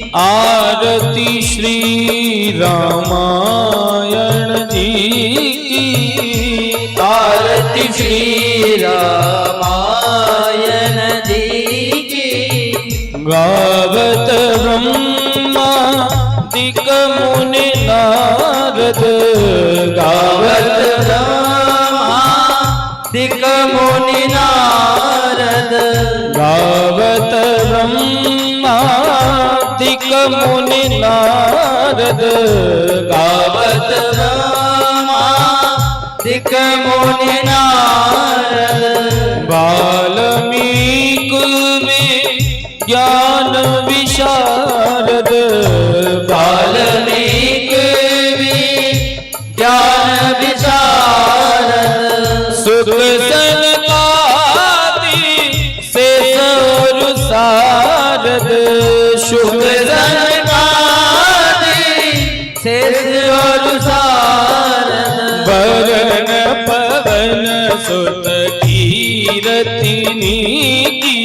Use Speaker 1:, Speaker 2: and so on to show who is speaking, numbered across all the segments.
Speaker 1: आरती श्री रामायण जी की।
Speaker 2: आरती श्री रामायण जी की।
Speaker 1: गावत ब्रह्मादिक मुनि नारद।
Speaker 2: गावत ब्रह्मादिक मुनि नारद।
Speaker 1: गावत ब्रह्मादिक मुनि नारद।
Speaker 2: गावत ब्रह्मादिक मुनि नारद।
Speaker 1: वाल्मीकि ज्ञान विशारद।
Speaker 2: वाल्मीकि ज्ञान विशारद।
Speaker 1: सुख सनकादि शेष और सारद।
Speaker 2: शुभ सनकादि शेष और सारद।
Speaker 1: वरण पवन सुत कीरतिनी की।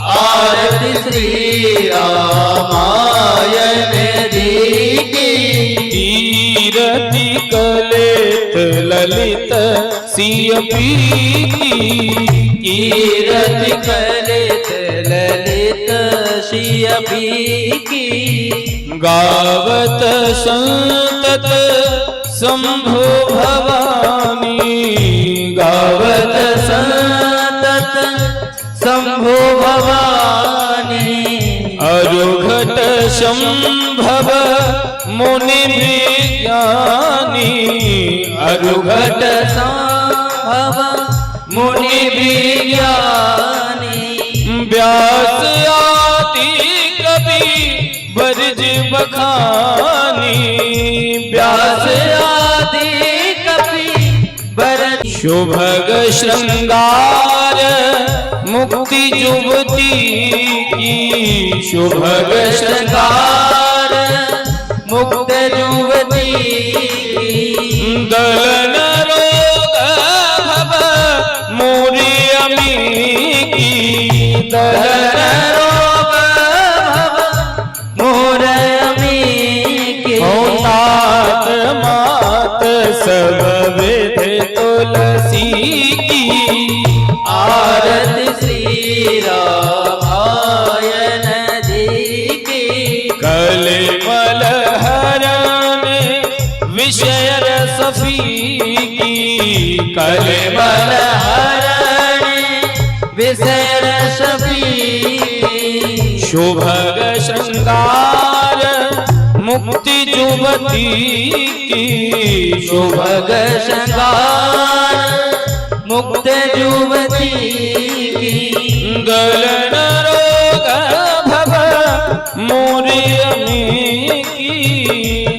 Speaker 2: आरती श्री रामायण जी की।
Speaker 1: कीरति कलित ललित सिय पीकी।
Speaker 2: कीरति कलित ललित सिय पीकी।
Speaker 1: गावत संतत शंभु भवानी।
Speaker 2: गावत संतत शंभु भवानी।
Speaker 1: अरुघट संभव मुनि विज्ञानी।
Speaker 2: अरुघट संभव मुनि विज्ञानी।
Speaker 1: व्यास आदि कवि बरज बखानी।
Speaker 2: व्यास आदि कवि बरज।
Speaker 1: शुभग श्रृंगार मुक्ति युवती की। शुभग
Speaker 2: श्रृंगार मुक्त युवती।
Speaker 1: दलन रोग भव मोरी अमी की।
Speaker 2: दलन रोग भव मोर अमी की।
Speaker 1: तात मात सब विध तुलसी की।
Speaker 2: आरती श्री रामायण जी की।
Speaker 1: कलिमल हरण विषय रसफी की।
Speaker 2: कलिमल हरण विषय रसफी।
Speaker 1: शुभग श्रृंगार मुक्ति युवती की।
Speaker 2: शुभग श्रृंगार मुक्त युवती की।
Speaker 1: दलन रोग भव मोरी अमी की।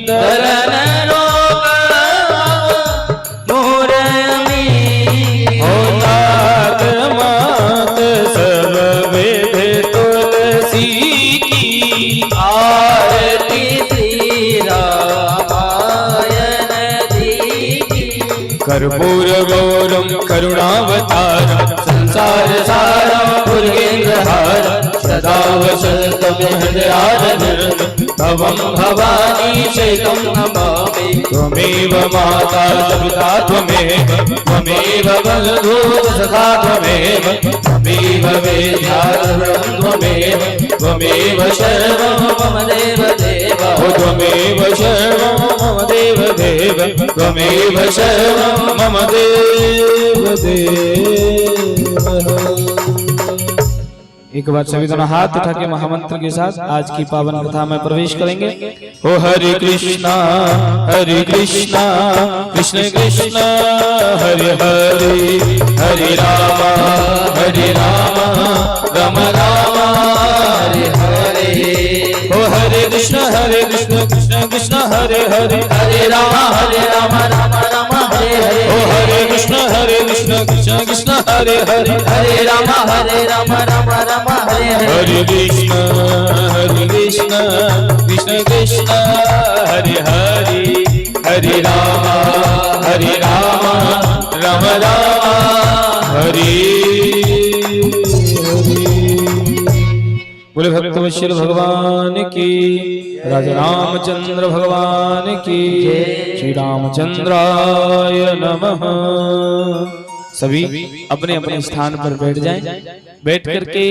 Speaker 2: दलन रोग मोर अमी की।
Speaker 1: तात मात सब विध तुलसी की।
Speaker 2: आरती श्री रामायण जी की।
Speaker 1: कर्पूर गौरम करुणावतारम संसार सारम भुजगेन्द्रहारम सदा वसन्तं हृदयारविन्दं भवं भवानी शैतं नमामि। त्वमेव माता पिता त्वमेव त्वमेव बन्धुः सखा त्वमेव त्वमेव वेद्याधरं त्वमेव त्वमेव सर्वं मम देव देव। त्वमेव सर्वं मम देव देव। त्वमेव सर्वं मम देव देव। एक बार सभी दोनों हाथ उठा के महामंत्र के साथ आज की पावन कथा में प्रवेश करेंगे। ओ हरे कृष्णा कृष्ण कृष्ण हरे हरे हरे राम राम राम हरे हरे। ओ हरे कृष्ण कृष्ण कृष्ण हरे हरे
Speaker 2: हरे राम राम राम हरे हरे।
Speaker 1: ओ हरे कृष्ण कृष्ण कृष्ण हरे हरे
Speaker 2: हरे राम राम राम हरे हरे।
Speaker 1: हरे कृष्ण कृष्ण कृष्ण हरे हरे हरे राम राम राम हरे बोले भक्तवत्सल भगवान की, राजा रामचंद्र भगवान की, श्री रामचंद्राय नमः। सभी अपने अपने स्थान पर बैठ जाएं। बैठ करके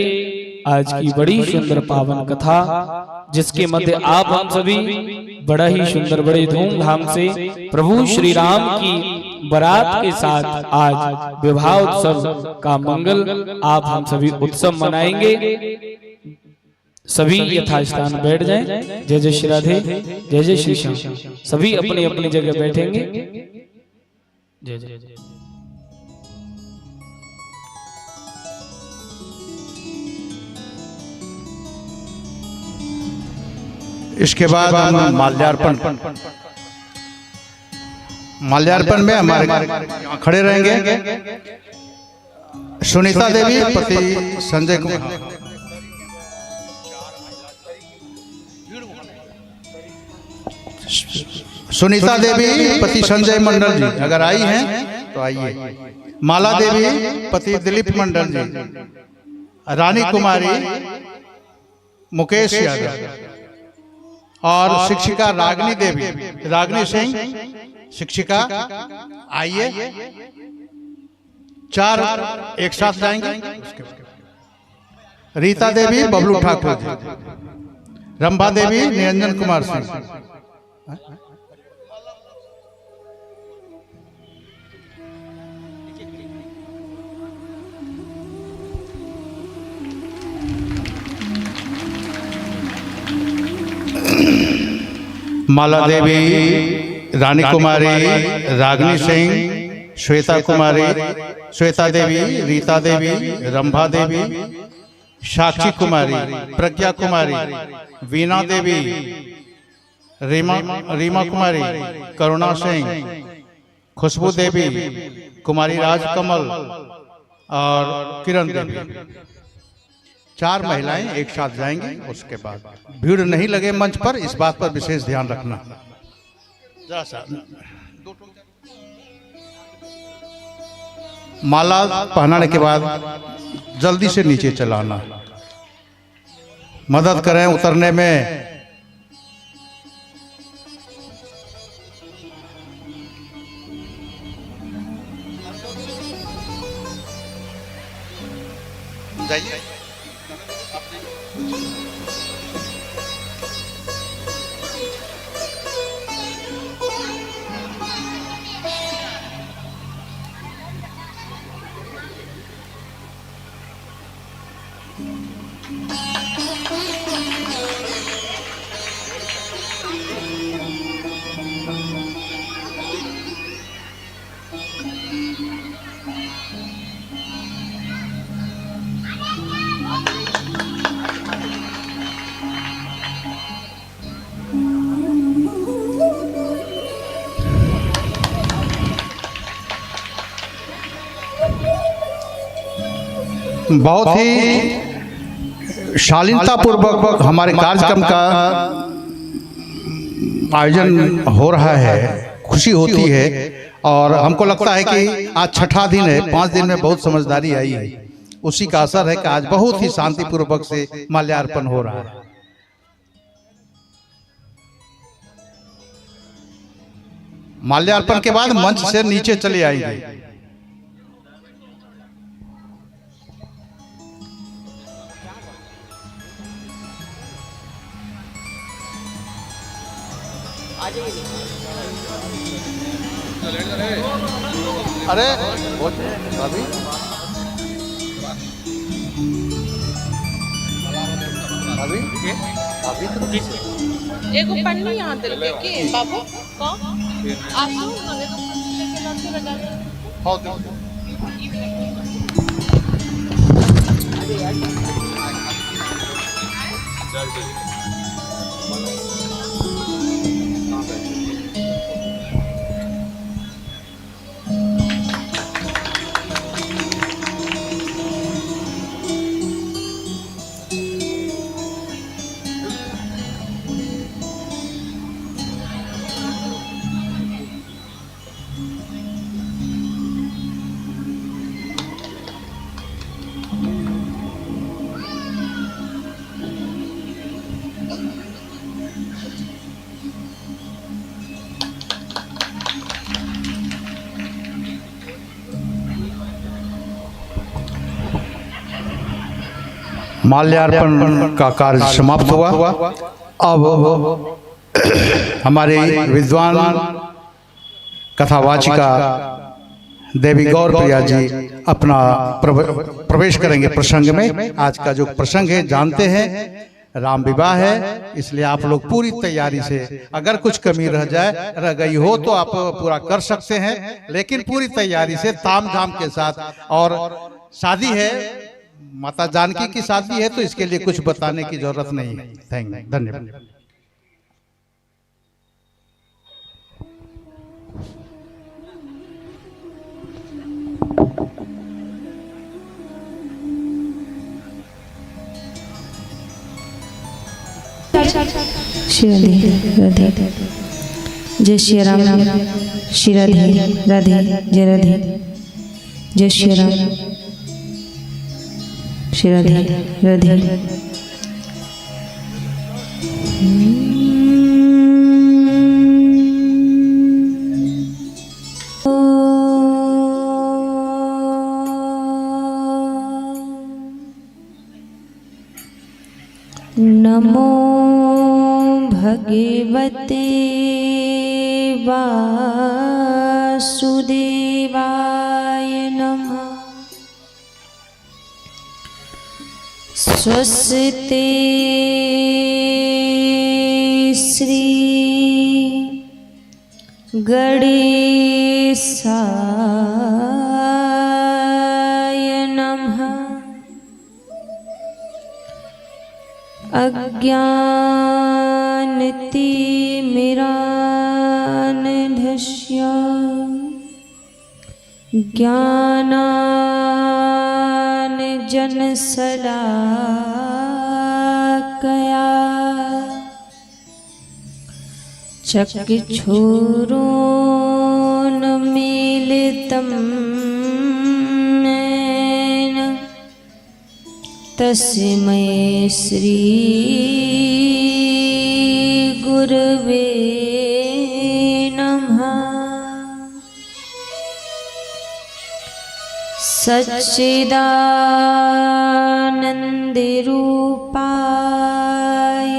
Speaker 1: आज की बड़ी सुंदर पावन कथा, जिसके मध्य आप हम सभी बड़ा ही सुंदर बड़े धूमधाम से प्रभु श्री राम की बारात के साथ आज विवाह उत्सव का मंगल आप हम सभी उत्सव मनाएंगे। सभी यथास्थान बैठ जाएं। जय जय श्री राधे, जय जय श्री श्याम। सभी अपनी अपनी जगह बैठेंगे। जय जय।
Speaker 3: इसके बाद हम माल्यार्पण में हमारे खड़े रहेंगे सुनीता देवी पति संजय कुमार। सुनीता देवी पति संजय मंडल जी अगर आई हैं तो आइए। माला देवी पति दिलीप मंडल जी, रानी कुमारी मुकेश यादव और शिक्षिका रागनी देवी, रागनी सिंह शिक्षिका आइए। 4 एक साथ जाएंगे। रीता देवी बबलू ठाकुर जी, रंभा देवी निरंजन कुमार सिंह, माला देवी, रानी कुमारी, रागनी सिंह, श्वेता कुमारी, श्वेता देवी, रीता देवी, रंभा देवी, साक्षी कुमारी, प्रज्ञा कुमारी, वीणा देवी, रीमा कुमारी, करुणा सिंह, खुशबू देवी, कुमारी राजकमल और किरण देवी। 4 महिलाएं एक साथ जाएंगी। उसके बाद भीड़ नहीं लगे मंच पर, इस बात पर विशेष ध्यान रखना। माला पहनाने के बाद जल्दी से नीचे चलाना, मदद करें उतरने में। जाइए। बहुत ही शालीनतापूर्वक हमारे कार्यक्रम का आयोजन हो रहा है। खुशी होती है और हमको लगता है कि आज 6ठा दिन है। 5 दिन में बहुत समझदारी आई है, उसी का असर है कि आज बहुत ही शांतिपूर्वक से माल्यार्पण हो रहा है। माल्यार्पण के बाद मंच से नीचे चले आएंगे। अरे अभी अभी अभी तो
Speaker 4: एगो पन्नी यहाँ दिल के बाबू को आसू नगे तो पन्नी के लग लगा
Speaker 3: हाँ माल्यार्पण का कार्य समाप्त हुआ। अब हमारे विद्वान कथावाचिका देवी गौर प्रिया जी अपना प्रवेश करेंगे प्रसंग में। आज का जो प्रसंग है जानते हैं, राम विवाह है, इसलिए आप लोग पूरी तैयारी से, अगर कुछ कमी रह गई हो तो आप पूरा कर सकते हैं, लेकिन पूरी तैयारी से ताम झाम के साथ। और शादी है, माता जानकी की शादी है, तो इसके लिए कुछ बताने की जरूरत नहीं है। थैंक यू, धन्यवाद।
Speaker 5: श्री राधे राधे जय श्री राम, श्री राधे राधे जय राधे, जय श्री राम, श्री राधे राधे। नमो भगवते वासुदेवाय नमः। स्वस्ति श्री गणेशाय नमः। अज्ञानतिमिरान्धस्य ज्ञानाञ्जनशलाकया चक्षुरुन्मीलितं येन तस्मै श्री गुरवे नमः। सच्चिदानन्दरूपाय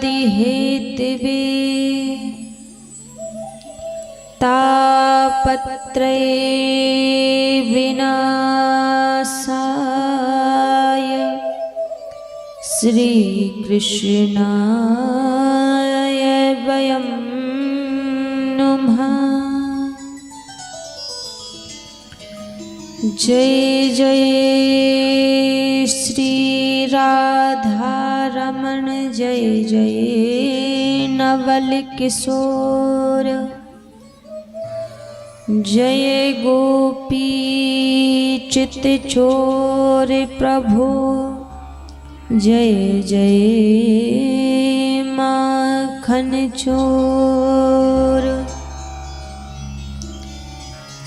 Speaker 5: विश्वोत्पत्त्यादिहेतवे तापत्रये विनाशाय श्रीकृष्णाय वयं नमः। जय जय श्री राधारमण, जय जय नवल किशोर, जय गोपी चित चोर प्रभु, जय जय माखन चोर।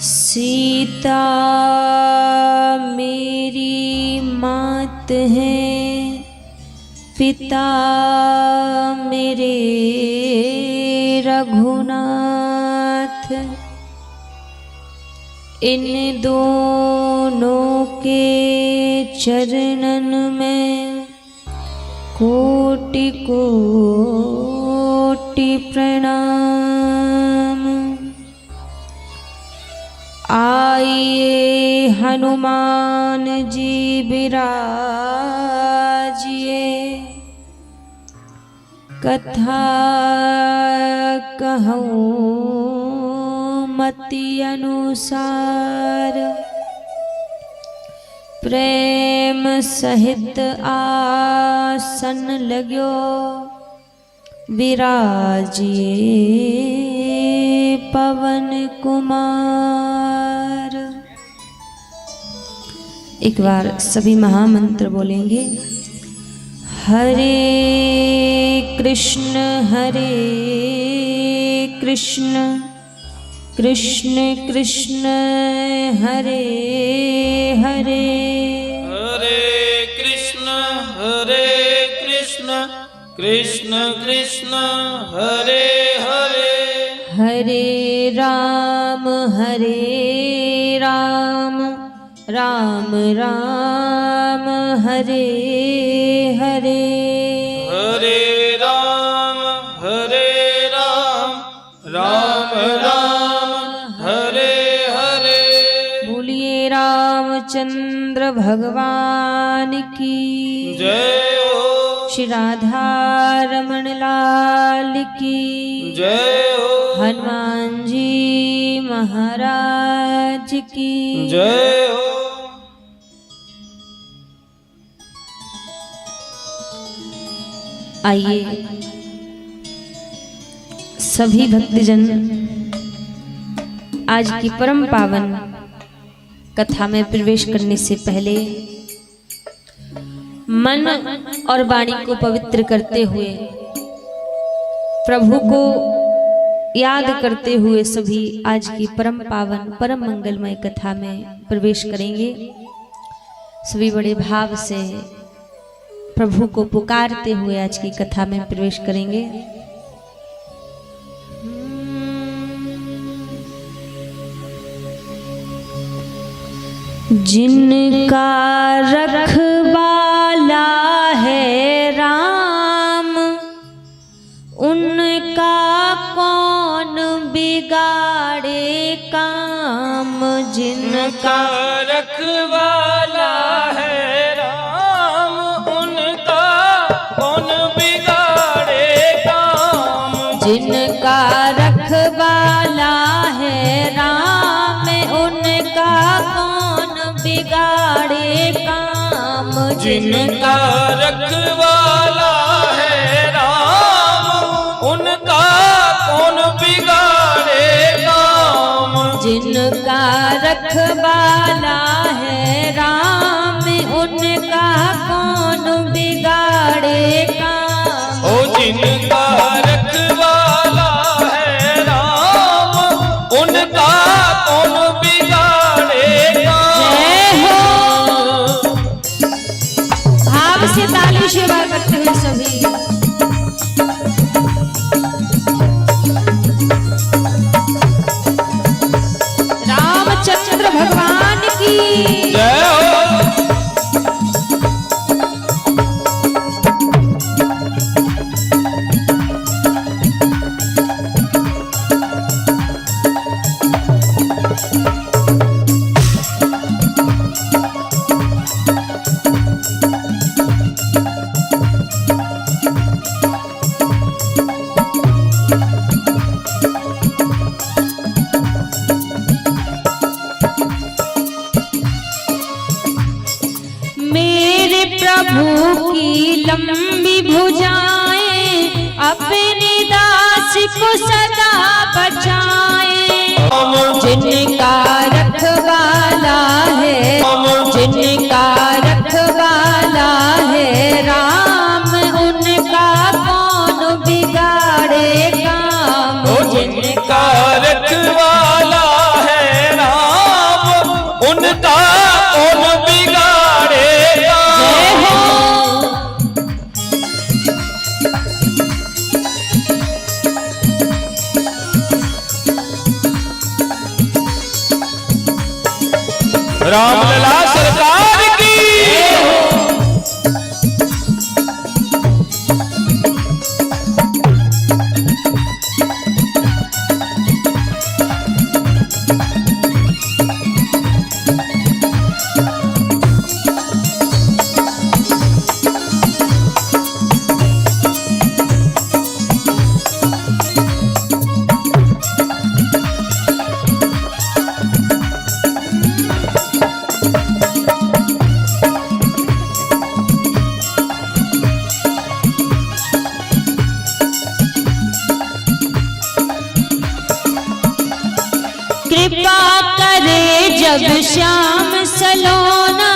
Speaker 5: सीता मेरी मात है, पिता मेरे रघुनाथ, इन दोनों के चरणन में कोटि कोटि प्रणाम। आइए हनुमान जी विराजिए, कथा कहूँ मति अनुसार, प्रेम सहित आसन लाग्यो विराजिए पवन कुमार। एक बार सभी महामंत्र बोलेंगे। हरे कृष्ण कृष्ण कृष्ण हरे हरे,
Speaker 1: कृष्ण कृष्ण हरे हरे
Speaker 5: हरे राम राम राम हरे हरे
Speaker 1: हरे राम राम राम हरे हरे।
Speaker 5: बोलिए रामचंद्र भगवान की
Speaker 1: जय हो।
Speaker 5: श्री राधा रमण लाल की
Speaker 1: जय हो।
Speaker 5: हनुमान जी महाराज की
Speaker 1: जय हो।
Speaker 5: आइए सभी भक्तजन आज की परम पावन कथा में प्रवेश करने से पहले मन और वाणी को पवित्र करते हुए प्रभु को याद करते हुए सभी आज की परम पावन परम मंगलमय कथा में प्रवेश करेंगे। सभी बड़े भाव से प्रभु को पुकारते हुए आज की कथा में प्रवेश करेंगे। जिनका रखवाला है राम उनका कौन बिगाड़े काम। जिनका
Speaker 1: रखवाला है राम उनका कौन बिगाड़े काम।
Speaker 5: जिनका रखवाला है राम उनका कौन बिगाड़े काम।
Speaker 1: जिनका रखवाला है राम उनका कौन बिगाड़े काम।
Speaker 5: जिनका रखवाला है राम उनका कौन बिगाड़े काम।
Speaker 1: ओ जिनका रखवाला है राम उनका कौन बिगाड़े काम।
Speaker 5: जय हो। भाव से ताली सेवा करते हुए सभी रामचंद्र भगवान की
Speaker 1: जय हो।
Speaker 5: मेरे प्रभु की लंबी भुजाएं अपने दास को सदा बचाएं। जिनका रखवाला है जिनका रखवाला है राम उनका कौन बिगाड़े काम।
Speaker 1: जिनका रखवाला है राम उनका कौन बिगाड़े काम। रामलला सरकार की
Speaker 5: कृपा करे जब श्याम सलोना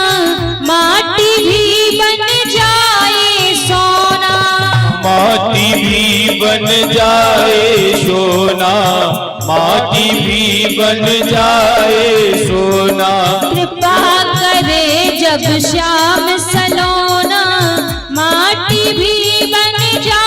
Speaker 5: माटी भी बन जाए सोना।
Speaker 1: माटी भी बन जाए सोना माटी भी बन जाए सोना।
Speaker 5: कृपा करे जब श्याम सलोना माटी भी बन जाए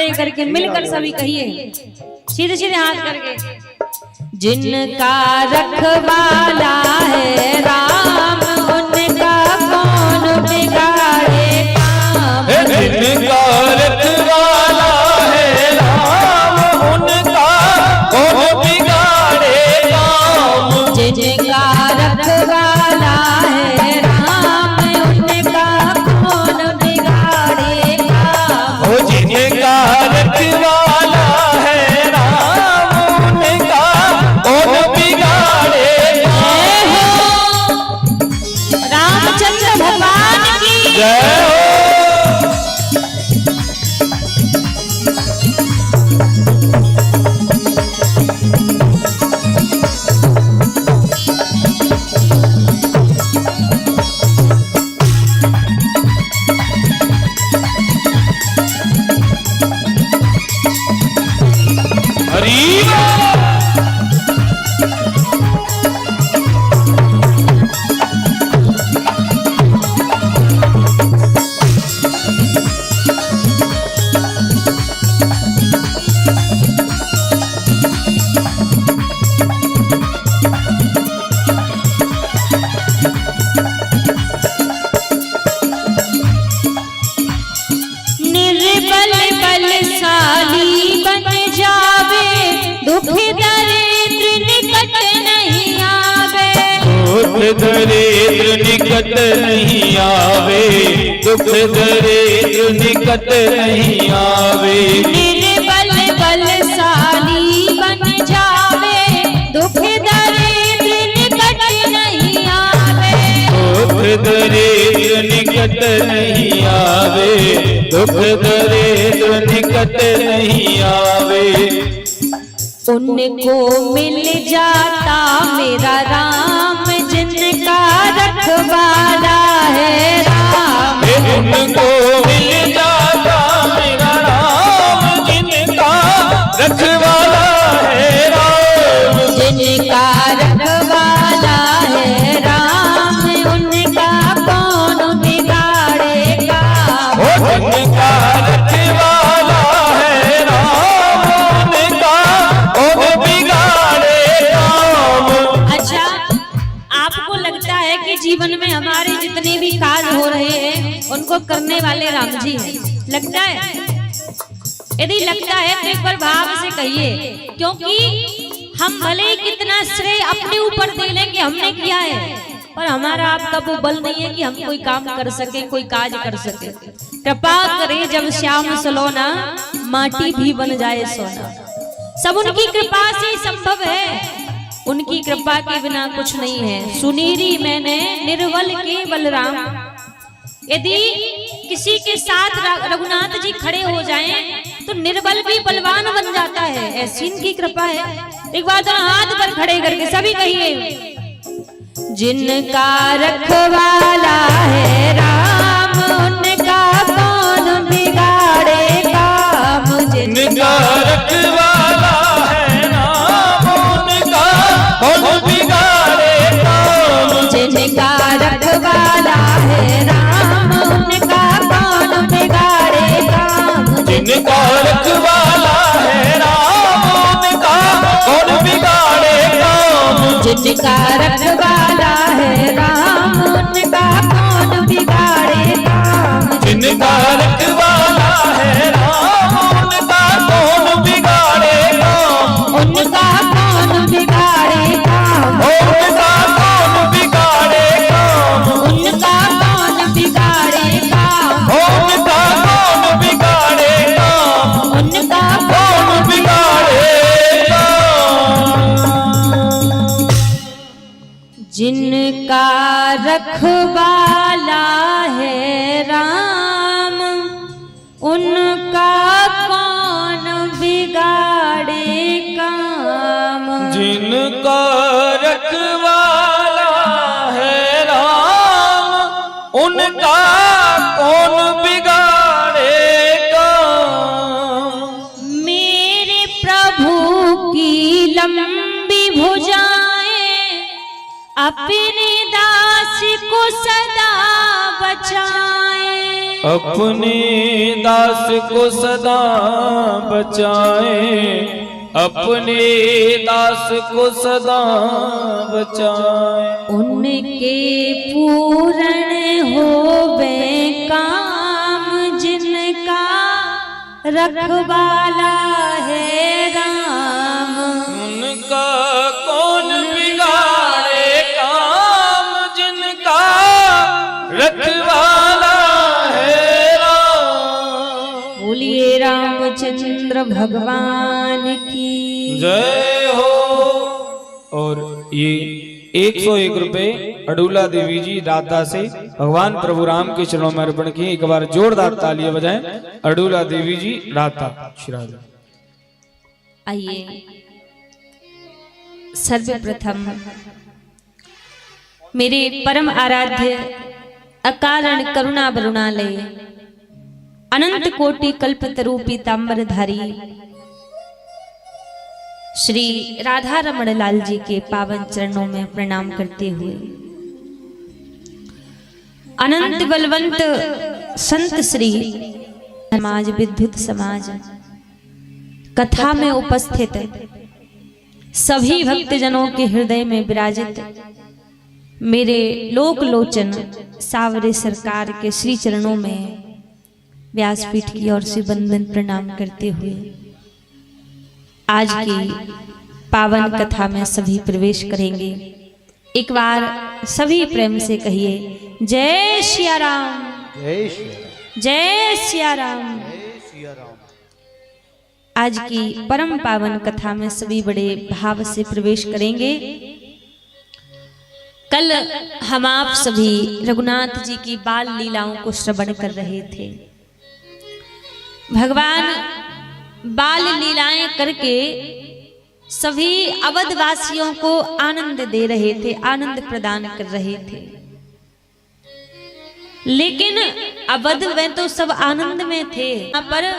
Speaker 5: खड़े करके मिलकर सभी कहिए, सीधे सीधे हाथ करके। जिनका रखवाला है राम, उनका कौन बिगाड़े काम।
Speaker 1: जिनका रखवाला है राम, उनका कौन बिगाड़े काम।
Speaker 5: जिनका रखवाला है राम, उनका कौन बिगाड़े काम।
Speaker 1: ओ जिनका रखवाला है राम, उनका कौन बिगाड़े काम।
Speaker 5: रामचंद्र भगवान की
Speaker 1: जय हो। हरी
Speaker 5: निर्बल बलशाली बन जावे, दुख दरिद्र निकट नहीं आवे।
Speaker 1: दुख दरिद्र निकट नहीं आवे, दुख दरिद्र निकट नहीं आवे।
Speaker 5: निर्बल बलशाली बन जावे, दुख दरिद्र निकट नहीं आवे।
Speaker 1: दुख दरिद्र निकट नहीं आवे, दुख दरिद्र निकट नहीं आवे।
Speaker 5: उनको मिल जाता मेरा राम, जिनका रखवाला है राम।
Speaker 1: उनको मिल जाता मेरा राम, जिनका रखवाला है राम।
Speaker 5: जिनका रखवाला है राम, उनका कौन बिगाड़ेगा।
Speaker 1: जिनका रखवाला है राम, उनका कौन बिगाड़े काम।
Speaker 5: अच्छा, आपको लगता है कि जीवन में हमारे जितने भी कार्य हो रहे हैं उनको करने वाले राम जी हैं? लगता है? यदि लगता है तो एक बार भाव से कहिए, क्योंकि हम भले ही कितना श्रेय अपने ऊपर दे लेंगे हमने किया है, पर हमारा आपका वो बल नहीं है कि हम कोई काम कर सके, कोई काज कर सके। कृपा करे जब श्याम सलोना, माटी भी बन जाए सोना। सब उनकी कृपा से संभव है, उनकी कृपा के बिना कुछ नहीं है। सुनीरी मैंने निर्बल के बलराम। यदि किसी के साथ रघुनाथ जी खड़े हो जाएं तो निर्बल भी बलवान बन जाता है, ऐसी इनकी कृपा है। एक बार तो हाथ पर खड़े करके सभी कहिए, जिनका रखवाला है राम, उनका कौन बिगाड़े काम।
Speaker 1: जिनका रखवाला है राम, उनका कौन बिगाड़े काम।
Speaker 5: जिनका रखवाला है राम, उनका कौन बिगाड़े काम।
Speaker 1: जिनका रखवाला है राम, उनका कौन बिगाड़े काम।
Speaker 5: जिनका रखवाला है राम, उनका कौन बिगाड़े काम।
Speaker 1: जिनका रखवाला है राम, उनका कौन बिगाड़े काम।
Speaker 5: उनका कौन बिगाड़े काम।
Speaker 1: उनका कौन बिगाड़े काम।
Speaker 5: उनका कौन बिगाड़े काम।
Speaker 1: उनका कौन बिगाड़े काम।
Speaker 5: उनका
Speaker 1: कौन बिगाड़े काम।
Speaker 5: जिनका रखवाला है राम, उनका कौन बिगाड़े काम।
Speaker 1: जिनका रखवाला है राम, उनका कौन बिगाड़े काम।
Speaker 5: मेरे प्रभु की लंबी भुजाएं अपने दास को सदा बचाएं।
Speaker 1: अपने दास को सदा बचाए, अपने दास को सदा बचाए।
Speaker 5: उनके पूर्ण होवे काम, जिनका रखवाला है राम।
Speaker 1: उनका कौन बिगाड़े काम, जिनका रखवाला है राम।
Speaker 5: बोलिए रामचंद्र भगवान की
Speaker 1: जय हो। और ये 101 रुपए अडूला देवी जी राधा से भगवान प्रभु राम के चरणों में अर्पण किए। एक बार जोरदार तालियां बजाएं। अडूला देवी जी राधा श्री राधा।
Speaker 5: आइए सर्वप्रथम मेरे परम आराध्य अकारण करुणा वरुणालय अनंत कोटि कल्पतरु पीतांबरधारी श्री राधा रमण लाल जी के पावन चरणों में प्रणाम करते हुए अनंत बलवंत संत श्री समाज विद्युत समाज कथा में उपस्थित सभी भक्तजनों के हृदय में विराजित मेरे लोक लोचन सावरे सरकार के श्री चरणों में व्यासपीठ की ओर से बंदन प्रणाम करते हुए आज की पावन कथा में सभी प्रवेश करेंगे। एक बार सभी प्रेम से कहिए जय सिया राम, जय सिया राम। आज की परम पावन कथा में सभी बड़े भाव से प्रवेश करेंगे। कल हम आप सभी रघुनाथ जी की बाल लीलाओं को श्रवण कर रहे थे। भगवान बाल लीलाएं करके सभी अवधवासियों को आनंद दे रहे थे, आनंद प्रदान कर रहे थे। लेकिन अवध में तो सब आनंद में थे। यहाँ पर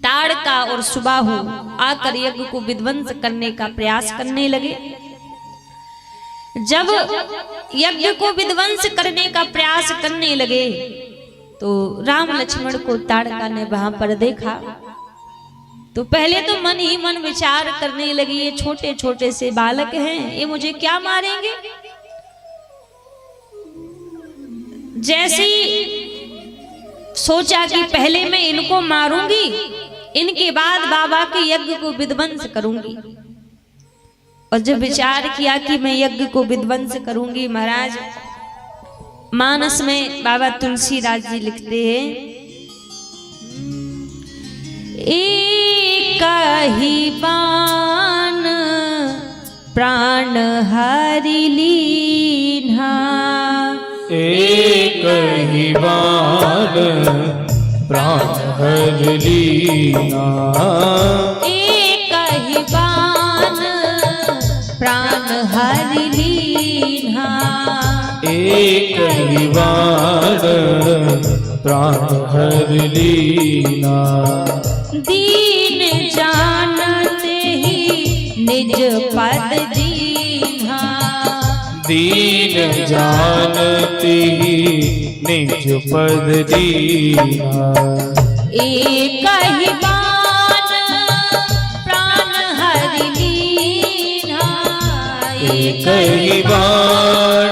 Speaker 5: ताड़का और सुबाहु आकर यज्ञ को विध्वंस करने का प्रयास करने लगे। जब यज्ञ को विध्वंस करने का प्रयास करने लगे तो राम लक्ष्मण को ताड़का ने वहां पर देखा तो पहले तो मन ही मन विचार करने लगी, ये छोटे छोटे से बालक हैं, ये मुझे क्या मारेंगे। जैसी सोचा कि पहले मैं इनको मारूंगी, इनके बाद बाबा के यज्ञ को विध्वंस करूंगी। और जब विचार किया कि मैं यज्ञ को विध्वंस करूंगी, महाराज मानस में बाबा तुलसीदास जी लिखते हैं, एक ही बाण प्राण हरि लीन्हा,
Speaker 1: एक ही बाण प्राण हरि लीन्हा,
Speaker 5: एक ही बाण प्राण हरि लीन्हा,
Speaker 1: एक ही बाण प्राण हरि लीन्हा।
Speaker 5: दीन जानते ही निज पद दीन्हा,
Speaker 1: दीन जानते ही निज पद दीन्हा।
Speaker 5: एक ही बाण प्राण हरि लीन्हा,
Speaker 1: एक ही बाण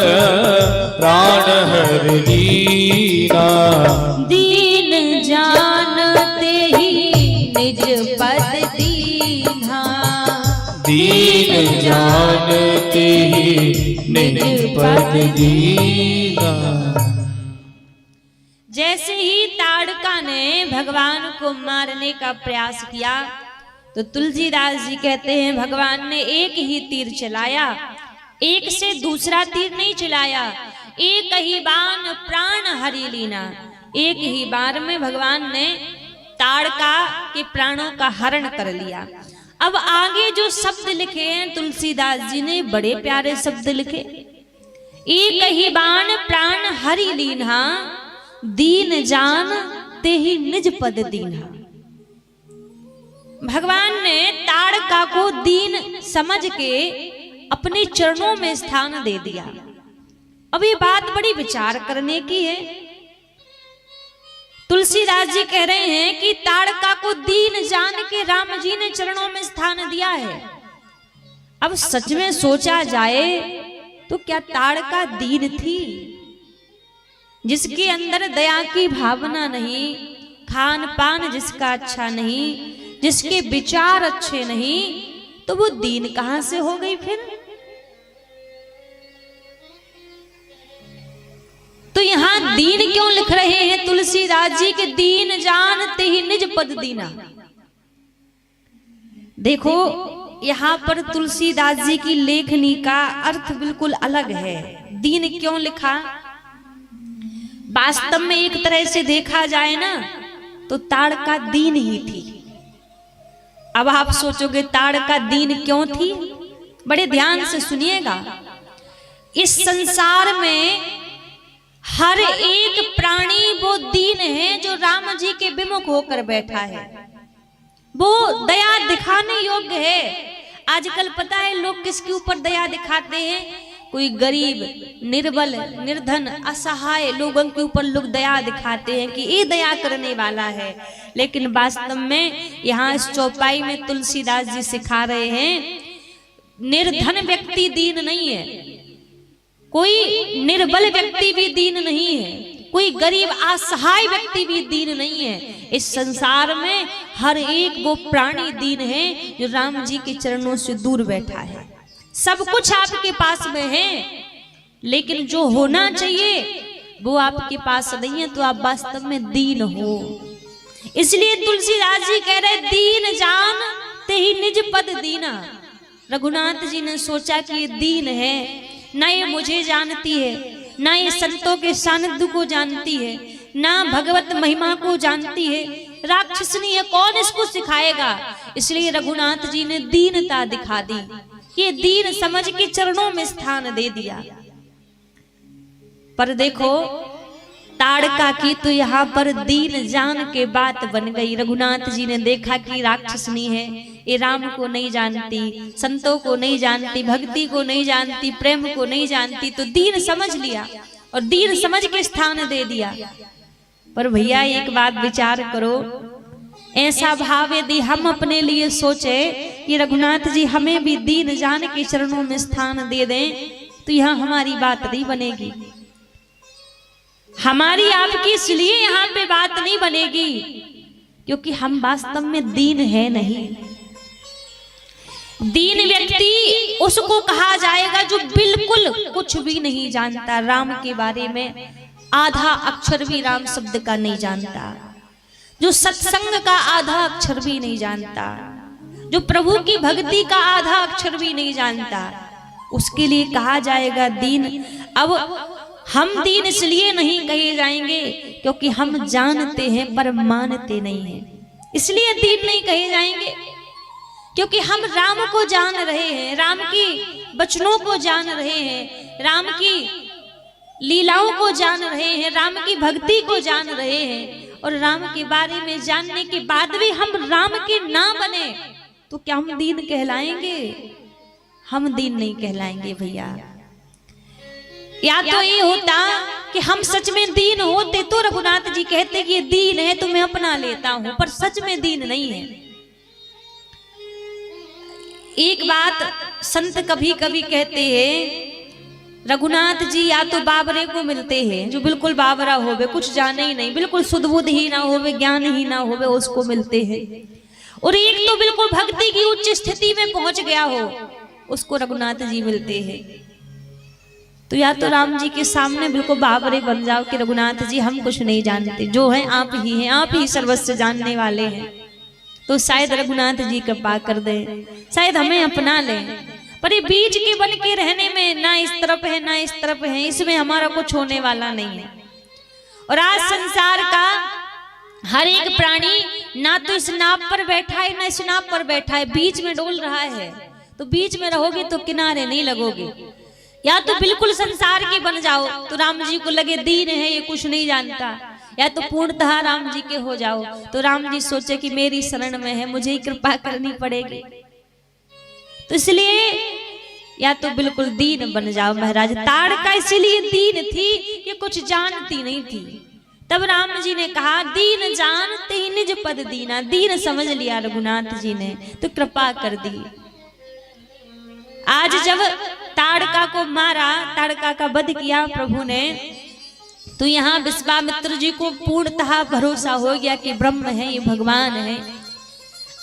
Speaker 1: प्राण हरि लीन्हा।
Speaker 5: दीन जानते ही निज पद दीन्हा,
Speaker 1: दीन जानते ही निज पद दीन्हा।
Speaker 5: जैसे ही ताड़का ने भगवान को मारने का प्रयास किया तो तुलसीदास जी कहते हैं भगवान ने एक ही तीर चलाया, एक से दूसरा तीर नहीं चलाया। एक ही बाण प्राण हरि लीना, एक ही बार में भगवान ने ताड़का के प्राणों का हरण कर लिया। अब आगे जो शब्द लिखे हैं तुलसीदास जी ने बड़े प्यारे शब्द लिखे। एक ही बाण प्राण हरि लीन्हा, दीन जान ते ही निज पद दीन्हा। भगवान ने ताड़का को दीन समझ के अपने चरणों में स्थान दे दिया। अब ये बात बड़ी विचार करने की है। तुलसीदास जी कह रहे हैं कि ताड़का को दीन जान के राम जी ने चरणों में स्थान दिया है। अब सच में सोचा जाए तो क्या ताड़का दीन थी? जिसके अंदर दया की भावना नहीं, खान पान जिसका अच्छा नहीं, जिसके विचार अच्छे नहीं, तो वो दीन कहां से हो गई फिर? तो यहां दीन क्यों लिख रहे हैं तुलसीदास जी के? दीन जानते ही निज पद दीना। देखो यहां पर तुलसीदास जी की लेखनी का अर्थ बिल्कुल अलग है। दीन क्यों लिखा? वास्तव में एक तरह से देखा जाए ना तो ताड़का दीन ही थी। अब आप सोचोगे ताड़का दीन क्यों थी? बड़े ध्यान से सुनिएगा। इस संसार में हर एक प्राणी वो दीन है जो राम जी के विमुख होकर बैठा है, वो दया दिखाने योग्य है। आजकल पता है लोग किसके ऊपर दया दिखाते हैं? कोई गरीब, निर्बल, निर्धन, असहाय लोगों के ऊपर लोग दया दिखाते हैं कि ये दया करने वाला है। लेकिन वास्तव में यहाँ इस चौपाई में तुलसीदास जी सिखा रहे हैं निर्धन व्यक्ति दीन नहीं है, कोई निर्बल व्यक्ति भी दीन नहीं है, कोई गरीब असहाय व्यक्ति भी दीन नहीं है। इस संसार में हर एक वो प्राणी दीन है जो राम जी के चरणों से दूर बैठा है। सब कुछ आपके पास में है, लेकिन जो होना चाहिए वो आपके पास नहीं है, तो आप वास्तव में दीन हो। इसलिए तुलसीदास जी कह रहे दीन जान ते ही निज पद दीना। रघुनाथ जी ने सोचा कि ये दीन है, ना ये मुझे जानती है, ना ये संतों के सानिध्य को जानती है, ना भगवत महिमा को जानती है, राक्षसनी है, कौन इसको सिखाएगा? इसलिए रघुनाथ जी ने दीनता दिखा दी, ये दीन समझ के चरणों में स्थान दे दिया। पर देखो ताड़का की तो यहाँ पर दीन जान के बात बन गई। रघुनाथ जी ने देखा कि राक्षसनी है, ये राम को नहीं जानती, संतों को नहीं जानती, भक्ति को नहीं जानती, प्रेम को नहीं जानती, तो दीन समझ लिया और दीन समझ के स्थान दे दिया। पर भैया एक बात विचार करो, ऐसा भाव यदि हम अपने लिए सोचे कि रघुनाथ जी हमें भी दीन जान के चरणों में स्थान दे दें, तो यहाँ हमारी बात नहीं बनेगी, हमारी आपकी इसलिए यहाँ पे बात नहीं बनेगी क्योंकि हम वास्तव में दीन है नहीं। दीन व्यक्ति उसको कहा जाएगा जो बिल्कुल कुछ भी नहीं जानता, राम के बारे में आधा अक्षर भी राम शब्द का नहीं जानता, जो सत्संग का आधा अक्षर भी नहीं जानता, जो प्रभु की भक्ति का आधा अक्षर भी नहीं जानता, उसके लिए कहा जाएगा दीन। अब हम दीन इसलिए नहीं कहे जाएंगे क्योंकि हम जानते हैं पर मानते नहीं हैं, इसलिए दीन नहीं कहे जाएंगे। क्योंकि हम राम को जान रहे हैं, राम की वचनों को जान रहे हैं, राम की लीलाओं को जान रहे हैं, राम की भक्ति को जान रहे हैं, और राम के बारे में जानने के बाद भी हम राम के ना बने तो क्या हम दीन कहलाएंगे? हम दीन नहीं कहलाएंगे भैया। या तो ये होता कि हम सच में दीन होते तो रघुनाथ जी कहते कि ये दीन है तो मैं अपना लेता हूं, पर सच में दीन नहीं है। एक बात संत कभी कभी कहते हैं, रघुनाथ जी या तो बाबरे को मिलते हैं जो बिल्कुल बाबरा होवे, कुछ जाने ही नहीं, बिल्कुल सुध बुध ही ना होवे, ज्ञान ही ना होवे, उसको मिलते हैं, और एक तो बिल्कुल भक्ति की उच्च स्थिति में पहुंच गया हो, उसको रघुनाथ जी मिलते हैं। तो या तो राम जी के सामने बिल्कुल बाबरे बन जाओ कि रघुनाथ जी हम कुछ नहीं जानते, जो है आप ही हैं, आप ही सर्वस्व जानने वाले हैं, तो शायद रघुनाथ जी कृपा कर दे, शायद हमें अपना लें। पर ये बीच के बन के रहने में ना इस तरफ है ना इस तरफ है, इसमें हमारा कुछ होने वाला नहीं है। और आज संसार का हर एक प्राणी ना तो इस नाव पर बैठा है ना इस नाव पर बैठा है, बीच में डोल रहा है। तो बीच में रहोगे तो किनारे नहीं लगोगे, या तो बिल्कुल संसार के बन जाओ तो राम जी को लगे दीन है ये कुछ नहीं जानता, या तो पूर्णतः राम जी के हो जाओ तो राम जी सोचे कि मेरी शरण में है, मुझे ही कृपा करनी पड़ेगी। तो इसलिए या तो बिल्कुल दीन बन जाओ महाराज। ताड़का इसीलिए दीन थी कि कुछ जानती नहीं थी, तब राम जी ने कहा, दीन जानते ही निज पद दीना। दीन समझ लिया रघुनाथ जी ने, तो कृपा कर दी। आज जब ताड़का को मारा, ताड़का का वध किया प्रभु ने, तो यहाँ विश्वामित्र जी को पूर्णतः भरोसा हो गया कि ब्रह्म है, ये भगवान है।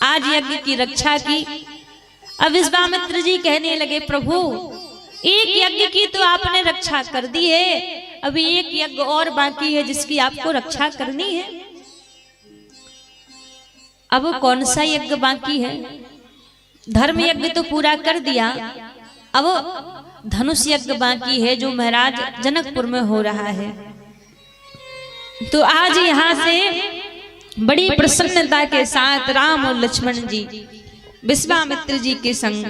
Speaker 5: आज यज्ञ की रक्षा की। अब विश्वामित्र जी कहने लगे, प्रभु एक यज्ञ की तो आपने रक्षा कर दी है, अभी एक यज्ञ और बाकी है जिसकी आपको रक्षा करनी है। अब कौन सा यज्ञ बाकी है? धर्म यज्ञ तो पूरा कर दिया, अब धनुष यज्ञ बाकी है जो महाराज जनकपुर में हो रहा है। तो आज यहाँ से बड़ी प्रसन्नता के साथ राम और लक्ष्मण जी विश्वामित्र जी के संग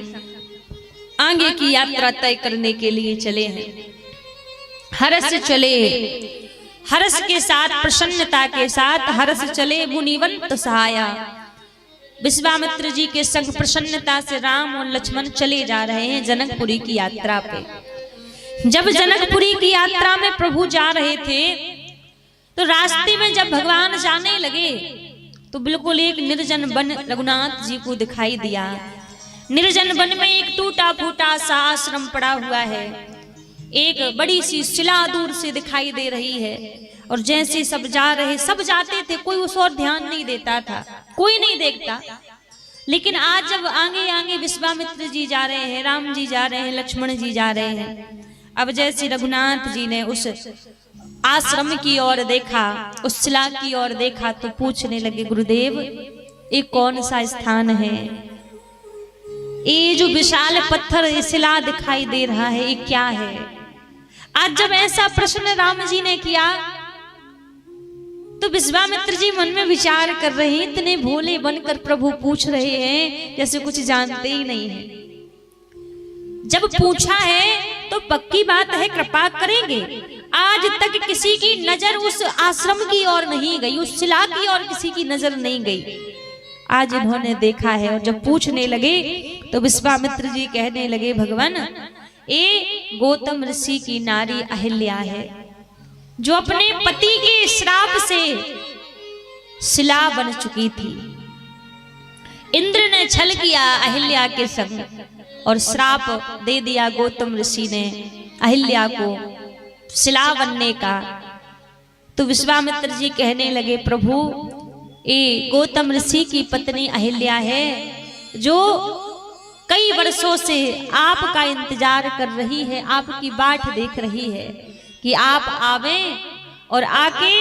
Speaker 5: आगे की यात्रा तय करने के लिए चले हैं। हर्ष चले, हर्ष के साथ, प्रसन्नता के साथ हर्ष चले मुनिवंत सहाया। विश्वामित्र जी के संग प्रसन्नता से राम और लक्ष्मण चले जा रहे हैं जनकपुरी की यात्रा पे। जब जनकपुरी की यात्रा में प्रभु जा रहे थे, तो रास्ते में जब भगवान जाने लगे तो बिल्कुल एक निर्जन वन रघुनाथ जी को दिखाई दिया। निर्जन वन में एक टूटा फूटा सा आश्रम पड़ा हुआ है। एक बड़ी सी शिला दूर से दिखाई दे रही है, और जैसे सब जा रहे, सब जाते थे, कोई उस ओर ध्यान नहीं देता था, कोई नहीं देखता। लेकिन आज जब आगे आगे विश्वामित्र जी जा रहे हैं, राम जी जा रहे हैं, लक्ष्मण जी जा रहे हैं, अब जैसे रघुनाथ जी ने उस आश्रम की ओर देखा, उस शिला की ओर देखा, तो पूछने लगे, गुरुदेव ये कौन सा स्थान है? ये जो विशाल पत्थर, ये शिला दिखाई दे रहा है, ये क्या है? आज जब ऐसा प्रश्न राम जी ने किया, तो विश्वामित्र जी मन में विचार कर रहे हैं, इतने भोले बनकर प्रभु पूछ रहे हैं जैसे कुछ जानते ही नहीं है। जब पूछा है तो पक्की बात है कृपा करेंगे। आज तक किसी की नजर उस आश्रम की ओर नहीं गई, उस शिला की ओर किसी की नजर नहीं गई। आज इन्होंने देखा है। और जब पूछने लगे तो विश्वामित्र जी कहने लगे, भगवान ये गौतम ऋषि की नारी अहिल्या है, जो अपने पति के श्राप से शिला बन चुकी थी। इंद्र ने छल किया अहिल्या के संग और श्राप दे दिया गौतम ऋषि ने अहिल्या को शिला बनने का। तो विश्वामित्र जी कहने लगे, प्रभु ये गौतम ऋषि की पत्नी अहिल्या है, जो कई वर्षों से आपका इंतजार कर रही है, आपकी बाट देख रही है कि आप आवे और आके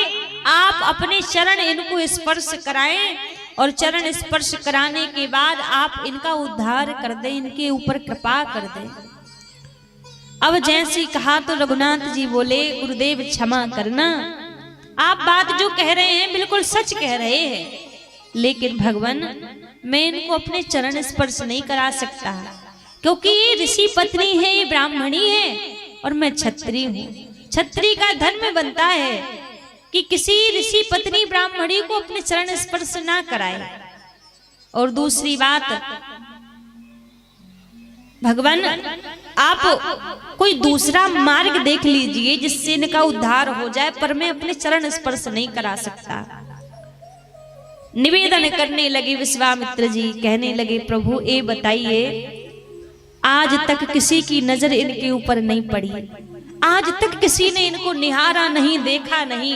Speaker 5: आप अपने चरण इनको स्पर्श कराएं, और चरण स्पर्श कराने के बाद आप इनका उद्धार कर दें, इनके ऊपर कृपा कर दें। अब जैसे कहा तो रघुनाथ जी बोले, गुरुदेव क्षमा करना, आप बात जो कह रहे हैं बिल्कुल सच कह रहे हैं, लेकिन भगवान मैं इनको अपने चरण स्पर्श नहीं करा सकता, क्योंकि ये ऋषि पत्नी है, ये ब्राह्मणी है और मैं क्षत्रिय हूँ। क्षत्रिय का धर्म बनता है कि किसी ऋषि पत्नी ब्राह्मणी को अपने चरण स्पर्श ना कराए। और दूसरी बात, भगवान आप कोई दूसरा मार्ग देख लीजिए जिससे इनका उद्धार हो जाए, पर मैं अपने चरण स्पर्श नहीं करा सकता। निवेदन करने लगे विश्वामित्र जी, कहने लगे, प्रभु ये बताइए, आज तक किसी की नजर इनके ऊपर नहीं पड़ी, आज तक किसी ने इनको निहारा नहीं, देखा नहीं।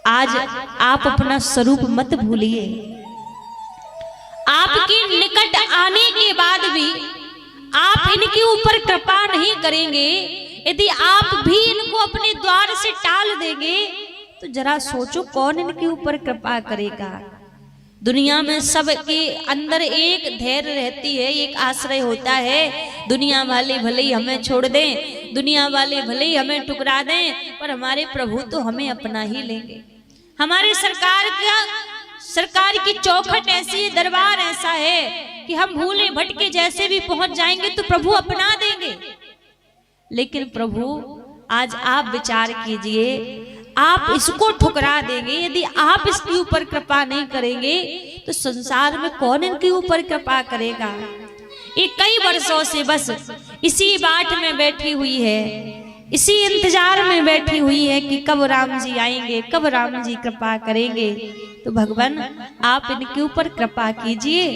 Speaker 5: आज आप अपना स्वरूप मत भूलिए। आपके निकट आने के बाद भी आप इनके ऊपर कृपा नहीं करेंगे, यदि आप भी इनको अपने द्वार से टाल देंगे, तो जरा सोचो कौन इनके ऊपर कृपा करेगा। दुनिया में सबके अंदर एक धैर्य रहती है, एक आश्रय होता है। दुनिया वाले भले ही हमें छोड़ दें, दुनिया वाले भले ही हमें ठुकरा दें, पर हमारे प्रभु तो हमें अपना ही लेंगे। हमारे सरकार की चौखट ऐसी है, दरबार ऐसा है कि हम भूले भटके जैसे भी पहुंच जाएंगे तो प्रभु अपना देंगे। लेकिन प्रभु आज आप विचार कीजिए, आप इसको ठुकरा देंगे, यदि आप इसके ऊपर कृपा नहीं करेंगे तो संसार में कौन इनके ऊपर कृपा करेगा। ये कई वर्षों से बस इसी बाट में बैठी हुई है इसी इंतजार में बैठी हुई है कि कब राम जी आएंगे, कब राम जी कृपा करेंगे। तो भगवान आप इनके ऊपर कृपा कीजिए,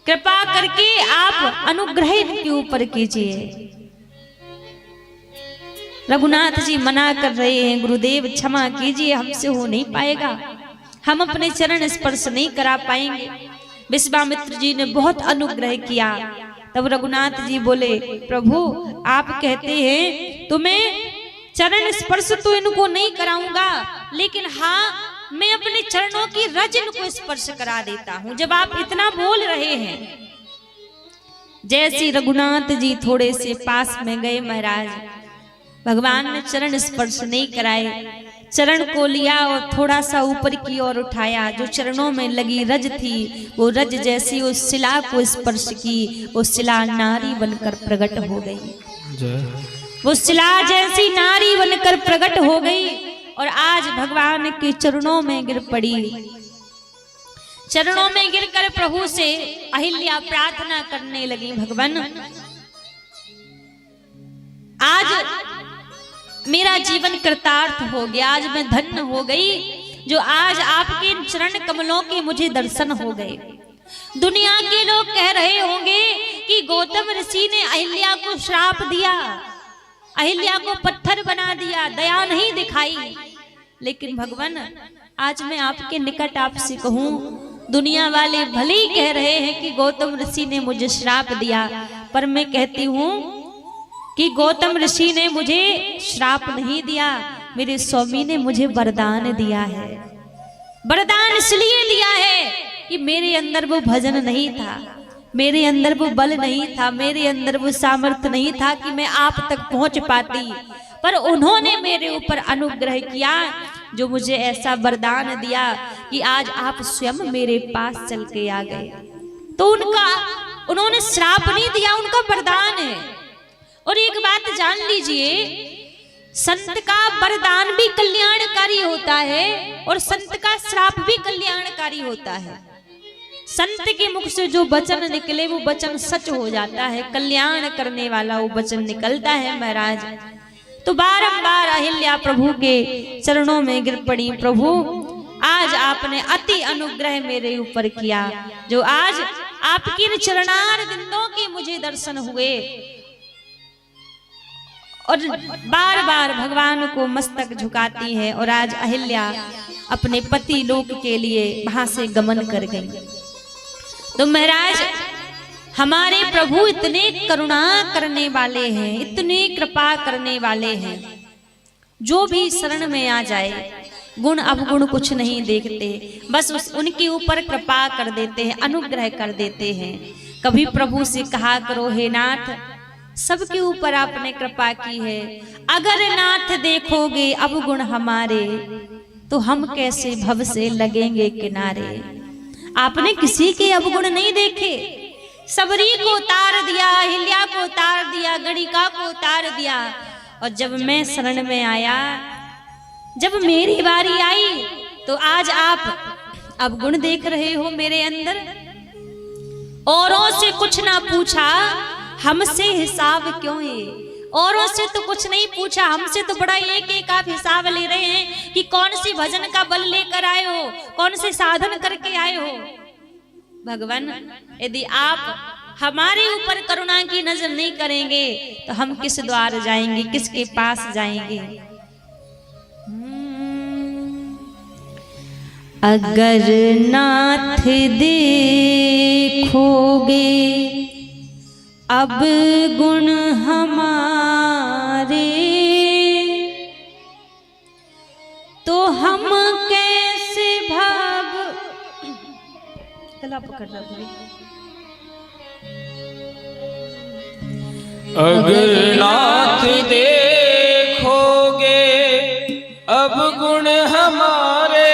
Speaker 5: कृपा करके आप अनुग्रह इनके ऊपर कीजिए। रघुनाथ जी मना कर रहे हैं, गुरुदेव क्षमा कीजिए, हमसे हो नहीं पाएगा, हम अपने चरण स्पर्श नहीं करा पाएंगे। विश्वामित्र जी ने बहुत अनुग्रह किया। तब रघुनाथ जी बोले, प्रभु आप कहते हैं तो मैं चरण स्पर्श तो इनको नहीं कराऊंगा, लेकिन हाँ मैं अपने चरणों की रज इनको स्पर्श करा देता हूं। जब आप इतना बोल रहे हैं, जैसे रघुनाथ जी थोड़े से पास में गए, महाराज भगवान ने चरण स्पर्श नहीं कराए, चरण को लिया और थोड़ा सा ऊपर की ओर उठाया। जो चरणों में लगी रज थी, वो रज जैसी उस शिला को स्पर्श की, वो शिला नारी बनकर प्रकट हो गई। वो शिला जैसी नारी बनकर प्रकट हो गई और आज भगवान के चरणों में गिर पड़ी। चरणों में गिरकर प्रभु से अहिल्या प्रार्थना करने लगी, भगवान आज मेरा जीवन कृतार्थ हो गया, आज मैं धन्य हो गई, जो आज आपके चरण कमलों के मुझे दर्शन हो गए। दुनिया के लोग कह रहे होंगे कि गौतम ऋषि ने अहिल्या को श्राप दिया, अहिल्या को पत्थर बना दिया, दया नहीं दिखाई। लेकिन भगवान आज मैं आपके निकट आपसे कहूं, दुनिया वाले भले ही कह रहे हैं कि गौतम ऋषि ने मुझे श्राप दिया, पर मैं कहती हूं कि गौतम ऋषि ने मुझे श्राप नहीं दिया, मेरे स्वामी ने मुझे वरदान दिया है। वरदान इसलिए दिया है कि मेरे अंदर वो भजन नहीं था, मेरे अंदर वो बल नहीं था, मेरे अंदर वो सामर्थ्य नहीं था कि मैं आप तक पहुंच पाती, पर उन्होंने मेरे ऊपर अनुग्रह किया, जो मुझे ऐसा वरदान दिया कि आज आप स्वयं मेरे पास चल के आ गए। तो उन्होंने श्राप नहीं दिया, उनका वरदान है। और एक बात जान लीजिए, संत का वरदान भी कल्याणकारी होता है और संत का श्राप भी कल्याणकारी होता है। संत के मुख से जो वचन निकले वो वचन सच हो जाता है, कल्याण करने वाला वो वचन निकलता है महाराज। तो बारंबार अहिल्या प्रभु के चरणों में गिर पड़ी, प्रभु आज आपने अति अनुग्रह मेरे ऊपर किया, जो आज आपके चरणार बिंदों के मुझे दर्शन हुए। और बार बार भगवान को मस्तक झुकाती है और आज अहिल्या अपने पति लोक के लिए वहां से गमन कर गई। तो महाराज हमारे प्रभु इतने करुणा करने वाले हैं, इतने कृपा करने वाले हैं, जो भी शरण में आ जाए गुण अवगुण कुछ नहीं देखते, बस उनके ऊपर कृपा कर देते हैं, अनुग्रह कर देते हैं। कभी प्रभु से कहा करो, हे नाथ सबके ऊपर आपने कृपा की है, अगर नाथ देखोगे अवगुण हमारे, तो हम कैसे भव से लगेंगे किनारे। आपने किसी के अवगुण नहीं देखे, सबरी को उतार दिया, अहिल्या को उतार दिया, गणिका को उतार दिया। और जब मैं शरण में आया, जब मेरी बारी आई, तो आज आप अवगुण देख रहे हो मेरे अंदर। औरों से कुछ ना पूछा, हमसे हिसाब क्यों है? औरों से तो कुछ नहीं पूछा, हमसे तो बड़ा एक एक आप हिसाब ले रहे हैं कि कौन सी भजन का बल लेकर आए हो, कौन से साधन करके आए हो। भगवान यदि आप हमारे ऊपर करुणा की नजर नहीं करेंगे तो हम किस द्वार जाएंगे, किसके पास जाएंगे। अगर नाथ देखोगे अब गुण हमारे, तो हम कैसे भाव गला पकड़ रहा है।
Speaker 1: अगर नाथ देखोगे अब गुण हमारे,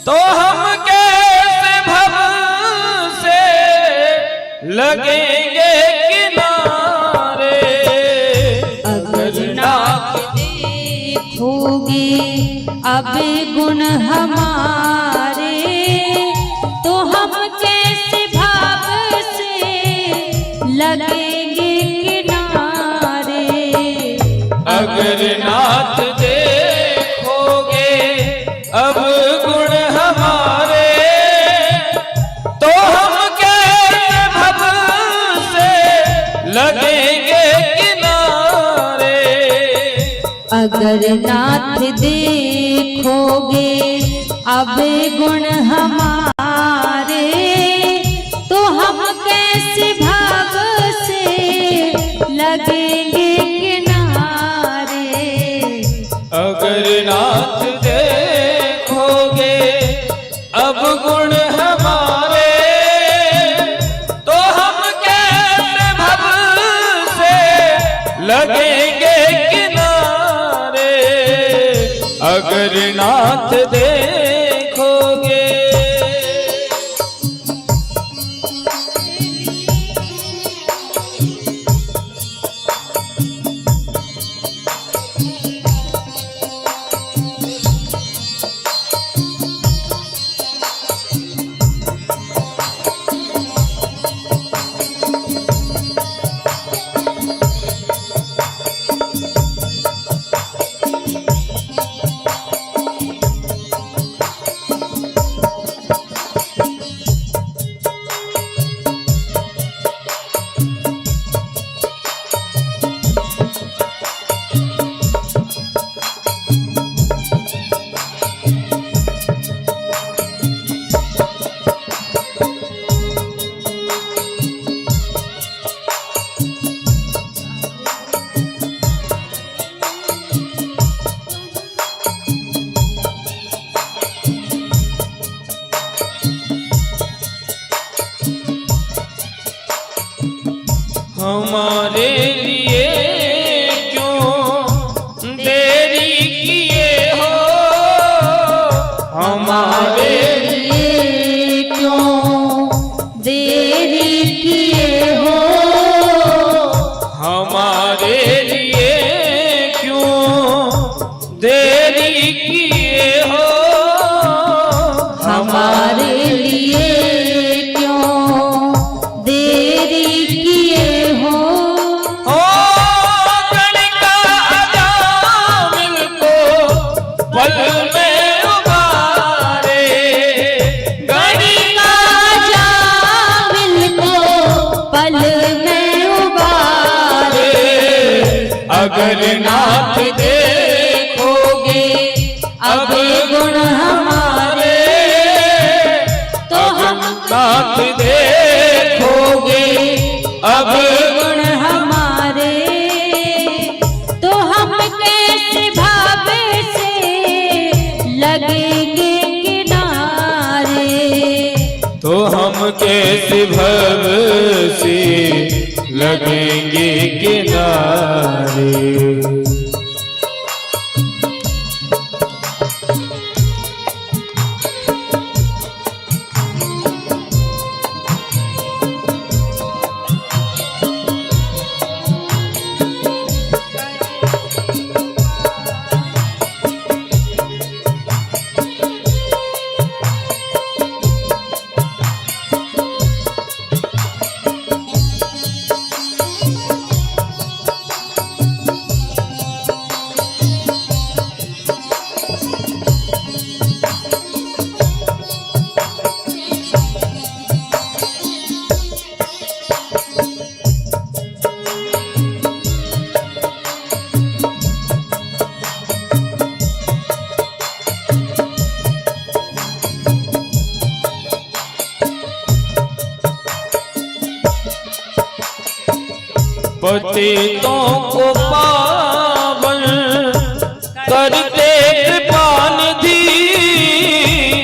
Speaker 1: तो हम कैसे भव से लगेंगे किनारे। अगर नाथ
Speaker 5: देखोगे अब गुण हमारे, तो हम कैसे भाव से लगेंगे किनारे।
Speaker 1: अगर नाथ देखोगे अब गुण हमारे, तो हम कैसे भव से लगेंगे किनारे।
Speaker 5: अगर नाथ देखोगे अब गुण हमारे, तो हम कैसे भाव से लगेंगे किनारे।
Speaker 1: अगर नाथ देखोगे अब गुण हमारे, तो हम कैसे भव से लगेंगे किनारे। अगर नाथ देखोगे। हमारे लिए क्यों देरी किए हो,
Speaker 5: हमारे लिए क्यों देरी किए हो।
Speaker 1: हमारे लिए क्यों देरी किए हो।
Speaker 5: हमारे लिए क्यों देरी किए हो।
Speaker 1: ओ गणिका अजामिल को पल में उबारे,
Speaker 5: गणिका अजामिल को पल में उबारे।
Speaker 1: अगर नाथ देखोगे अब गुण हमारे, तो हम नाथ देखोगे अब
Speaker 5: गुण हमारे, तो हम कैसे भावे से लगेंगे किनारे।
Speaker 1: तो हम कैसे भव से लगेंगे किनारे। पतितों को पावन करते कृपानिधि,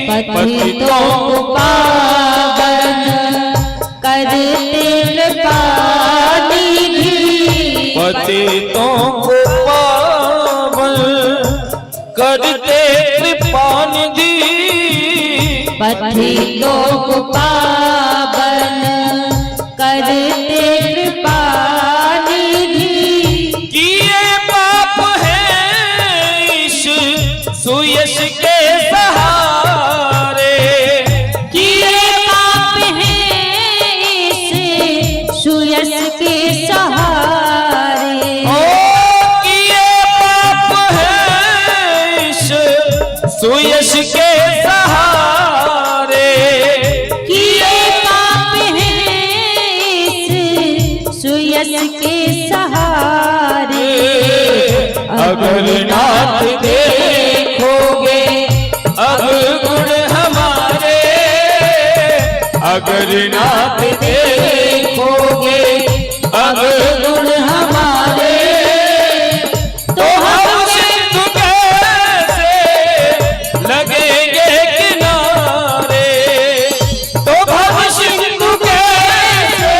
Speaker 5: पतितों को पावन करते कृपानिधि।
Speaker 1: पतितों को पावन करते कृपानिधि।
Speaker 5: पतितों को पावन करते कृपानिधि।
Speaker 1: किए पाप हैं इस सुयश के सहारे,
Speaker 5: किए पाप हैं इस सुयश के सहारे।
Speaker 1: ओ किए अगर नाथ देखोगे अब गुण हमारे, अगर नाथ देखोगे अब गुण हमारे, तो हम सिंधु कैसे लगेंगे किनारे, तो हम सिंधु कैसे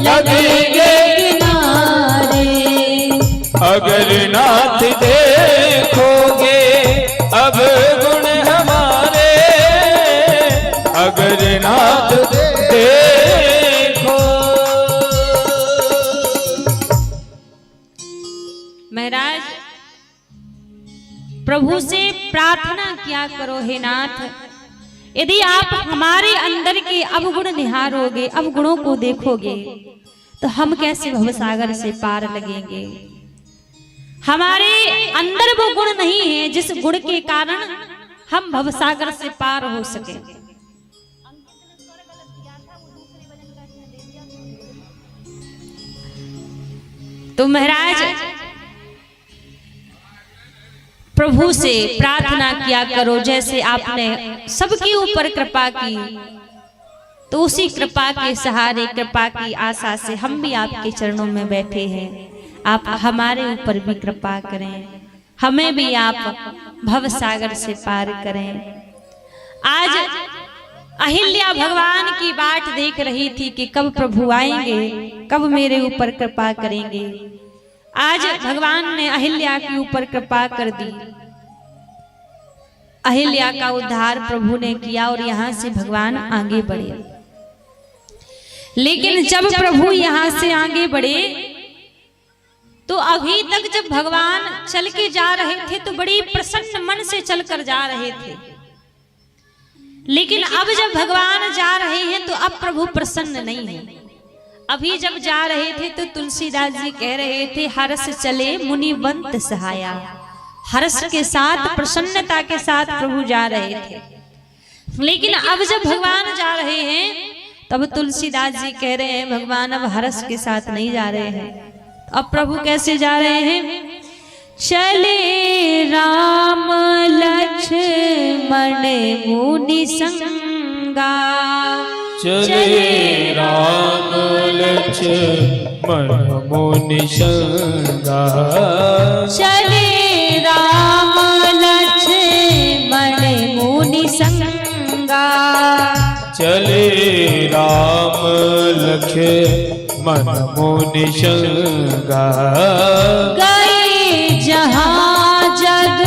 Speaker 1: लगेंगे किनारे। अगर नाथ देखोगे अब गुण हमारे, अगर नाथ देखो।
Speaker 5: महाराज प्रभु से प्रार्थना किया करो, हे नाथ यदि आप हमारे अंदर के अवगुण निहारोगे, अवगुणों को देखोगे, तो हम कैसे भवसागर से पार लगेंगे। हमारे अंदर वो गुण नहीं है जिस गुण के कारण हम भवसागर से पार हो सके। तो महाराज प्रभु से प्रार्थना किया करो, जैसे आपने सबके ऊपर कृपा की, तो उसी कृपा के सहारे, कृपा की आशा से हम भी आपके चरणों में बैठे हैं। आप हमारे ऊपर भी कृपा करें, हमें भी आप भव सागर से पार करें। आज अहिल्या भगवान की बाट देख रही थी कि कब प्रभु आएंगे, कब मेरे ऊपर कृपा करेंगे। आज भगवान ने अहिल्या के ऊपर कृपा कर दी, अहिल्या का उद्धार प्रभु ने किया और यहाँ से भगवान आगे बढ़े। लेकिन जब प्रभु यहाँ से आगे बढ़े तो अभी तक जब भगवान चल के जा रहे थे तो बड़ी प्रसन्न मन से चलकर जा रहे थे, लेकिन अब जब भगवान जा रहे हैं तो अब प्रभु प्रसन्न नहीं है। अभी जब जा रहे थे तो तुलसीदास जी कह रहे थे, हर्ष चले मुनिवंत सहाया। हर्ष के साथ, प्रसन्नता के साथ प्रभु जा रहे थे। लेकिन अब जब भगवान जा रहे हैं तब तुलसीदास जी कह रहे हैं, भगवान अब हर्ष के साथ नहीं जा रहे हैं। अब प्रभु कैसे जा रहे हैं? चले राम लक्ष्मण मुनि संगा,
Speaker 1: चले राम लक्ष्मण मुनि संगा,
Speaker 5: चले राम लक्ष्मण मुनि संगा,
Speaker 1: चले राम लक्ष्मण मुनि संगा।
Speaker 5: गए जहाँ जग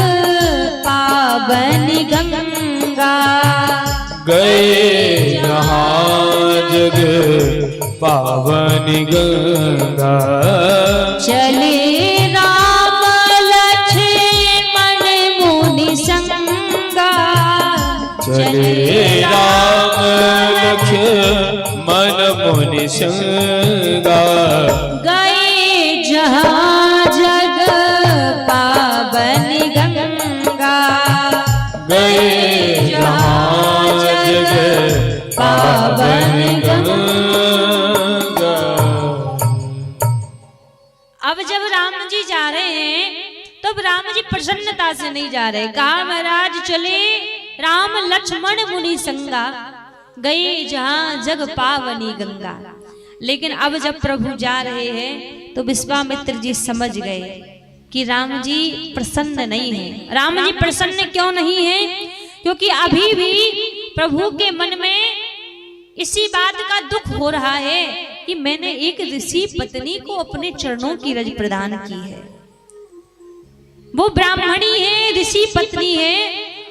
Speaker 5: पावन गंगा,
Speaker 1: गए जहाँ जग पावन गंगा,
Speaker 5: चले राम लक्ष्मण मुनि संगा,
Speaker 1: चले राम लक्ष्मण मुनि संगा।
Speaker 5: गए जहाँ जग पावन गंगा,
Speaker 1: गए जहाँ जग पावन गंगा।
Speaker 5: अब जब राम जी जा रहे हैं तब राम जी प्रसन्नता से नहीं जा रहे। कहा महाराज चले राम लक्ष्मण मुनि संगा, गए जहाँ जग पावनी गंगा। लेकिन अब जब प्रभु जा रहे हैं तो विश्वामित्र जी समझ गए कि राम जी प्रसन्न नहीं है। राम जी प्रसन्न क्यों नहीं है? क्योंकि अभी भी प्रभु के मन में इसी बात का दुख हो रहा है कि मैंने एक ऋषि पत्नी को अपने चरणों की रज प्रदान की है। वो ब्राह्मणी है, ऋषि पत्नी है,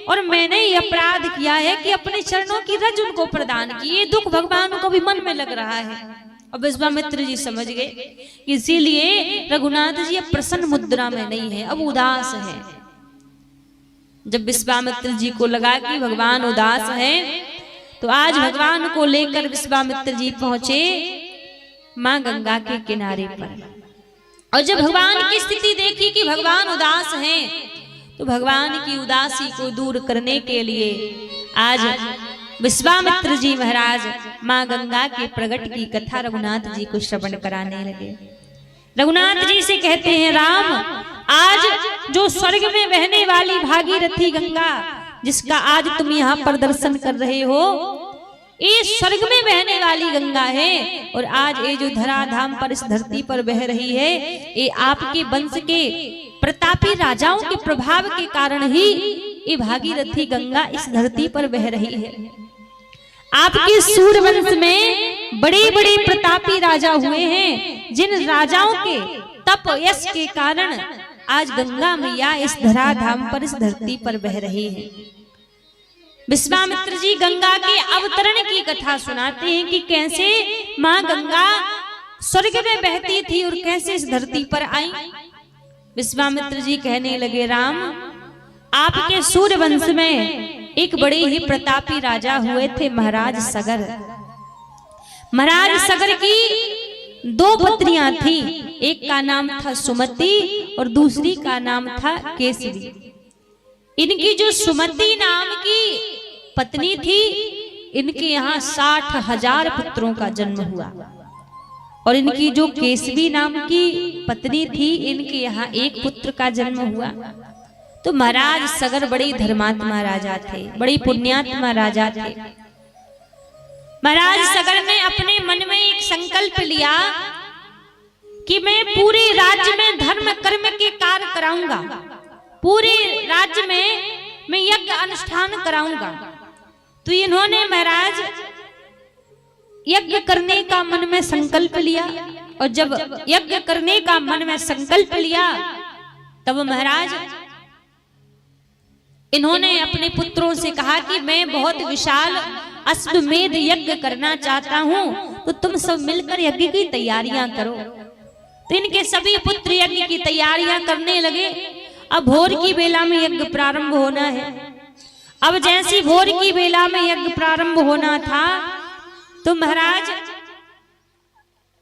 Speaker 5: और मैंने ये अपराध किया है कि अपने चरणों की रज उनको प्रदान की। ये दुख भगवान को भी मन में लग रहा है। अब विश्वामित्र जी समझ गए, इसीलिए रघुनाथ जी अब प्रसन्न मुद्रा में नहीं है, अब उदास है। जब विश्वामित्र जी को लगा कि भगवान उदास हैं, तो आज भगवान को लेकर विश्वामित्र जी पहुंचे मां गंगा के किनारे पर। और जब भगवान की स्थिति देखी कि भगवान उदास हैं, तो भगवान की उदासी को दूर करने के लिए आज विश्वामित्र जी महाराज मां गंगा के प्रगट की कथा रघुनाथ जी को श्रवण कराने लगे। रघुनाथ जी से कहते हैं, राम आज जो स्वर्ग में बहने वाली भागीरथी गंगा, जिसका आज तुम यहाँ पर दर्शन कर रहे हो, ये स्वर्ग में बहने वाली गंगा है। और आज ये जो धराधाम पर इस धरती पर बह रही है, ये आपके वंश के प्रतापी राजाओं के प्रभाव के कारण ही ये भागीरथी गंगा इस धरती पर बह रही है। आपके सूर्यवंश में बड़े बड़े प्रतापी राजा हुए हैं, जिन राजाओं के तप यश के कारण आज गंगा मैया इस धराधाम पर इस धरती पर बह रही है। विश्वामित्र जी गंगा के अवतरण की कथा सुनाते हैं कि कैसे माँ गंगा स्वर्ग में बहती थी और कैसे इस धरती पर आई। विश्वामित्र जी कहने लगे, राम, आपके सूर्यवंश में एक बड़े ही प्रतापी राजा हुए थे, महाराज सगर। महाराज सगर की 2 पत्नियां थी, एक का नाम था सुमति और दूसरी का नाम था केसरी। इनकी जो सुमति नाम की पत्नी थी, इनके यहाँ 60,000 पुत्रों का जन्म हुआ। और इनकी जो केसरी नाम की पत्नी थी, इनके यहाँ 1 पुत्र का जन्म हुआ। तो महाराज सगर बड़े धर्मात्मा राजा थे, बड़ी पुण्यात्मा राजा थे। महाराज सगर ने अपने मन में एक संकल्प लिया कि मैं पूरे राज्य में धर्म कर्म के कार्य कराऊंगा, पूरे राज्य में मैं यज्ञ अनुष्ठान कराऊंगा। तो इन्होंने महाराज यज्ञ करने का मन में संकल्प लिया। और जब यज्ञ करने का मन में संकल्प लिया, तब महाराज इन्होंने अपने पुत्रों से कहा कि मैं बहुत विशाल अश्वमेध यज्ञ करना चाहता हूं, तो तुम सब मिलकर यज्ञ की तैयारियां करो। तो इनके सभी पुत्र यज्ञ की तैयारियां करने लगे। अब भोर की बेला में यज्ञ प्रारंभ होना है। अब जैसी भोर की बेला में यज्ञ प्रारंभ होना था, तो महाराज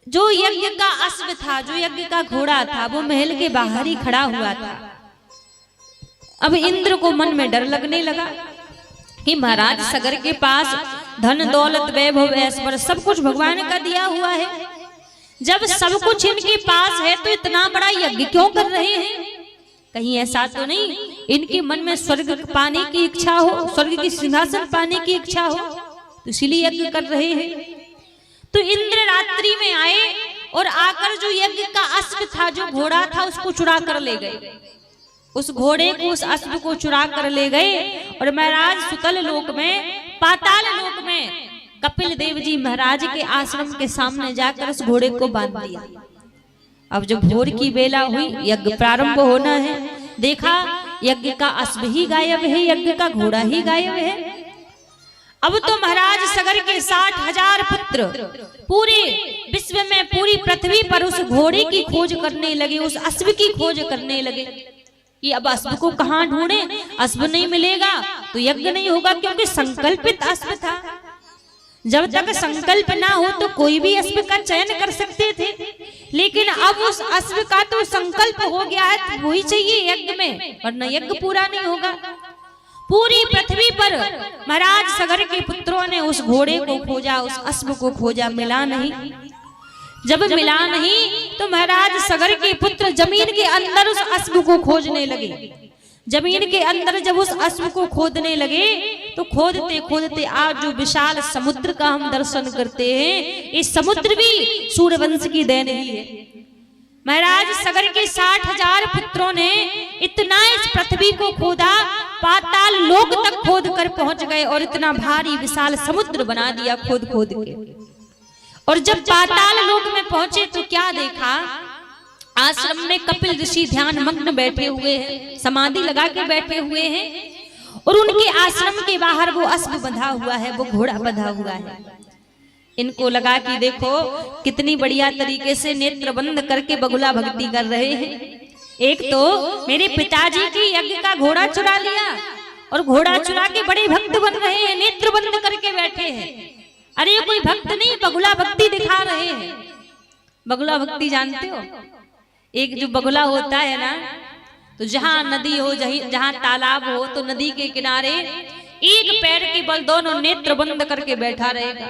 Speaker 5: जो यज्ञ का अश्व था, जो यज्ञ का घोड़ा था, वो महल के बाहर ही खड़ा हुआ था। अब इंद्र को मन में डर लगने लगा कि महाराज सगर के पास धन दौलत वैभव ऐश्वर्य सब कुछ भगवान का दिया हुआ है। जब सब कुछ इनके पास है, तो इतना बड़ा यज्ञ क्यों कर रहे हैं? कहीं ऐसा तो नहीं इनके मन में स्वर्ग पाने की इच्छा हो, स्वर्ग की सिंहासन पाने की इच्छा हो, तो इसीलिए यज्ञ कर रहे हैं। तो इंद्र रात्रि में आए और आकर जो यज्ञ का अश्व था, जो घोड़ा था, उसको चुरा कर ले गए। उस घोड़े को, उस अश्व को चुरा कर ले गए। और महाराज सुतल लोक में, पाताल लोक में कपिल देव जी महाराज के आश्रम के सामने जाकर उस घोड़े को बांध दिया। अब जब भोर की बेला हुई, यज्ञ प्रारंभ होना है, देखा यज्ञ का अश्व ही गायब है, यज्ञ का घोड़ा ही गायब है। अब तो महाराज सगर के 60,000 पुत्र पूरे विश्व में, पूरी पृथ्वी पर उस घोड़े की खोज करने लगे, उस अश्व की खोज करने लगे कि अब अश्व को कहाँ ढूंढे। अश्व नहीं मिलेगा तो यज्ञ नहीं होगा, क्योंकि संकल्पित अश्व था। जब तक संकल्प ना हो तो कोई भी अश्व का चयन कर सकते थे, लेकिन अब उस अश्व का तो संकल्प हो गया है, तो वही चाहिए यज्ञ में, वरना यज्ञ पूरा नहीं होगा। पूरी पृथ्वी पर महाराज सगर के पुत्रों ने उस घोड़े को खोजा, उस अश्व को खोजा, मिला नहीं। जब मिला नहीं तो महाराज सगर के पुत्र जमीन के अंदर उस अश्व को खोजने लगे। जमीन के अंदर जब उस अश्व को खोदने लगे, तो खोदते खोदते आज जो विशाल समुद्र का हम दर्शन करते हैं, ये समुद्र भी सूर्यवंश की देन ही है। महाराज सगर के 60,000 पुत्रों ने इतना इस पृथ्वी को खोदा, पाताल लोक तक खोद कर पहुंच गए और इतना भारी विशाल समुद्र बना दिया खोद खोद के। और जब पाताल लोक में पहुंचे तो क्या देखा, आश्रम में कपिल ऋषि ध्यान मग्न बैठे हुए हैं, समाधि लगा के बैठे हुए हैं। और उनके आश्रम के बाहर वो अश्व बंधा हुआ है, वो घोड़ा बंधा हुआ है। इनको लगा कि देखो कितनी बढ़िया तरीके से नेत्र बंद करके बगुला भक्ति कर रहे हैं। एक तो मेरे पिताजी की यज्ञ का घोड़ा चुरा लिया, और घोड़ा चुरा के बड़े भक्त बन रहे हैं, नेत्र बंद करके बैठे हैं। अरे कोई भक्त नहीं, बगुला भक्ति दिखा रहे हैं। बगुला भक्ति जानते हो? एक जो बगुला होता है ना, तो जहां नदी हो, जहां तालाब हो, तो नदी के किनारे एक पैर के बल दोनों नेत्र बंद करके बैठा रहेगा।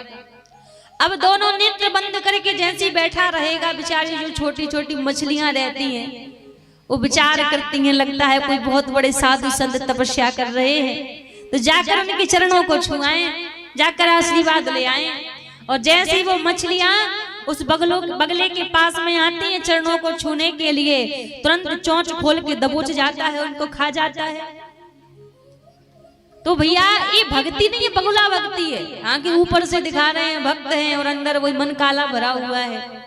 Speaker 5: अब दोनों नेत्र बंद करके जैसे बैठा रहेगा, बेचारी जो छोटी छोटी मछलियां रहती हैं, वो विचार करती हैं, लगता है कोई बहुत बड़े साधु संत तपस्या कर रहे हैं, तो जाकर उनके चरणों को छुआएं, जाकर आशीर्वाद ले आए। और जैसे ही वो मछलियां उस बगले के पास में आती हैं चरणों को छूने के लिए, तुरंत चोंच खोल के दबोच जाता है, उनको खा जाता है। तो भैया ये भक्ति नहीं, ये बगुला भक्ति है। हाँ कि ऊपर से दिखा रहे हैं भक्त हैं और अंदर वही मन काला भरा हुआ है।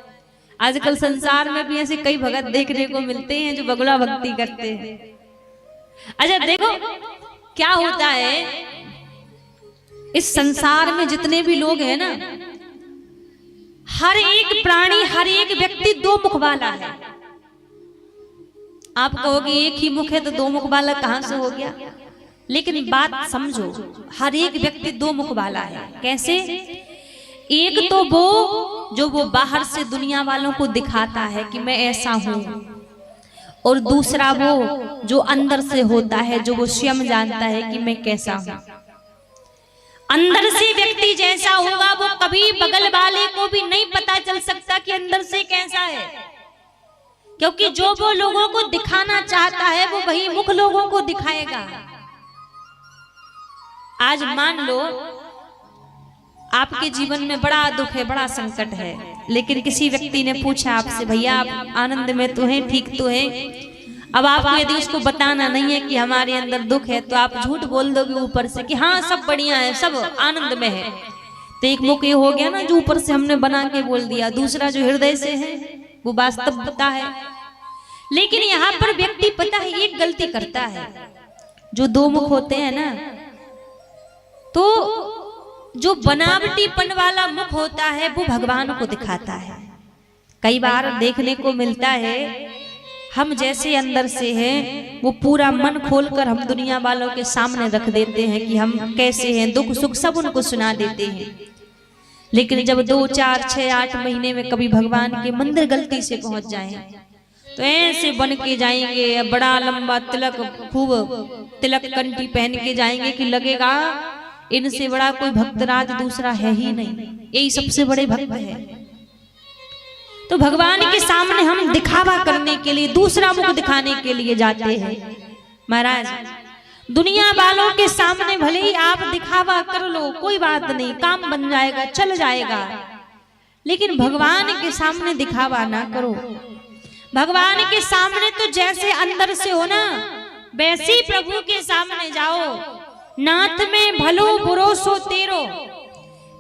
Speaker 5: आजकल संसार में भी ऐसे कई भगत देखने को मिलते हैं जो बगुला भक्ति करते हैं। अच्छा देखो क्या होता है, इस संसार में जितने भी लोग हैं ना, हर एक प्राणी, हर एक व्यक्ति दो मुख वाला है। आप कहोगे एक ही मुख है तो दो मुख वाला कहां से हो गया? लेकिन बात समझो, हर एक व्यक्ति दो मुख वाला है। कैसे? एक तो वो जो वो बाहर से दुनिया वालों को दिखाता है कि मैं ऐसा हूं, और दूसरा वो जो अंदर से होता है, जो वो स्वयं जानता है कि मैं कैसा हूं। अंदर से व्यक्ति जैसा होगा वो कभी बगल वाले को भी नहीं पता चल सकता कि अंदर से कैसा है, क्योंकि जो वो लोगों को दिखाना चाहता है वो वही मुख लोगों को दिखाएगा। आज मान लो आपके जीवन में बड़ा दुख है, बड़ा संकट है, लेकिन किसी व्यक्ति ने पूछा आपसे, भैया आप आनंद में तो हैं, ठीक तो हैं। अब आपको यदि उसको बताना नहीं है कि हमारे अंदर दुख है, तो आप झूठ बोल दोगे ऊपर से कि हाँ सब बढ़िया है, सब आनंद में है। तो एक मुख ये हो गया ना जो ऊपर से हमने बना के बोल दिया, दूसरा जो हृदय से है वो वास्तविकता है। लेकिन यहाँ पर व्यक्ति पता है एक गलती करता है, जो दो मुख होते हैं ना, तो जो बनावटीपन वाला मुख होता है वो भगवान को दिखाता है। कई बार देखने को मिलता है हम जैसे अंदर से हैं वो पूरा मन खोलकर हम दुनिया वालों के सामने रख देते हैं कि हम कैसे हैं, दुख सुख सब उनको सुना देते हैं। लेकिन जब 2, 4, 6, 8 महीने में कभी भगवान के मंदिर गलती से पहुंच जाएं तो ऐसे बन के जाएंगे, बड़ा लंबा तिलक, खूब तिलक कंठी पहन के जाएंगे कि लगेगा इनसे बड़ा कोई भक्तराज दूसरा है ही नहीं, यही सबसे बड़े भक्त है। तो भगवान के सामने हम दिखावा करने के लिए, दूसरा मुख दिखाने के लिए जाते हैं। महाराज दुनिया वालों के सामने भले ही आप दिखावा कर लो, कोई बात नहीं, काम बन जाएगा, चल जाएगा, लेकिन भगवान के सामने दिखावा ना करो। भगवान के सामने तो जैसे अंदर से हो ना, वैसे ही प्रभु के सामने जाओ। नाथ में भलो बुरो सो तेरो,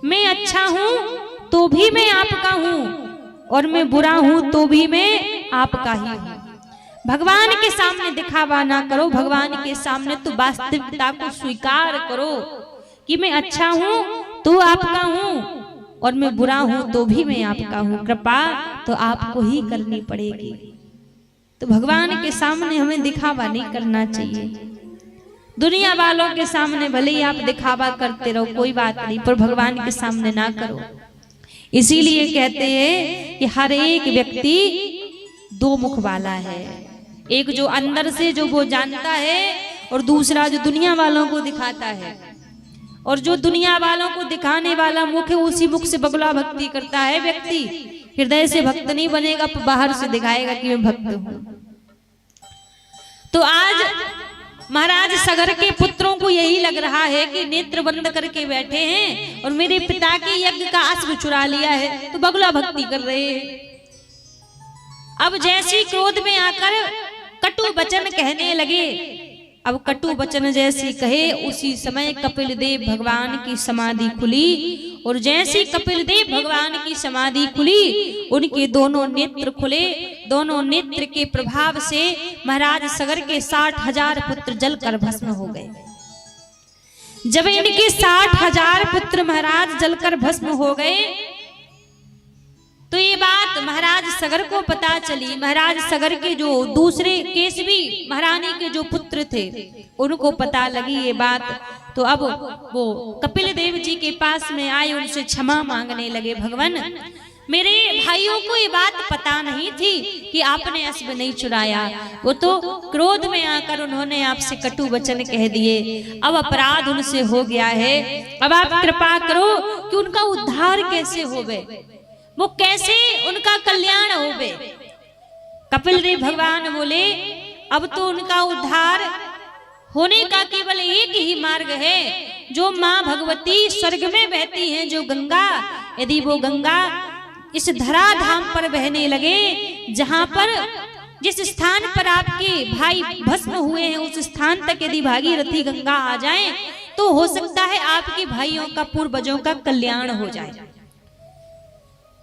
Speaker 5: मैं अच्छा हूं तो भी मैं आपका हूं, और मैं बुरा हूं तो भी मैं आपका ही हूं। भगवान के सामने दिखावा ना करो, भगवान के सामने तो वास्तविकता को स्वीकार करो कि मैं अच्छा हूं तो आपका हूं, और मैं बुरा हूं तो भी मैं आपका हूं। कृपा तो आपको ही करनी पड़ेगी। तो भगवान के सामने हमें दिखावा नहीं करना चाहिए। दुनिया वालों के सामने भले ही आप दिखावा करते रहो, कोई बात नहीं, पर भगवान के सामने ना करो। इसीलिए कहते हैं कि हर एक व्यक्ति दो मुख वाला है, एक जो अंदर से जो वो जानता है, और दूसरा जो दुनिया वालों को दिखाता है। और जो दुनिया वालों को दिखाने वाला मुख है, उसी मुख से बगुला भक्ति करता है व्यक्ति। हृदय से भक्त नहीं बनेगा, बाहर से दिखाएगा कि मैं भक्त हूं। तो आज महाराज सगर के पुत्रों को यही लग रहा है कि नेत्र बंद करके बैठे हैं और मेरे पिता के यज्ञ का अश्व चुरा लिया है, तो बगुला भक्ति कर रहे हैं। अब जैसी क्रोध में आकर कटु वचन कहने लगे, अब कटु वचन जैसी कहे उसी समय कपिल देव भगवान की समाधि खुली, और जैसी कपिल देव भगवान की समाधि खुली उनके दोनों नेत्र खुले। दोनों नेत्र के प्रभाव से महाराज सगर के 60,000 पुत्र जलकर भस्म हो गए। जब इनके 60,000 पुत्र महाराज जलकर भस्म हो गए तो ये बात महाराज सगर को पता चली। महाराज सगर के जो दूसरे केसवी महारानी के जो पुत्र थे उनको पता लगी ये बात, तो अब वो कपिल देव जी के पास में आए, उनसे क्षमा मांगने लगे। भगवान मेरे भाइयों को ये बात पता नहीं थी कि आपने अश्व नहीं चुराया, वो तो क्रोध में आकर उन्होंने आपसे कटु वचन कह दिए, अब अपराध उनसे हो गया है। अब आप कृपा करो कि उनका उद्धार कैसे होवे, वो कैसे उनका कल्याण होवे। कपिल देव भगवान बोले अब तो उनका उद्धार होने का केवल एक ही मार्ग है, जो माँ भगवती स्वर्ग में बहती हैं, जो गंगा, यदि वो गंगा इस धराधाम पर बहने लगे, जहां पर जिस स्थान पर आपके भाई भस्म हुए हैं उस स्थान तक यदि भागीरथी गंगा आ जाए तो हो सकता है आपके भाइयों का, पूर्वजों का कल्याण हो जाए।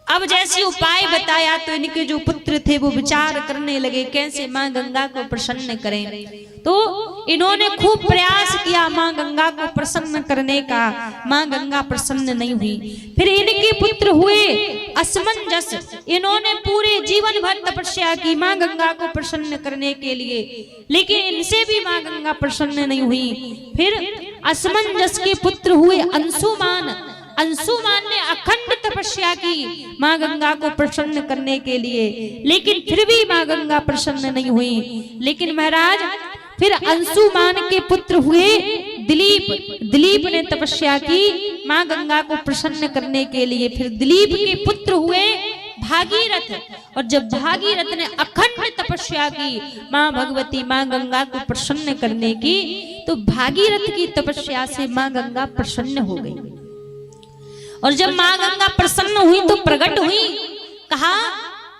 Speaker 5: अब जैसे उपाय बताया तो इनके जो पुत्र थे वो विचार करने लगे कैसे माँ गंगा को प्रसन्न करें। तो इन्होंने खूब प्रयास किया माँ गंगा को प्रसन्न करने का, माँ गंगा प्रसन्न नहीं हुई। फिर इनके पुत्र हुए असमंजस, इन्होंने पूरे जीवन भर तपस्या की माँ गंगा को प्रसन्न करने के लिए, लेकिन इनसे भी माँ गंगा प्रसन्न नहीं हुई। फिर असमंजस के पुत्र हुए अंशुमान, अंशुमान ने अखंड तपस्या की माँ गंगा को प्रसन्न करने के लिए, लेकिन फिर भी माँ गंगा प्रसन्न नहीं हुई। लेकिन महाराज फिर अंशुमान के पुत्र हुए दिलीप, दिलीप ने तपस्या की माँ गंगा को प्रसन्न करने के लिए। फिर दिलीप के पुत्र हुए भागीरथ, और जब भागीरथ ने अखंड तपस्या की माँ भगवती माँ गंगा को प्रसन्न करने की, तो भागीरथ की तपस्या से माँ गंगा प्रसन्न हो गई। और जब माँ गंगा प्रसन्न हुई तो प्रकट हुई, कहा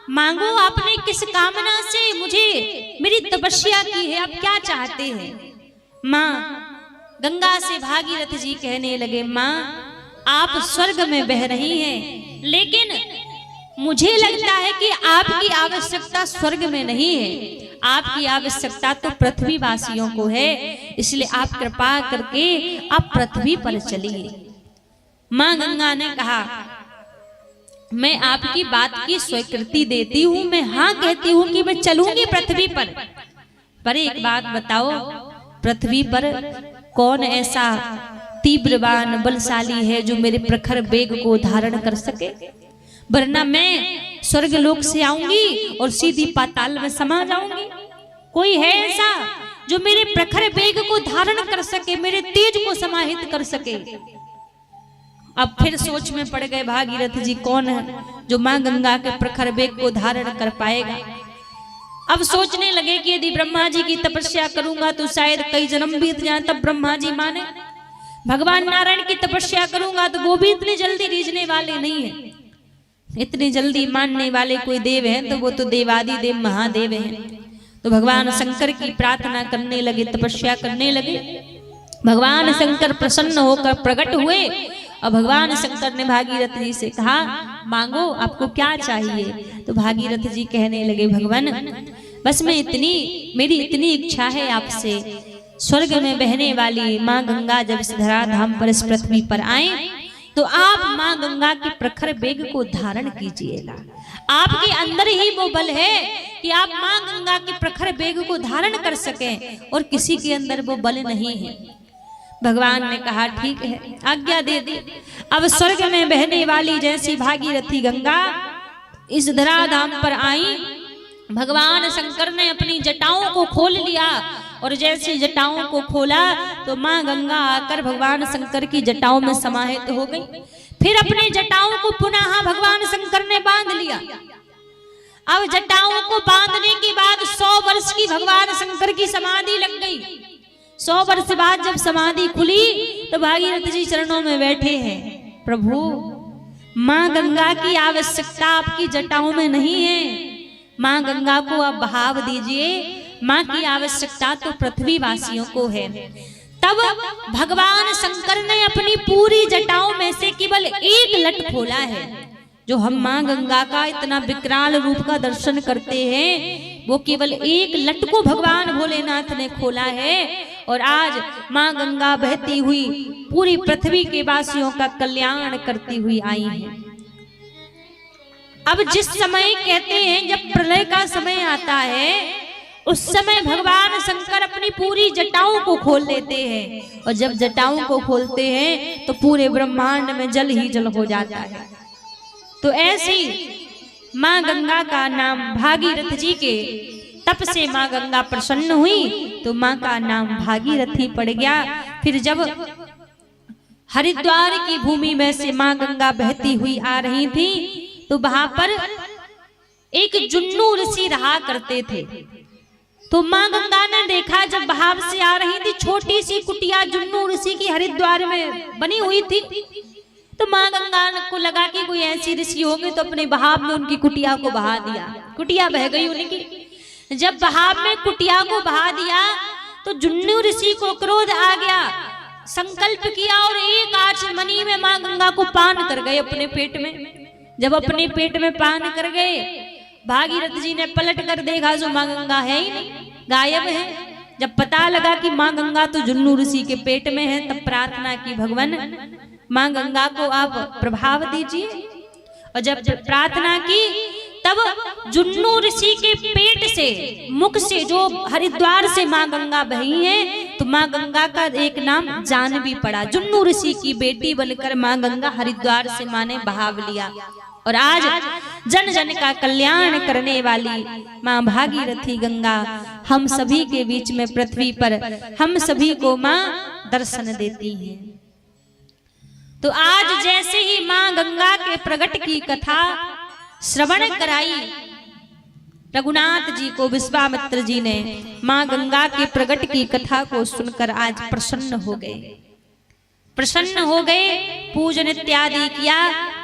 Speaker 5: मांगो आपने किस कामना से मुझे मेरी तपस्या की है, आप क्या चाहते हैं। माँ गंगा से भागीरथ जी कहने लगे, माँ आप स्वर्ग में बह रही हैं, लेकिन मुझे लगता है कि आपकी आवश्यकता स्वर्ग में नहीं है, आपकी आवश्यकता तो पृथ्वी वासियों को है, इसलिए आप कृपा करके आप पृथ्वी पर चलिए। माँ गंगा ने कहा मैं आपकी बात की स्वीकृति देती हूँ, मैं हाँ कहती हूँ कि मैं चलूंगी पृथ्वी पर एक बात बताओ, पृथ्वी पर कौन ऐसा तीव्रवान बलशाली है जो मेरे प्रखर वेग को धारण कर सके, वरना मैं स्वर्ग लोक से आऊंगी और सीधी पाताल में समा जाऊंगी। कोई है ऐसा जो मेरे प्रखर वेग को धारण कर सके, मेरे तेज को समाहित कर सके। अब फिर सोच में पड़ गए भागीरथ जी, कौन है जो माँ गंगा के प्रखर वेग को धारण कर पाएगा। अब सोचने लगे कि यदि ब्रह्मा जी की तपस्या करूंगा तो शायद कई जन्म बीत जाए तब ब्रह्मा जी माने, भगवान नारायण की तपस्या करूंगा तो वो भी इतने जल्दी रीझने वाले नहीं है, इतनी जल्दी मानने वाले कोई देव हैं तो वो तो देवादि देव महादेव हैं। तो भगवान शंकर की प्रार्थना करने लगे, तपस्या करने लगे। भगवान शंकर प्रसन्न होकर प्रकट हुए और भगवान शंकर ने भागीरथ जी से कहा मांगो आपको क्या चाहिए। तो भागीरथ जी कहने लगे, भगवान बस मैं मेरी इतनी इच्छा है आपसे, स्वर्ग में बहने वाली माँ गंगा जब इस धराधाम पर इस पृथ्वी पर आए तो आप माँ गंगा के प्रखर वेग को धारण कीजिएगा। आपके अंदर ही वो बल है कि आप माँ गंगा के प्रखर वेग को धारण कर सकें, और किसी के अंदर वो बल नहीं है। भगवान ने कहा ठीक है, आज्ञा दे दी। अब स्वर्ग में बहने वाली जैसी भागीरथी गंगा इस धराधाम पर आई, भगवान शंकर ने अपनी जटाओं को खोल लिया, और जैसे जटाओं को खोला तो माँ गंगा आकर भगवान शंकर की जटाओं में समाहित हो गई। फिर अपने जटाओं को पुनः भगवान शंकर ने बांध लिया। अब जटाओं को बांधने के बाद 100 वर्ष की भगवान शंकर की समाधि लग गई। 100 वर्ष बाद जब समाधि खुली तो भागीरथ जी चरणों में बैठे हैं, प्रभु माँ गंगा की आवश्यकता आपकी जटाओं में नहीं है, माँ गंगा को आप बहाव दीजिए, माँ की आवश्यकता तो पृथ्वी वासियों को है। तब भगवान शंकर ने अपनी पूरी जटाओं में से केवल एक लट खोला है। जो हम माँ गंगा का इतना विकराल रूप का दर्शन करते हैं, वो केवल एक लट को भगवान भोलेनाथ ने खोला है, और आज माँ गंगा बहती हुई पूरी पृथ्वी के वासियों का कल्याण करती हुई आई है। अब जिस समय कहते हैं जब प्रलय का समय आता है, उस समय भगवान शंकर अपनी पूरी जटाओं को खोल देते हैं, और जब जटाओं को खोलते हैं तो पूरे ब्रह्मांड में जल ही जल हो जाता है। तो ऐसी माँ गंगा का नाम भागीरथ जी के तप से माँ गंगा प्रसन्न हुई तो माँ का नाम भागीरथी पड़ गया। फिर जब हरिद्वार की भूमि में से माँ गंगा बहती हुई आ रही थी तो वहां पर एक जुन्नू ऋषि रहा करते थे। तो माँ गंगा ने देखा जब बहाव से आ रही थी, छोटी सी कुटिया जुन्नू ऋषि की हरिद्वार में बनी हुई थी, तो माँ गंगा को लगा कि कोई ऐसी ऋषि होंगे तो अपने बहाव में उनकी कुटिया को बहा दिया। कुटिया बह गई उनकी। जब बहाव में कुटिया को बहा दिया तो जुन्नू ऋषि को क्रोध आ गया, संकल्प किया और एक आचमनी में माँ गंगा को पान कर गए अपने पेट में। जब अपने पेट में पान कर गए, भागीरथ जी ने पलट कर देखा जो माँ गंगा है ही नहीं, गायब है। जब पता लगा कि माँ गंगा तो जुन्नू ऋषि के पेट में है, तब प्रार्थना की, भगवान माँ गंगा को आप प्रभाव दीजिए। और जब प्रार्थना की तब जुन्नू ऋषि के पेट से, मुख से, जो हरिद्वार से माँ गंगा बही है, तो माँ गंगा का एक नाम जानवी पड़ा। जुन्नू ऋषि की बेटी बनकर माँ गंगा हरिद्वार से माँ ने बहाव लिया। और आज जन जन का कल्याण करने वाली माँ भागीरथी गंगा हम सभी के बीच में पृथ्वी पर हम सभी को माँ दर्शन देती है। तो आज जैसे ही माँ गंगा के प्रगट की कथा श्रवण कराई रघुनाथ जी को, विश्वामित्र जी ने माँ गंगा के प्रगट की कथा को सुनकर आज प्रसन्न हो गए, पूजन इत्यादि किया।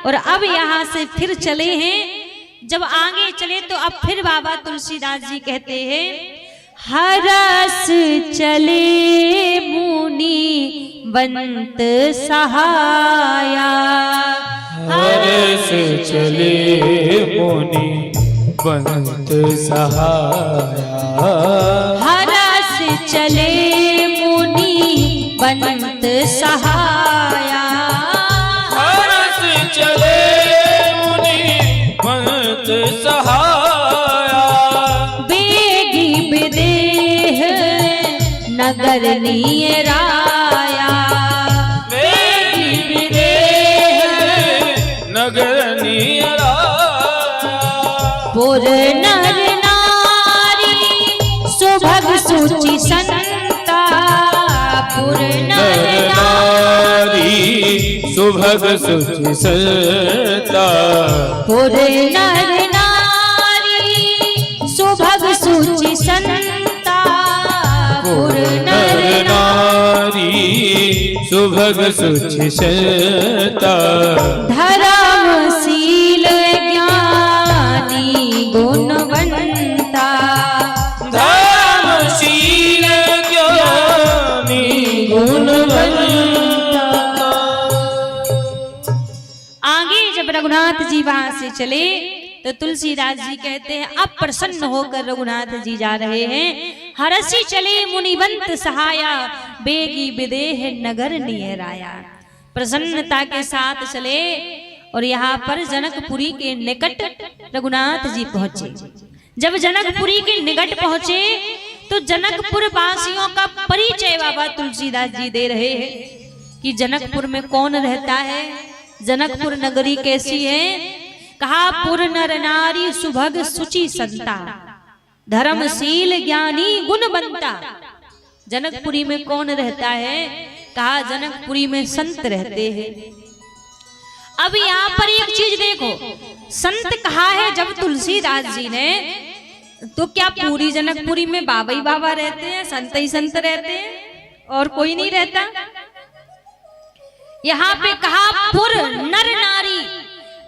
Speaker 5: और अब यहाँ से फिर चले हैं। जब आगे चले तो अब फिर बाबा तुलसीदास जी कहते हैं, हरस चले मुनि बंत सहाया,
Speaker 1: हरस चले मुनि बंत सहाया,
Speaker 5: हरस चले मुनि बंत सहाया,
Speaker 1: हरस चले मुनि बंत सहाया,
Speaker 5: बेगी विदेह नगर नियराया,
Speaker 1: बेगी विदेह नगर नियराया,
Speaker 5: पुर नर नारी सुभग सुचि संता, पुर नर
Speaker 1: नारी सुभग सुचि संता,
Speaker 5: पुर नर नारी सुभग सुचि संता, पुर नर
Speaker 1: नारी सुभग सुचि संता,
Speaker 5: धर्मशील ज्ञानी गुणवंता,
Speaker 1: धर्मशील ज्ञानी गुणवंता।
Speaker 5: आगे जब रघुनाथ जी वहां से चले तो तुलसीदास जी कहते हैं, अब प्रसन्न होकर रघुनाथ जी जा रहे हैं। हरसी चले मुनिबंत सहाया, बेगी विदेह नगर नियराया। प्रसन्नता के साथ चले और यहाँ पर जनकपुरी के निकट रघुनाथ जी पहुंचे। जब जनकपुरी के निकट पहुंचे तो जनकपुर वासियों का परिचय बाबा तुलसीदास जी दे रहे हैं कि जनकपुर में कौन रहता है, जनकपुर नगरी कैसी है। कहा, पुर नर नारी सुभग सुचि संता, धर्मशील ज्ञानी गुणवंता। जनकपुरी में कौन रहता है? कहा, जनकपुरी में संत रहते हैं। अब यहाँ पर एक चीज देखो, संत कहा है जब तुलसीदास जी ने, तो क्या पूरी जनकपुरी में बाबा ही बाबा रहते हैं, संत ही संत रहते हैं और कोई नहीं रहता? यहाँ पे कहा पुर नर नारी,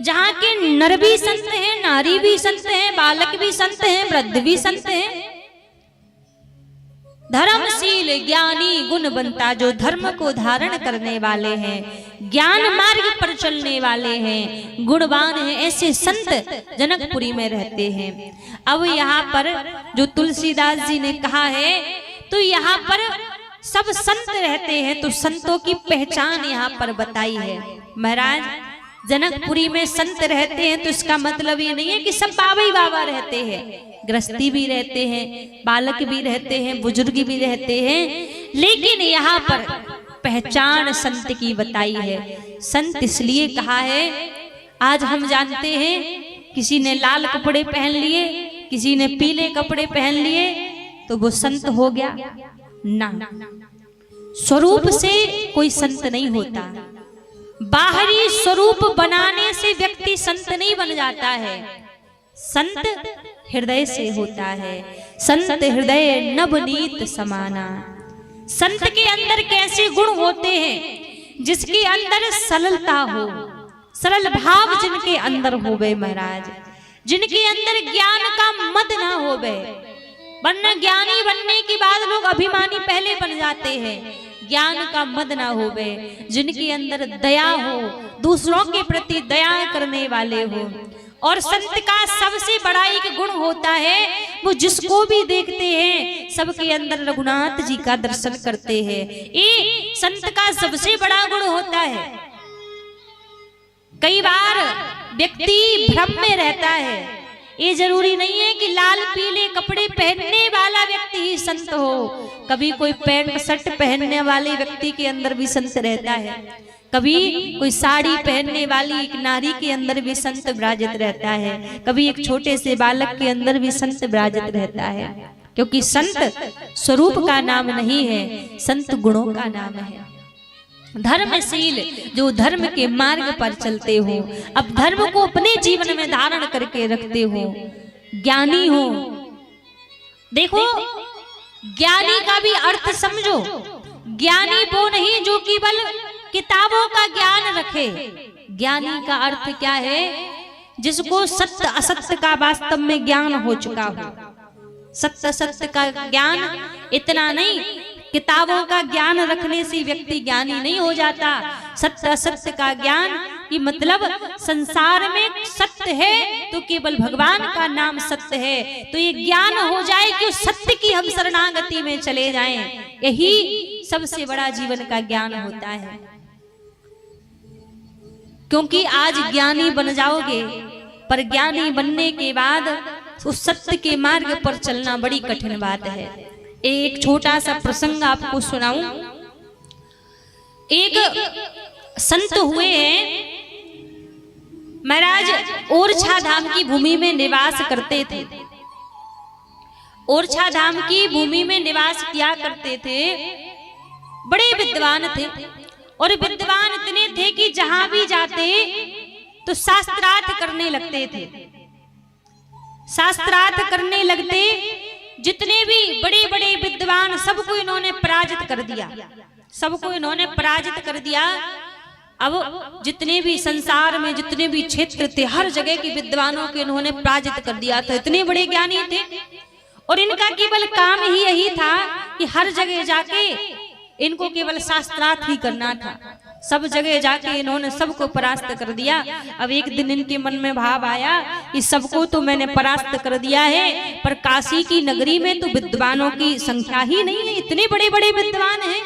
Speaker 5: जहाँ के नर भी संत हैं, नारी भी संत हैं, बालक भी संत हैं, वृद्ध भी संत हैं। धर्मशील ज्ञानी गुणवंता, जो धर्म को धारण करने वाले हैं, ज्ञान मार्ग पर चलने वाले हैं, गुणवान हैं, ऐसे संत जनकपुरी में रहते हैं। अब यहाँ पर जो तुलसीदास जी ने कहा है, तो यहाँ पर सब संत रहते हैं, तो संतों की पहचान यहाँ पर बताई है। महाराज, जनकपुरी में संत रहते हैं तो इसका मतलब ये नहीं है कि सब बाबा ही बाबा रहते हैं, गृहस्थी भी रहते हैं, बालक भी रहते हैं, बुजुर्ग भी रहते हैं, लेकिन यहाँ पर पहचान संत की बताई है। संत इसलिए कहा है, आज हम जानते हैं किसी ने लाल कपड़े पहन लिए, किसी ने पीले कपड़े पहन लिए, तो वो संत हो गया ना। स्वरूप से कोई संत नहीं होता, बाहरी स्वरूप बनाने से व्यक्ति संत नहीं बन जाता है। संत हृदय से होता है, संत हृदय नवनीत समाना। संत के अंदर कैसे गुण होते हैं? जिसके अंदर सरलता हो, सरल भाव जिनके अंदर होवे महाराज, जिनके अंदर ज्ञान का मद ना होवे। वरना ज्ञानी बनने के बाद लोग अभिमानी पहले बन जाते हैं, ज्ञान का मद ना होवे। जिनके अंदर दया हो, दूसरों के प्रति दया करने वाले हो। और संत का सबसे बड़ा एक गुण होता है, वो जिसको भी देखते हैं सबके अंदर रघुनाथ जी का दर्शन करते हैं। ये संत का सबसे बड़ा गुण होता है। कई बार व्यक्ति भ्रम में रहता है, ये जरूरी नहीं है कि लाल पीले कपड़े पहनने वाला व्यक्ति ही संत हो। कभी कोई पैंट शर्ट पहनने वाले व्यक्ति के अंदर भी संत रहता है, कभी कोई साड़ी पहनने वाली एक नारी के अंदर भी संत विराजित रहता है, कभी एक छोटे से बालक के अंदर भी संत विराजित रहता है। क्योंकि संत स्वरूप का नाम नहीं है, संत गुणों का नाम है। धर्मशील, जो धर्म के मार्ग पर चलते हो, अब धर्म को अपने जीवन में धारण करके रखते हो, ज्ञानी हो। देखो, ज्ञानी का भी अर्थ समझो। ज्ञानी वो नहीं जो केवल किताबों का ज्ञान रखे। ज्ञानी का अर्थ क्या है? जिसको सत्य असत्य का वास्तव में ज्ञान हो चुका हो। सत्य असत्य का ज्ञान इतना नहीं, किताबों का ज्ञान रखने से व्यक्ति ज्ञानी नहीं हो जाता। सत्य असत्य का ज्ञान कि मतलब संसार में सत्य है तो केवल भगवान का नाम सत्य है, तो ये ज्ञान हो जाए कि उस सत्य की हम शरणागति में चले जाएं। यही सबसे बड़ा जीवन का ज्ञान होता है। क्योंकि आज ज्ञानी बन जाओगे, पर ज्ञानी बनने के बाद उस सत्य के मार्ग पर चलना बड़ी कठिन बात है। एक छोटा सा प्रसंग आपको सुनाऊं। एक संत हुए हैं महाराज, ओरछा धाम की भूमि में निवास करते थे। ओरछा धाम की भूमि में निवास किया करते थे। बड़े विद्वान थे और विद्वान इतने थे कि जहां भी जाते तो शास्त्रार्थ करने लगते थे। शास्त्रार्थ करने लगते, जितने भी बड़े बड़े विद्वान सबको इन्होंने पराजित कर दिया, सबको इन्होंने पराजित कर दिया। अब जितने भी संसार में जितने भी क्षेत्र थे, हर जगह के विद्वानों को इन्होंने पराजित कर दिया था। इतने बड़े ज्ञानी थे और इनका केवल काम ही यही था कि हर जगह जाके इनको केवल शास्त्रार्थ ही करना था। सब जगह जाके इन्होंने सबको परास्त कर दिया। अब एक दिन इनके मन में भाव आया कि सबको तो मैंने परास्त कर दिया है, पर काशी की नगरी में तो विद्वानों की संख्या ही नहीं है, इतने बड़े बड़े विद्वान हैं,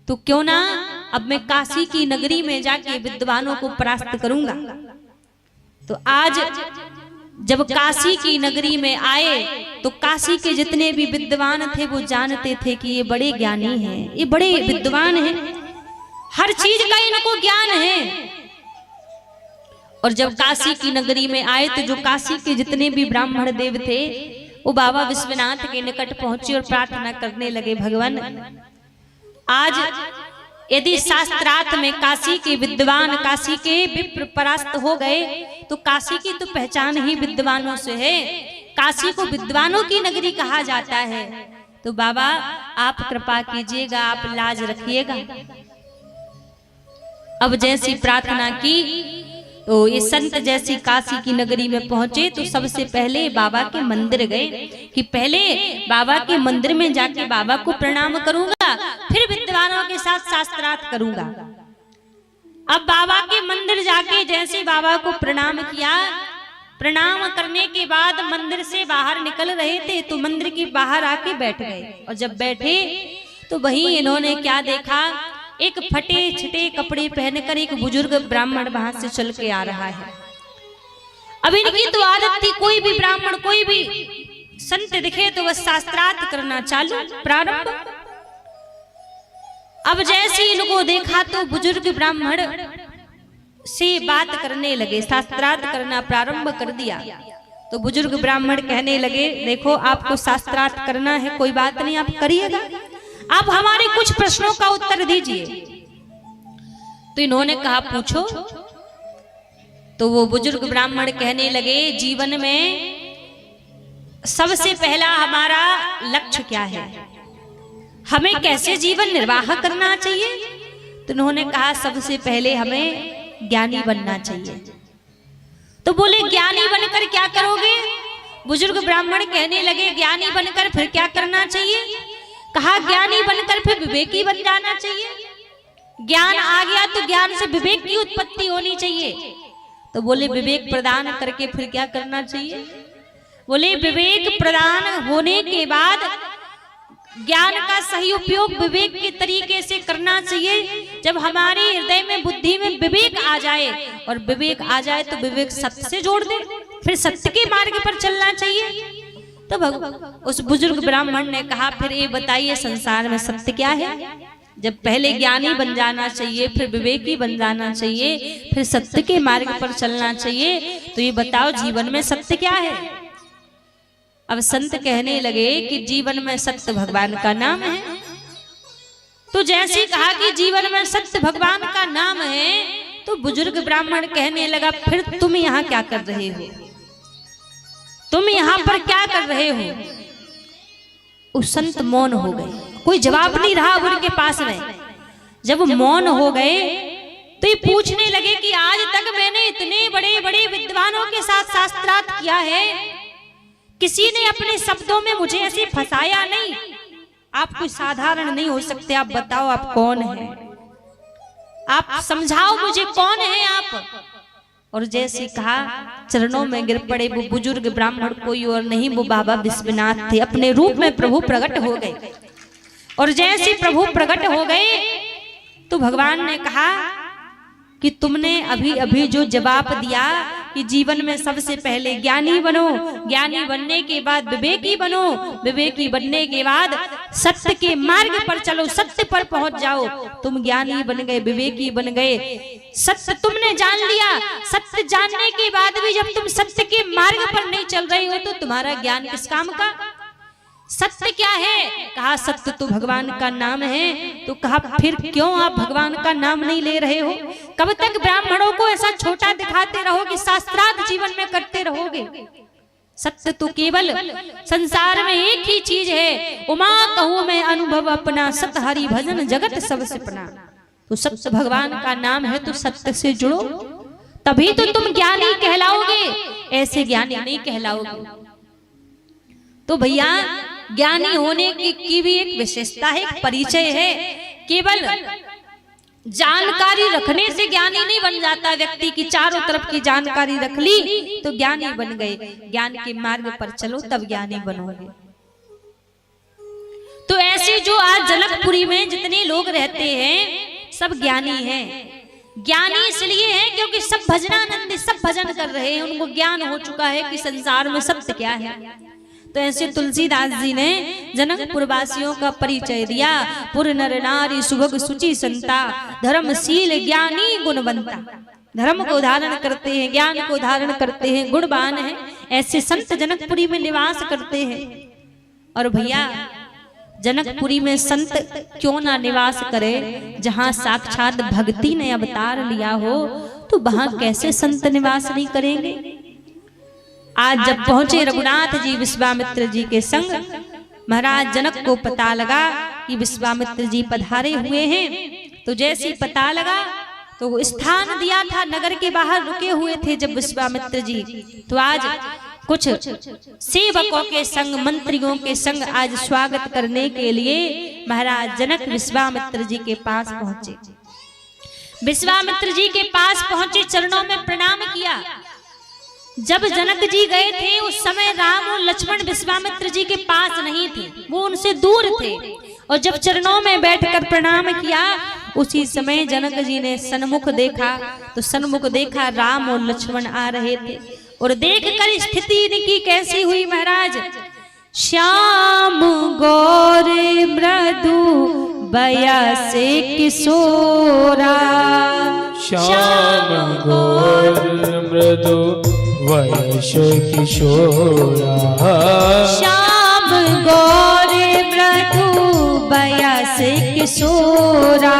Speaker 5: तो क्यों ना अब मैं काशी की नगरी में जाके विद्वानों को परास्त करूंगा। तो आज जब काशी की नगरी में आए तो काशी के जितने भी विद्वान थे वो जानते थे कि ये बड़े ज्ञानी हैं, ये बड़े विद्वान हैं, हर चीज का इनको ज्ञान है। और जब काशी की नगरी में आए तो जो काशी के जितने भी ब्राह्मण देव थे वो बाबा विश्वनाथ के निकट पहुंचे और प्रार्थना करने लगे, भगवान आज यदि शास्त्रार्थ में काशी के विद्वान, काशी के विप्र परास्त हो गए तो काशी की तो पहचान ही विद्वानों से है, काशी को विद्वानों की नगरी कहा जाता है। तो बाबा आप कृपा कीजिएगा, आप लाज रखिएगा। अब जैसी प्रार्थना की तो ये संत जैसी काशी की नगरी में पहुंचे तो सबसे पहले बाबा के मंदिर गए कि पहले बाबा के मंदिर में जाके बाबा को प्रणाम करूंगा, फिर विद्वानों के साथ शास्त्रार्थ करूंगा। अब बाबा के मंदिर जाके जैसे बाबा को प्रणाम किया, प्रणाम करने के बाद मंदिर से बाहर निकल रहे थे तो मंदिर के बाहर आके बैठ गए। और जब बैठे तो वहीं इन्होंने क्या देखा, एक फटे छिटे कपड़े पहनकर एक बुजुर्ग ब्राह्मण वहां से चल के आ रहा है। अब इनकी तो आदत थी, कोई भी ब्राह्मण कोई भी संत दिखे तो वह शास्त्रार्थ करना चालू प्रारंभ। अब जैसे इनको देखा तो बुजुर्ग ब्राह्मण से बात करने लगे, शास्त्रार्थ करना प्रारंभ कर दिया। तो बुजुर्ग ब्राह्मण कहने लगे, देखो आपको शास्त्रार्थ करना है, कोई बात नहीं, आप करिएगा, आप हमारे कुछ प्रश्नों का उत्तर दीजिए। तो इन्होंने कहा पूछो। तो वो बुजुर्ग ब्राह्मण कहने लगे, जीवन में सबसे पहला हमारा लक्ष्य क्या है, हमें कैसे जीवन निर्वाह करना चाहिए। तो उन्होंने कहा सबसे पहले हमें ज्ञानी बनना चाहिए। तो बोले ज्ञानी बनकर क्या करोगे? बुजुर्ग ब्राह्मण कहने लगे ज्ञानी बनकर फिर क्या करना चाहिए? कहा ज्ञानी बनकर फिर विवेकी बन जाना चाहिए। ज्ञान आ गया तो ज्ञान से विवेक की उत्पत्ति होनी चाहिए। तो बोले विवेक प्रदान करके फिर क्या करना चाहिए? बोले विवेक प्रदान होने के बाद ज्ञान का सही उपयोग विवेक के तरीके से करना चाहिए। जब हमारे हृदय में बुद्धि में विवेक आ जाए, और विवेक आ जाए तो विवेक सत्य से जोड़ दे, फिर सत्य के मार्ग पर चलना चाहिए। तो उस बुजुर्ग ब्राह्मण ने कहा फिर ये बताइए संसार में सत्य क्या है? जब पहले ज्ञानी बन जाना चाहिए, फिर विवेकी बन जाना चाहिए, फिर सत्य के मार्ग पर चलना चाहिए, तो ये बताओ जीवन में सत्य क्या है? अब संत कहने लगे कि जीवन में सत्य भगवान का नाम है। तो जैसे कहा कि जीवन में सत्य भगवान का नाम है, तो बुजुर्ग ब्राह्मण कहने लगा फिर तुम यहाँ क्या कर रहे हो? तुम यहाँ पर क्या कर रहे हो? उस संत मौन हो गए, कोई जवाब नहीं रहा उनके पास में। जब मौन हो गए तो ये पूछने लगे कि आज तक मैंने इतने बड़े बड़े विद्वानों के साथ शास्त्रार्थ किया है, किसी ने अपने शब्दों में मुझे ऐसे फंसाया नहीं। आप कोई साधारण नहीं हो सकते, आप बताओ आप कौन है? आप समझाओ मुझे कौन है आप? और जैसे कहा चरणों में गिर पड़े। वो बुजुर्ग ब्राह्मण कोई और नहीं, वो बाबा विश्वनाथ थे। अपने रूप में प्रभु प्रकट हो गए, और जैसे प्रभु प्रकट हो गए तो भगवान ने कहा कि तुमने अभी अभी जो जवाब दिया कि जीवन में सबसे पहले ज्ञानी बनो, ज्ञानी बनने के बाद विवेकी बनो, विवेकी बनने के बाद सत्य के मार्ग पर चलो, सत्य पर पहुंच जाओ। तुम ज्ञानी बन गए, विवेकी बन गए, सत्य तुमने जान लिया। सत्य जानने के बाद भी जब तुम सत्य के मार्ग पर नहीं चल रहे हो तो तुम्हारा ज्ञान किस काम का? सत्य क्या है? कहा सत्य तो भगवान का नाम है। तो कहा फिर क्यों आप भगवान का नाम नहीं ले रहे हो? कब तक ब्राह्मणों को ऐसा छोटा दिखाते रहोगे, शास्त्रार्थ जीवन में करते रहोगे? सत्य तो केवल संसार में एक ही चीज है, उमा कहूं मैं अनुभव अपना, सत हरि भजन जगत सब सपना। तो सत्य भगवान का नाम है, तो सत्य से जुड़ो, तभी तो तुम ज्ञानी कहलाओगे, ऐसे ज्ञानी नहीं कहलाओगे। तो भैया ज्ञानी होने की भी एक विशेषता है, एक परिचय है। केवल जानकारी रखने से ज्ञानी नहीं बन जाता व्यक्ति की, चारों तरफ की जानकारी रख ली तो ज्ञानी बन गए। ज्ञान के मार्ग पर चलो तब ज्ञानी बनोगे। तो ऐसे जो आज जनकपुरी में जितने लोग रहते हैं सब ज्ञानी हैं। ज्ञानी इसलिए हैं क्योंकि सब भजनानंदी, सब भजन कर रहे हैं, उनको ज्ञान हो चुका है कि संसार में सत्य क्या है। तो ऐसे तुलसीदास जी ने जनकपुर वासियों का परिचय दिया। पुर नर नारी सुभग सुचि संता, धर्मशील ज्ञानी गुणवंता। धर्म को धारण करते हैं, ज्ञान को धारण करते हैं, गुणवान हैं, ऐसे संत जनकपुरी में निवास करते हैं। और भैया जनकपुरी में संत क्यों ना निवास करे? जहाँ साक्षात भक्ति ने अवतार लिया हो तो वहां कैसे संत निवास नहीं करेंगे? आज जब पहुंचे रघुनाथ जी विश्वामित्र जी के संग, महाराज जनक को पता लगा कि विश्वामित्र जी पधारे हुए हैं। तो जैसे ही पता लगा तो स्थान दिया था, नगर के बाहर रुके हुए थे जब विश्वामित्र जी, तो आज कुछ सेवकों के संग, मंत्रियों के संग आज स्वागत करने के लिए महाराज जनक विश्वामित्र जी के पास पहुंचे। विश्वामित्र जी के पास पहुंचे, चरणों में प्रणाम किया। जब जनक जी गए थे उस समय राम और लक्ष्मण विश्वामित्र जी के पास नहीं थे, वो उनसे दूर थे। और जब चरणों में बैठकर प्रणाम किया उसी समय जनक जी ने सन्मुख देखा, तो सन्मुख देखा राम और लक्ष्मण आ रहे थे। और देखकर स्थिति इनकी कैसी हुई महाराज? श्याम गौर मृदु बयासे किशोरा,
Speaker 1: श्याम गौर मृदु वयस किशोरा,
Speaker 5: श्याम गौर मृदु बयास किशोरा,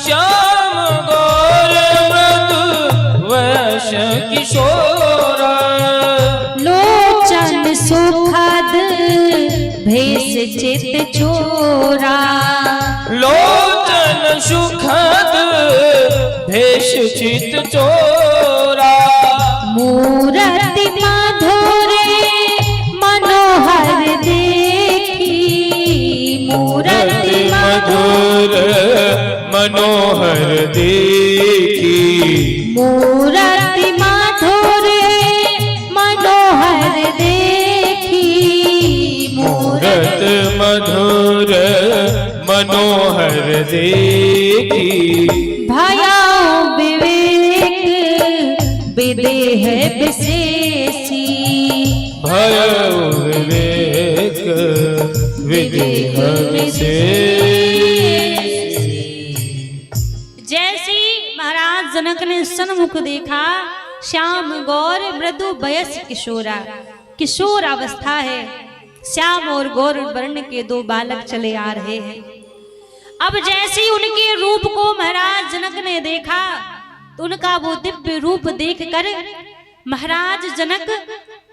Speaker 1: श्याम गौर मृदु वयस किशोरा,
Speaker 5: लोचन सुख भेष चित चोरा,
Speaker 1: लोचन सुखद भेष चित चोरा,
Speaker 5: मूरति मधुर मनोहर देखी, मूरति
Speaker 1: मधुर मनोहर देखी,
Speaker 5: मूरति मधुर मनोहर देखी,
Speaker 1: मूरत मधुर मनोहर देखी,
Speaker 5: भयाओ विवेक विदेह विशेषी,
Speaker 1: भयो विवेक विदेह विशेषी।
Speaker 5: जैसे महाराज जनक ने सन्मुख देखा, श्याम गौर मृदु वयस किशोरा, किशोर अवस्था है, श्याम और गौर वर्ण के दो बालक चले आ रहे हैं। अब जैसे ही उनके रूप को महाराज जनक ने देखा तो उनका वो दिव्य रूप देखकर महाराज जनक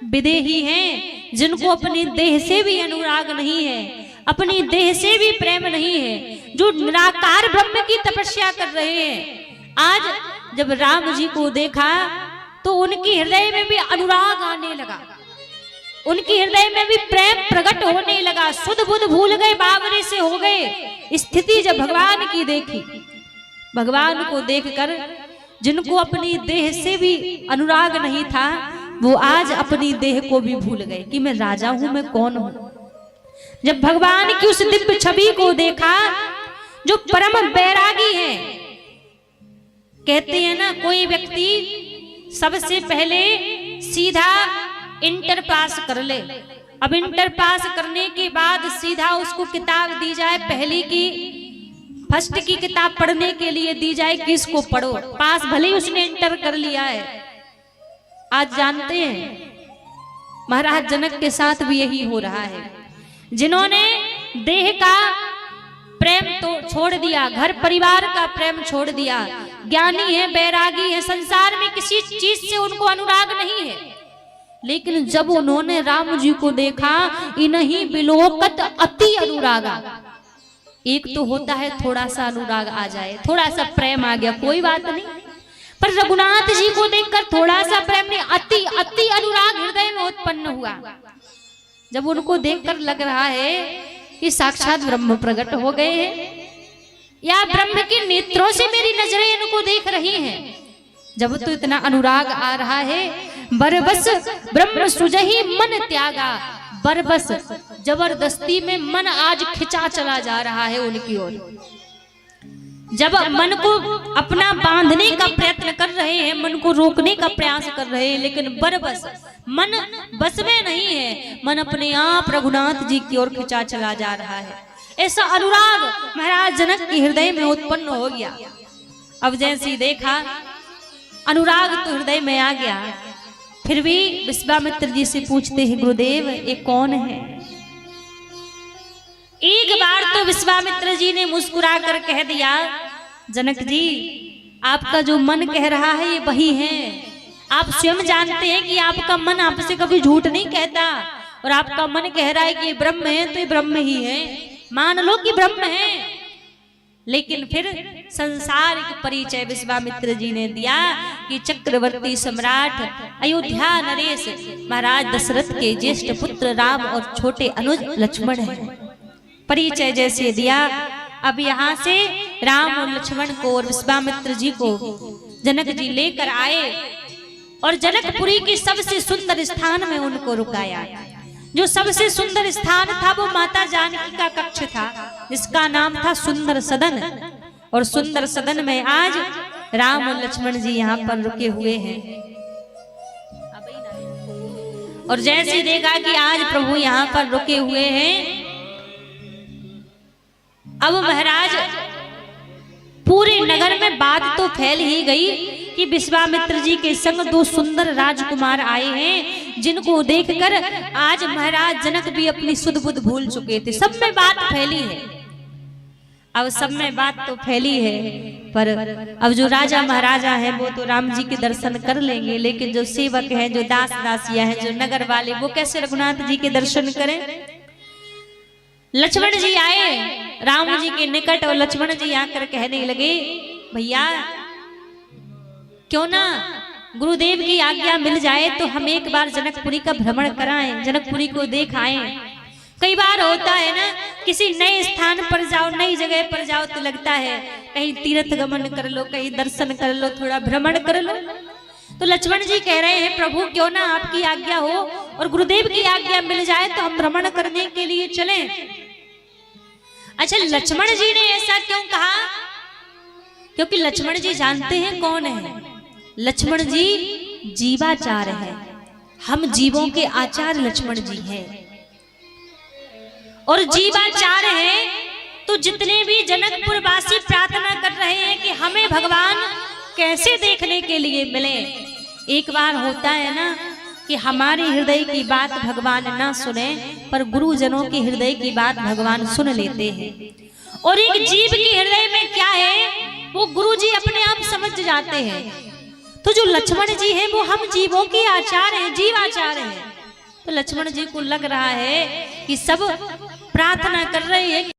Speaker 5: विदेही हैं, जिनको अपनी देह से भी अनुराग नहीं है, अपनी देह से भी प्रेम नहीं है, जो निराकार ब्रह्म की तपस्या कर रहे हैं। आज जब राम जी को देखा तो उनके हृदय में भी अनुराग आने लगा, उनके हृदय में भी प्रेम प्रकट होने लगा, सुध बुध भूल गए, बावरे से हो गए। स्थिति जब भगवान की देखी, भगवान को देखकर जिनको अपनी देह से भी अनुराग नहीं था, वो आज अपनी देह को भी भूल गए कि मैं राजा हूं, मैं कौन हूं। जब भगवान की उस दिव्य छवि को देखा, जो परम बैरागी है, कहते हैं ना कोई व्यक्ति सबसे पहले सीधा इंटर पास कर ले, अब इंटर पास करने के बाद सीधा उसको किताब दी जाए, पहली की फर्स्ट की किताब पढ़ने के लिए दी जाए कि इसको पढ़ो, पास भले ही उसने इंटर कर लिया है। आज जानते हैं महाराज जनक के साथ भी यही हो रहा है, जिन्होंने देह का प्रेम तो छोड़ दिया, घर परिवार का प्रेम छोड़ दिया, ज्ञानी है, बैरागी है, संसार में किसी चीज से उनको अनुराग नहीं है, लेकिन जब उन्होंने राम जी को देखा, इन्हीं बिलोकत अति अनुरागा। एक तो होता है थोड़ा सा अनुराग आ जाए, थोड़ा सा प्रेम आ गया, कोई बात नहीं, पर रघुनाथ जी को देखकर थोड़ा सा प्रेम नहीं, अति अति अनुराग हृदय में उत्पन्न हुआ। जब उनको देखकर लग रहा है कि साक्षात ब्रह्म प्रकट हो गए हैं, या ब्रह्म के नेत्रों से मेरी नजरें इनको देख रही हैं, जब तो इतना अनुराग आ रहा है, बरबस ब्रह्म सुजहि मन त्यागा, बरबस जबरदस्ती में मन आज खिंचा चला जा रहा है उनकी ओर। जब मन को अपना बांधने का प्रयत्न कर रहे हैं, मन को रोकने का प्रयास कर रहे हैं, लेकिन बरबस मन बस में नहीं है, मन अपने आप रघुनाथ जी की ओर खिंचा चला जा रहा है। ऐसा अनुराग महाराज जनक के हृदय में उत्पन्न हो गया। अब जैसे ही देखा अनुराग तो हृदय में आ गया, फिर भी विश्वामित्र जी से पूछते हैं, गुरुदेव ये कौन है? एक बार तो विश्वामित्र जी ने मुस्कुरा कर कह दिया, जनक जी आपका जो मन कह रहा है ये वही है। आप स्वयं जानते हैं कि आपका मन आपसे कभी झूठ नहीं कहता, और आपका मन कह रहा है कि ये ब्रह्म है तो ये ब्रह्म ही है, मान लो कि ब्रह्म है। लेकिन फिर संसारिक परिचय विश्वामित्र जी ने दिया कि चक्रवर्ती सम्राट अयोध्या नरेश महाराज दशरथ के ज्येष्ठ पुत्र राम और छोटे अनुज लक्ष्मण हैं। परिचय जैसे दिया, अब यहाँ से राम और लक्ष्मण को और विश्वामित्र जी को जनक जी लेकर आए और जनकपुरी के सबसे सुंदर स्थान में उनको रुकाया। जो सबसे सुंदर स्थान था वो माता जानकी का कक्ष था, जिसका नाम था सुंदर सदन। और सुंदर सदन में आज राम और लक्ष्मण जी यहाँ पर रुके हुए हैं। और जैसे देखा कि आज प्रभु यहाँ पर रुके हुए हैं, अब महाराज पूरे नगर में बात तो फैल ही गई कि विश्वामित्र जी के संग दो सुंदर राजकुमार आए हैं, जिनको देखकर आज महाराज जनक भी अपनी सुध बुध भूल चुके थे। सब में बात फैली है, अब सब में बात तो फैली है, पर अब जो राजा महाराजा हैं वो तो राम जी के दर्शन कर लेंगे, लेकिन जो सेवक हैं, जो दास दासियां हैं, जो नगर वाले, वो कैसे रघुनाथ जी के दर्शन करें? लक्ष्मण जी आए राम जी के निकट और लक्ष्मण जी आकर कहने लगे, भैया क्यों ना गुरुदेव की आज्ञा मिल जाए तो हम एक बार जनकपुरी का भ्रमण कराएं, जनकपुरी को देखाएं। कई बार होता है ना, किसी नए स्थान पर जाओ, नई जगह पर जाओ तो लगता है कहीं तीर्थ गमन कर लो, कहीं दर्शन कर लो, थोड़ा भ्रमण कर लो। तो लक्ष्मण जी कह रहे हैं, प्रभु क्यों ना आपकी आज्ञा हो और गुरुदेव की आज्ञा मिल जाए तो हम भ्रमण करने के लिए चलें। अच्छा, लक्ष्मण जी ने ऐसा क्यों कहा? क्योंकि लक्ष्मण जी जानते हैं कौन है। लक्ष्मण जी जीवाचार्य है, हम जीवों के आचार्य लक्ष्मण जी हैं। और जीवाचार्य है तो जितने भी जनकपुर वासी प्रार्थना कर रहे हैं कि हमें भगवान कैसे देखने के लिए मिले। एक बार होता है ना कि हमारे हृदय की बात भगवान ना सुने, पर गुरुजनों के हृदय की बात भगवान सुन लेते हैं। और एक जीव के हृदय में क्या है वो गुरु जी अपने आप समझ जाते हैं। तो जो लक्ष्मण जी हैं वो हम जीवों के आचार्य हैं, जीवाचार्य हैं। तो लक्ष्मण जी को लग रहा है कि सब प्रार्थना कर रहे हैं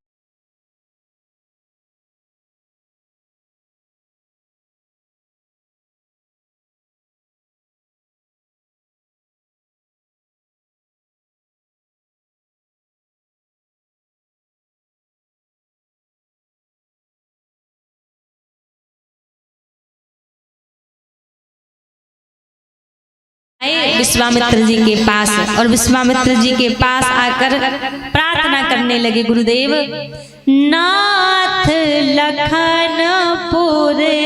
Speaker 5: विश्वामित्र जी के पास, और विश्वामित्र जी के पास आकर प्रार्थना करने लगे, गुरुदेव नाथ लखन पूरे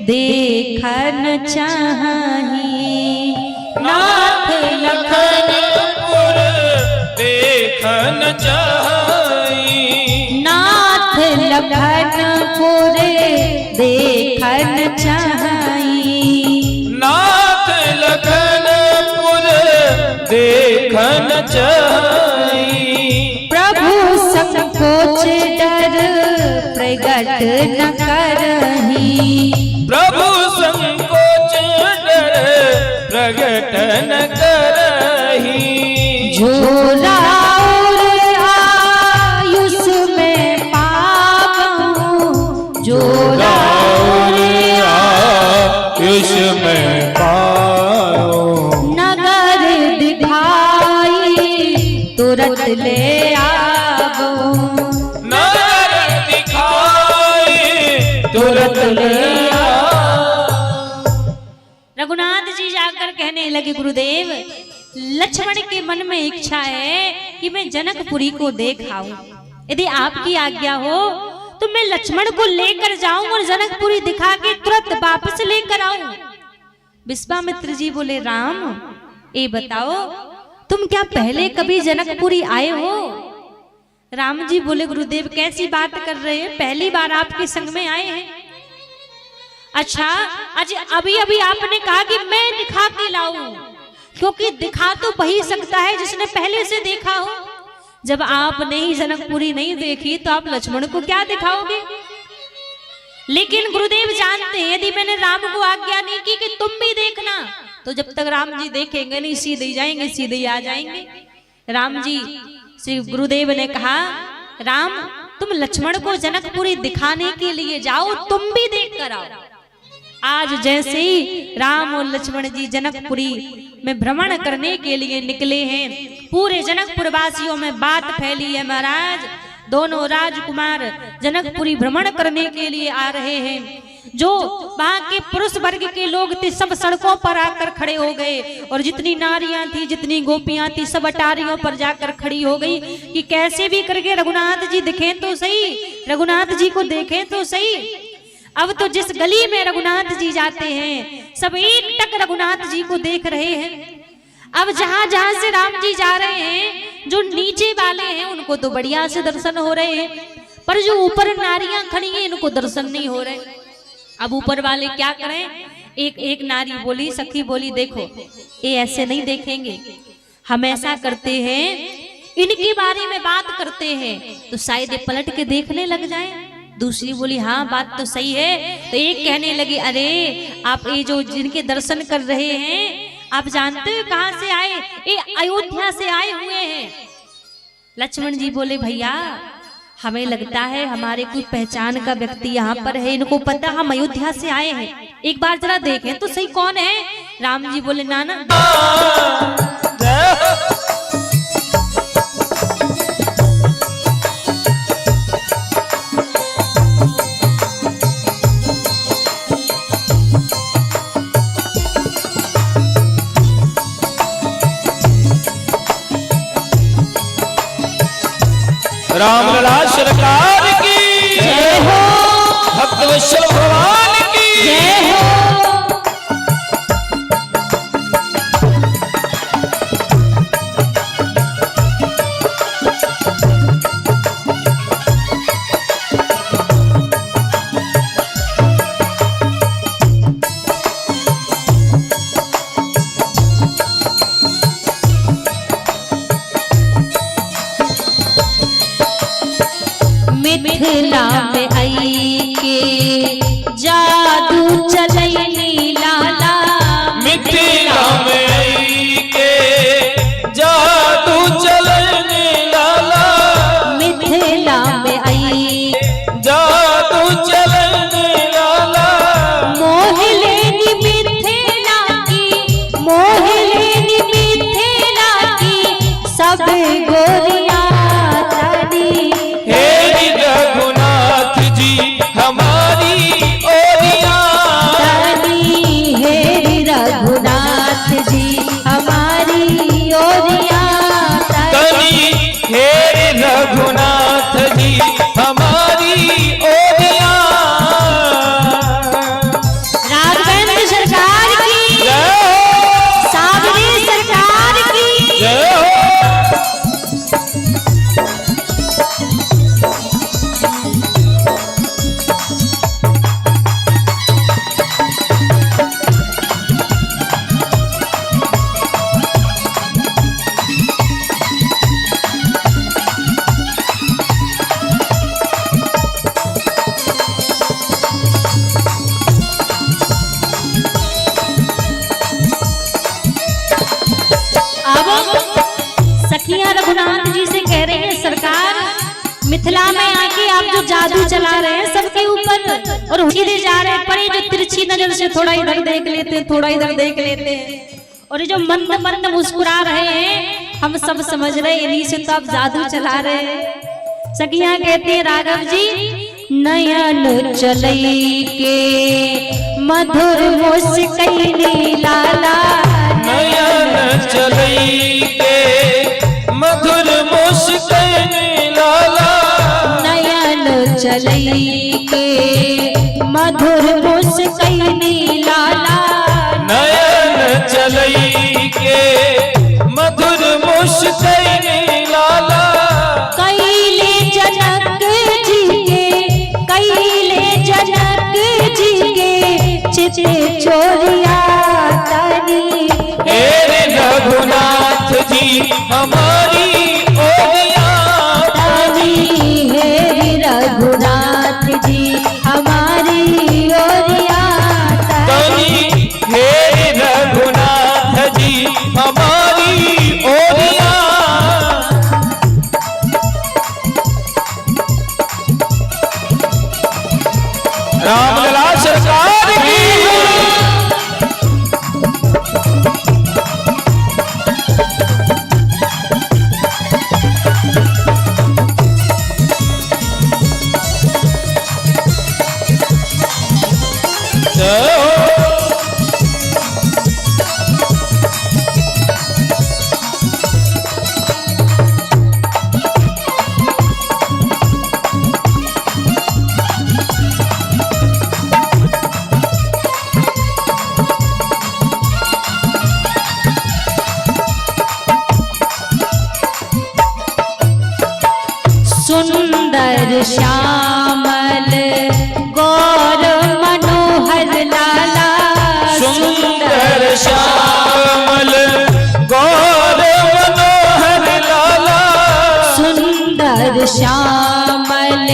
Speaker 5: देखन चाही, नाथ लखन
Speaker 1: देखन चाही,
Speaker 5: नाथ लखन पूरे देखन चाही,
Speaker 1: नाथ लखन देखन चाही,
Speaker 5: प्रभु संकोच डर प्रगट न करही,
Speaker 1: प्रभु संकोच डर प्रगट न करही,
Speaker 5: झोला आयुष में पावऊं, झोला
Speaker 1: आयुष में पाऊं,
Speaker 5: नगर दिखाई तुरंत ले आवो,
Speaker 1: नगर दिखाई तुरंत ले आओ।
Speaker 5: रघुनाथ जी जाकर कहने लगे, गुरुदेव लक्ष्मण के मन में इच्छा है कि मैं जनकपुरी को देख आऊं। यदि आपकी आज्ञा हो तो मैं लक्ष्मण को लेकर जाऊं और जनकपुरी दिखा के तुरंत वापस लेकर आऊं। विश्वामित्र जी बोले, राम ये बताओ तुम क्या पहले कभी जनकपुरी आए हो? राम जी बोले, गुरुदेव कैसी बात कर रहे हैं, पहली बार आपके संग में आए हैं। अच्छा, आज अभी अभी आपने कहा कि मैं दिखा के लाऊं, क्योंकि दिखा तो वही सकता है जिसने पहले से देखा हो। जब आपने ही जनकपुरी नहीं देखी तो आप लक्ष्मण को क्या दिखाओगे? लेकिन गुरुदेव जानते हैं यदि मैंने राम को आज्ञा नहीं की कि तुम भी देखना, तो जब तक राम जी देखेंगे नहीं सीधे ही जाएंगे, सीधे ही आ जाएंगे। राम जी श्री गुरुदेव ने कहा, राम तुम लक्ष्मण को जनकपुरी दिखाने के लिए जाओ, तुम भी देख कर आओ। आज जैसे ही राम और लक्ष्मण जी जनकपुरी में भ्रमण करने के लिए निकले हैं, पूरे जनकपुर वासियों में बात फैली है, महाराज दोनों राजकुमार जनकपुरी भ्रमण करने के लिए आ रहे हैं। जो वहां के पुरुष वर्ग के लोग थे सब सड़कों पर आकर खड़े हो गए, और जितनी नारियां थी, जितनी गोपियां थी, सब अटारियों पर जाकर खड़ी हो गई कि कैसे भी करके रघुनाथ जी दिखें तो सही, रघुनाथ जी को देखें तो सही। अब तो जिस गली में रघुनाथ जी जाते हैं सब एक टक रघुनाथ जी को देख रहे हैं। अब जहां जहां से राम जी जा रहे हैं, जो नीचे वाले हैं उनको तो बढ़िया से दर्शन हो रहे हैं, पर जो ऊपर नारियां खड़ी हैं इनको दर्शन नहीं हो रहे। अब ऊपर वाले क्या करें? एक नारी बोली, सखी बोली, देखो ये ऐसे नहीं देखेंगे, हम ऐसा करते हैं इनके बारे में बात करते हैं तो शायद ये पलट के देखने लग जाए। दूसरी बोली, हाँ बात तो सही है। तो एक कहने लगी, अरे आप ये जो जिनके दर्शन कर रहे हैं आप जानते हो कहां से आए? ये अयोध्या से आए हुए हैं। लक्ष्मण जी बोले भैया हमें लगता है हमारे कोई पहचान का व्यक्ति यहाँ पर है, इनको पता हम अयोध्या से आए हैं, एक बार जरा देखें तो सही कौन है। राम जी बोले ना ना
Speaker 1: रामलला सरकार की
Speaker 5: जय हो,
Speaker 1: भक्त वत्सल भगवान की
Speaker 5: जय हो। मिथिला में आई के जादू चलैनी लाला,
Speaker 1: मिथिला में आई के जादू चलने लाला,
Speaker 5: मिथिला में आई
Speaker 1: जादू चलने लाला,
Speaker 5: मोहलेनी मिथिला की, मोहलेनी मिथिला की सब गोरिया तानी।
Speaker 1: हे रघुनाथ जी हमारी ओरिया,
Speaker 5: तानी हे रघुनाथ जी हमारी ओरिया
Speaker 1: तनी हे रघुनाथ जी हमारी ओरिया।
Speaker 5: राघवेंद्र सरकार की,
Speaker 1: जय हो,
Speaker 5: सावरी सरकार की।
Speaker 1: जय हो।
Speaker 5: अब सखियां रघुनाथ जी से कह रही हैं सरकार मिथिला में आके आप जो जादू चला रहे हैं सबके ऊपर और उछीले जा रहे हैं, पर ये जो तिरछी नजर से थोड़ा इधर देख लेते हैं, थोड़ा इधर देख लेते हैं, और ये जो मंद मंद मुस्कुरा रहे हैं हम सब समझ रहे हैं इन्हीं से तो आप जादू चला रहे हैं। सखियां कहती हैं राघव जी नयन चलई के मधुर मुस्कैनी लाला,
Speaker 1: नयन चलई के मधुर मुस्कैनी लाला,
Speaker 5: नयन चलई के मधुर मुस्कैनी लाला,
Speaker 1: नयन चलई के मधुर मुस्कैनी लाला,
Speaker 5: कैले जनक जी के, कैले जनक जी के चिते चोरिया तानी।
Speaker 1: हे रघुनाथ जी हमारी ओरिया,
Speaker 5: तानी हे रघुनाथ जी हमारी ओरिया तानी।
Speaker 1: तनी हे रघुनाथ जी हमारी ओरिया। रामलला सरकार की जय हो।
Speaker 5: सुंदर श्यामल गौर मनोहर लाला,
Speaker 1: सुंदर श्यामल गौर मनोहर लाला,
Speaker 5: सुंदर श्यामल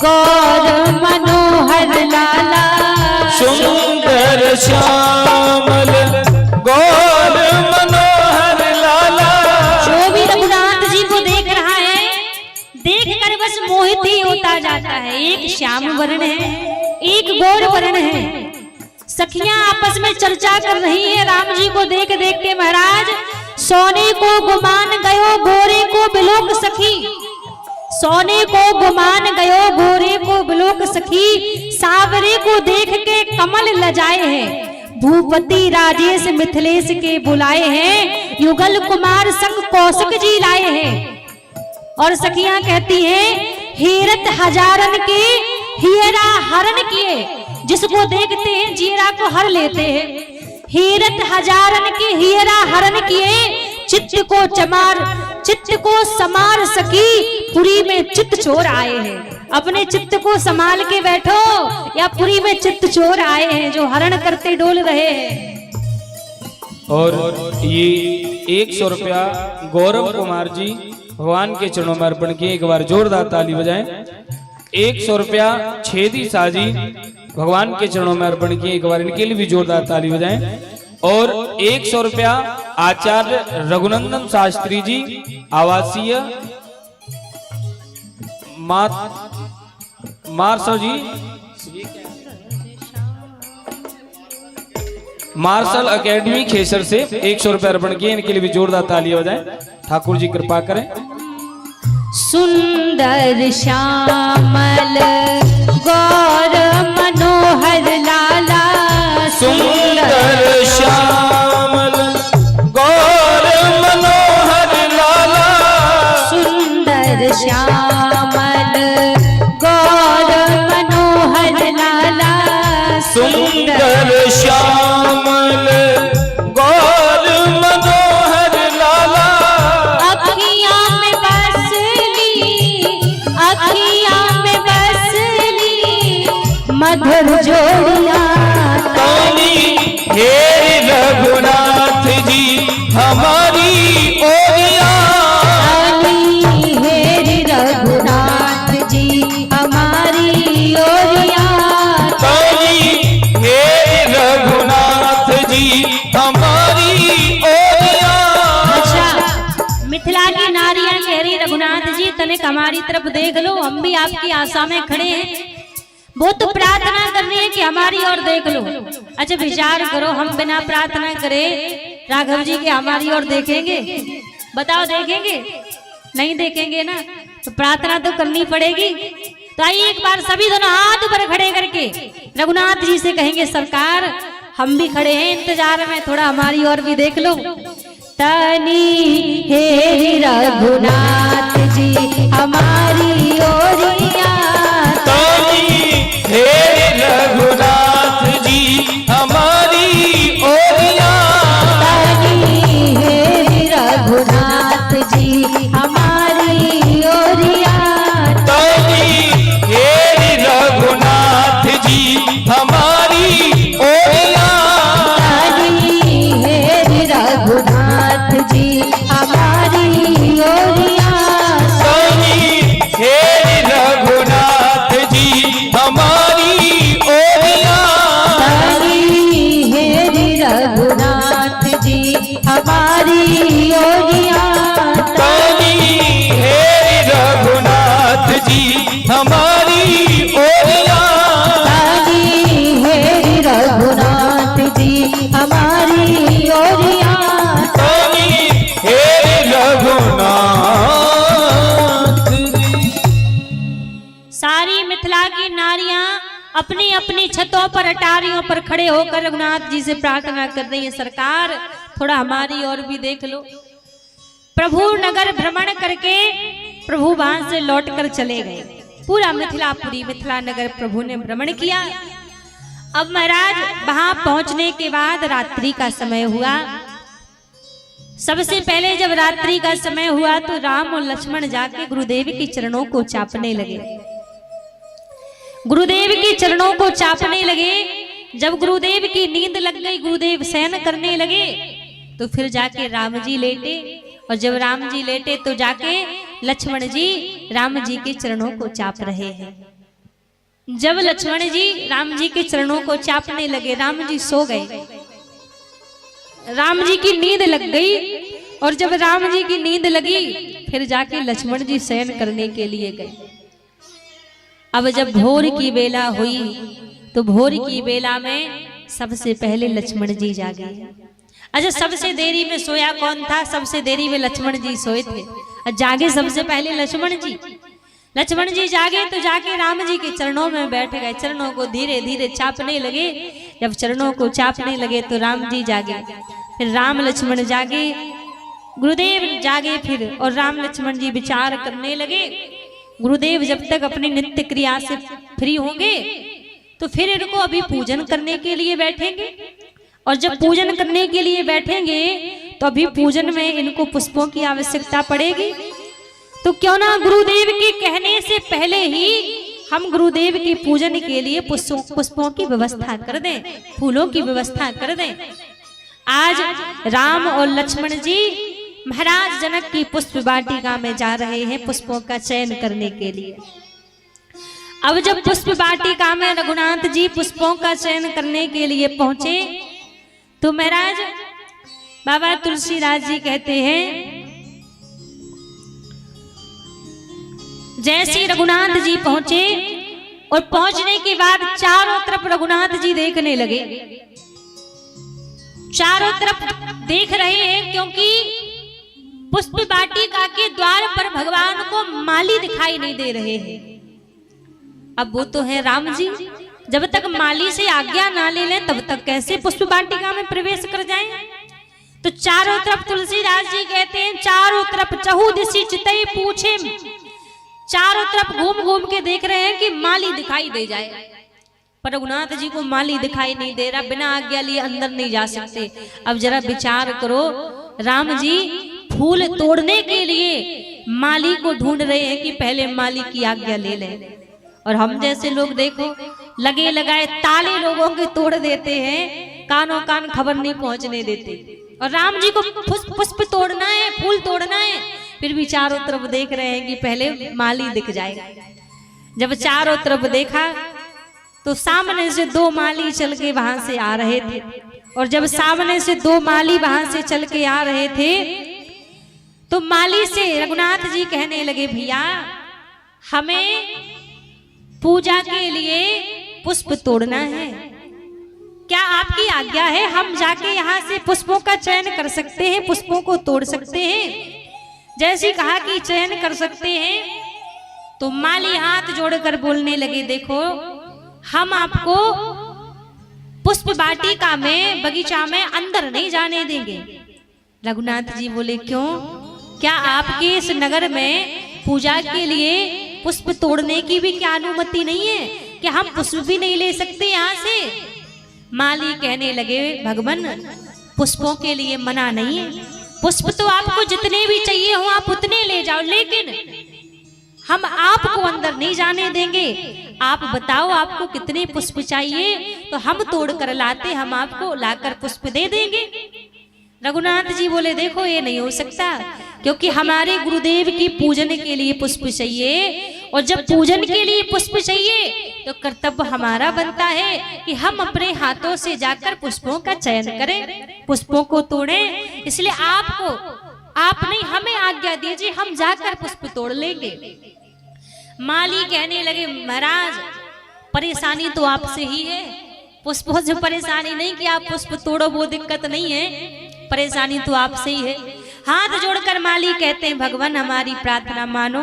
Speaker 5: गौर मनोहर लाला,
Speaker 1: सुंदर श्यामल गौर मनोहर लाला।
Speaker 5: जो भी रघुनाथ जी को देख रहा है बस मोहित ही होता जाता है। एक श्याम वर्ण है, एक गौर वर्ण है। सखियां आपस में चर्चा कर रही है राम जी को देख देख के। महाराज सोने को गुमान गयो गोरे को बिलोक सखी, सोने को गुमान गयो गोरे को बिलोक सखी, सावरे को देख के कमल लजाए हैं। भूपति राजेश मिथिलेश के बुलाए हैं, युगल कुमार संग कौशिक जी लाए हैं। और सखियां कहती हैं हेरत हजारन के हीरा हरण किए, जिसको देखते हैं जीरा को हर लेते हैं। हेरत हजारन के हीरा हरण किए, चित्त को समार सकी, पुरी में चित्त चोर आए हैं। अपने चित्त को संभाल के बैठो या पुरी में चित्त चोर आए हैं जो हरण करते डोल रहे हैं।
Speaker 1: और ये 100 रुपया गौरव कुमार जी भगवान के चरणों में अर्पण किए। एक बार जोरदार ताली बजाएं। 100 रुपया छेदी साजी भगवान के चरणों में अर्पण किए। एक बार इनके लिए भी जोरदार ताली बजाएं। और 100 रुपया आचार्य रघुनंदन शास्त्री जी आवासीय मार्शल जी मार्शल एकेडमी खेसर से 100 रुपया अर्पण किए। इनके लिए भी जोरदार तालियां बजाएं। ठाकुर जी कृपा करें।
Speaker 5: सुंदर श्यामल गौर मनोहर लाला,
Speaker 1: सुंदर श्यामल गौर मनोहर लाला,
Speaker 5: सुंदर श्यामल गौर मनोहर लाला,
Speaker 1: सुंदर श्यामल गौर मनोहर लाला।
Speaker 5: अखियां में बसली मधुर जोड़िया,
Speaker 1: हे रघुनाथ जी हमारी ओरिया,
Speaker 5: हे रघुनाथ जी हमारी ओरिया,
Speaker 1: हे रघुनाथ जी हमारी ओरिया।
Speaker 5: अच्छा, मिथिला की नारियां कह रही रघुनाथ जी तनिक हमारी तरफ देख लो, हम भी आपकी आशा में खड़े हैं। वो तो प्रार्थना कर रही है कि हमारी ओर देख लो। अच्छा विचार करो, हम बिना प्रार्थना करे राघव जी के हमारी ओर देखेंगे? बताओ देखेंगे? नहीं देखेंगे ना, तो प्रार्थना तो करनी पड़ेगी। तो आइए एक बार सभी दोनों हाथ ऊपर खड़े करके रघुनाथ जी से कहेंगे सरकार हम भी खड़े हैं इंतजार में, थोड़ा हमारी ओर भी देख लो। तनी हे रघुनाथ जी हमारी ओरिया,
Speaker 1: हे रघुनाथ जी हमारी ओरिया,
Speaker 5: हे रघुनाथ जी हमारी ओरिया,
Speaker 1: हे रघुनाथ जी हमारी ओरिया,
Speaker 5: हे रघुनाथ जी हमारी ओरिया,
Speaker 1: हे रघुनाथ जी हमारी ओरिया,
Speaker 5: हे रघुनाथ जी हमारी ओरिया,
Speaker 1: हे रघुनाथ जी हमारी ओरिया,
Speaker 5: हे रघुनाथ जी हमारी ओरिया।
Speaker 1: हे रघुनाथ जी।
Speaker 5: सारी मिथिला की नारियां अपनी अपनी छतों पर अटारियों पर खड़े होकर रघुनाथ जी से प्रार्थना कर रही है सरकार थोड़ा हमारी ओर भी देख लो। प्रभु नगर भ्रमण करके प्रभु वहां से लौटकर चले गए। पूरा मिथिला नगर प्रभु ने भ्रमण किया। अब महाराज वहां पहुंचने के बाद रात्रि का समय हुआ। सबसे पहले जब रात्रि का समय हुआ तो राम और लक्ष्मण जाके गुरुदेव के चरणों को चापने लगे। गुरुदेव के चरणों को चापने लगे। जब गुरुदेव की नींद लग गई, गुरुदेव शयन करने लगे, तो फिर जाके राम जी लेटे। और जब राम जी लेटे तो जाके लक्ष्मण जी राम जी के चरणों को चाप रहे हैं। जब लक्ष्मण जी राम जी के चरणों को चापने लगे, राम जी सो गए। राम जी की नींद लग गई। और जब राम जी की नींद लगी, फिर जाके लक्ष्मण जी शयन करने के लिए गए। अब जब भोर की बेला हुई तो भोर की बेला में सबसे पहले लक्ष्मण जी जागे। अच्छा, सबसे देरी में सोया कौन था? सबसे देरी में लक्ष्मण जी सोए थे और जागे सबसे पहले लक्ष्मण जी। लक्ष्मण जी जागे तो जाके राम जी के चरणों में बैठ गए, चरणों को धीरे धीरे चापने लगे। जब चरणों को चापने लगे तो राम जी जागे, फिर राम लक्ष्मण जागे, गुरुदेव जागे फिर, और राम लक्ष्मण जी विचार करने लगे। गुरुदेव जब तक अपनी नित्य क्रिया से फ्री होंगे तो फिर इनको अभी पूजन करने के लिए बैठेंगे, और जब पूजन करने के लिए बैठेंगे तो अभी पूजन में इनको पुष्पों की आवश्यकता पड़ेगी। तो क्यों ना गुरुदेव के कहने से पहले ही हम गुरुदेव के पूजन के लिए पुष्पों की व्यवस्था कर दें, फूलों की व्यवस्था कर दें। आज राम और लक्ष्मण जी महाराज जनक की पुष्प वाटिका में जा रहे हैं पुष्पों का चयन करने के लिए। अब जब पुष्प वाटिका में रघुनाथ जी पुष्पों का चयन करने के लिए पहुंचे तो महाराज बाबा तुलसीदास जी कहते हैं, जैसे रघुनाथ जी पहुंचे और पहुंचने के बाद चारों तरफ रघुनाथ जी देखने लगे। चारों तरफ देख रहे हैं क्योंकि पुष्प वाटिका के द्वार पर भगवान को माली दिखाई नहीं दे रहे हैं। अब वो तो है राम जी, जब तक माली से आज्ञा ना ले लें तब तक कैसे पुष्प वाटिका में प्रवेश कर जाएं? तो चारों तरफ तुलसीदास जी कहते हैं, चारों तरफ चहु दिशि चितई पूछे, चारों तरफ घूम घूम के देख रहे हैं कि माली दिखाई दे जाए, पर रघुनाथ जी को माली दिखाई नहीं दे रहा, बिना आज्ञा लिए अंदर नहीं जा सकते। अब जरा विचार करो, राम जी फूल तोड़ने के लिए माली को ढूंढ रहे हैं कि पहले माली की आज्ञा ले लें, और हम जैसे लोग देखो लगे लगाए ताले लोगों के तोड़ देते हैं, कानों कान खबर नहीं पहुंचने देते। और राम जी को पुष्प तोड़ना है, फूल तोड़ना है, फिर भी चारों तरफ देख रहे हैं कि पहले माली दिख जाएगा। जब चारों तरफ देखा तो सामने से दो माली चल के वहां से आ रहे थे, और जब सामने से दो माली वहां से चल के आ रहे थे तो माली से रघुनाथ जी कहने लगे, भैया हमें पूजा के लिए पुष्प तोड़ना है, क्या आपकी आज्ञा है? हम जाके यहाँ से पुष्पों का चयन कर सकते हैं, पुष्पों को तोड़ सकते हैं? जैसे कहा कि चयन कर सकते हैं तो माली हाथ जोड़कर बोलने लगे, देखो हम आपको पुष्प वाटिका में बगीचा में अंदर नहीं जाने देंगे। रघुनाथ जी बोले, क्यों? क्या आपके इस नगर में पूजा के लिए पुष्प तोड़ने की भी क्या अनुमति नहीं है? कि हम पुष्प भी नहीं ले सकते यहाँ से? माली कहने लगे, भगवान पुष्पों के लिए मना नहीं है, पुष्प तो आपको जितने भी चाहिए हो आप उतने ले जाओ, लेकिन हम आपको अंदर नहीं जाने देंगे। आप बताओ आपको कितने पुष्प चाहिए तो हम तोड़ कर लाते, हम आपको लाकर पुष्प दे देंगे। रघुनाथ जी बोले, देखो ये नहीं हो सकता, क्योंकि हमारे गुरुदेव की पूजन के लिए पुष्प चाहिए, और जब पूजन के लिए पुष्प चाहिए तो कर्तव्य हमारा बनता है कि हम अपने हाथों से जाकर पुष्पों का चयन करें, पुष्पों को तोड़ें। इसलिए आप नहीं हमें आज्ञा दीजिए, हम जाकर पुष्प तोड़ लेंगे। माली कहने लगे, महाराज परेशानी तो आपसे ही है, पुष्पों से परेशानी नहीं कि आप पुष्प तोड़ो वो दिक्कत नहीं है, परेशानी तो आपसे ही है। हाथ जोड़कर माली कहते हैं, भगवान हमारी प्रार्थना मानो।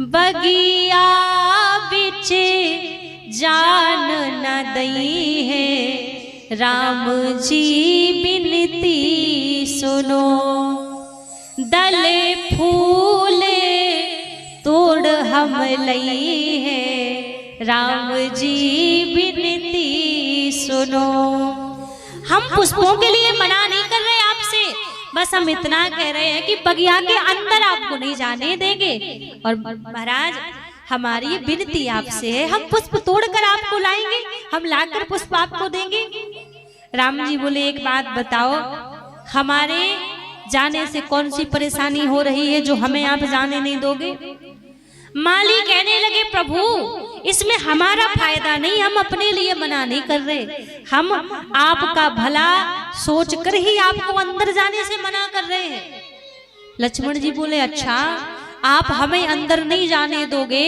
Speaker 5: बगिया बिचे जान न दई है, राम जी बिनती सुनो, दले फूले तोड़ हम लई है, राम जी बिनती सुनो। हम पुष्पों के लिए मना नहीं कर रहे आपसे, बस हम इतना कह रहे हैं कि बगिया के अंदर आपको नहीं जाने देंगे, और महाराज हमारी विनती आपसे है, हम पुष्प तोड़कर आपको लाएंगे, हम लाकर पुष्प आपको देंगे। राम जी बोले, एक बात बताओ, हमारे जाने से कौन सी परेशानी हो रही है जो हमें आप जाने नहीं दोगे? माली कहने लगे, प्रभु इसमें हमारा फायदा नहीं, हम अपने लिए मना नहीं कर रहे, हम आपका भला सोचकर ही आपको अंदर जाने से मना कर रहे हैं। लक्ष्मण जी बोले, अच्छा आप हमें अंदर नहीं जाने दोगे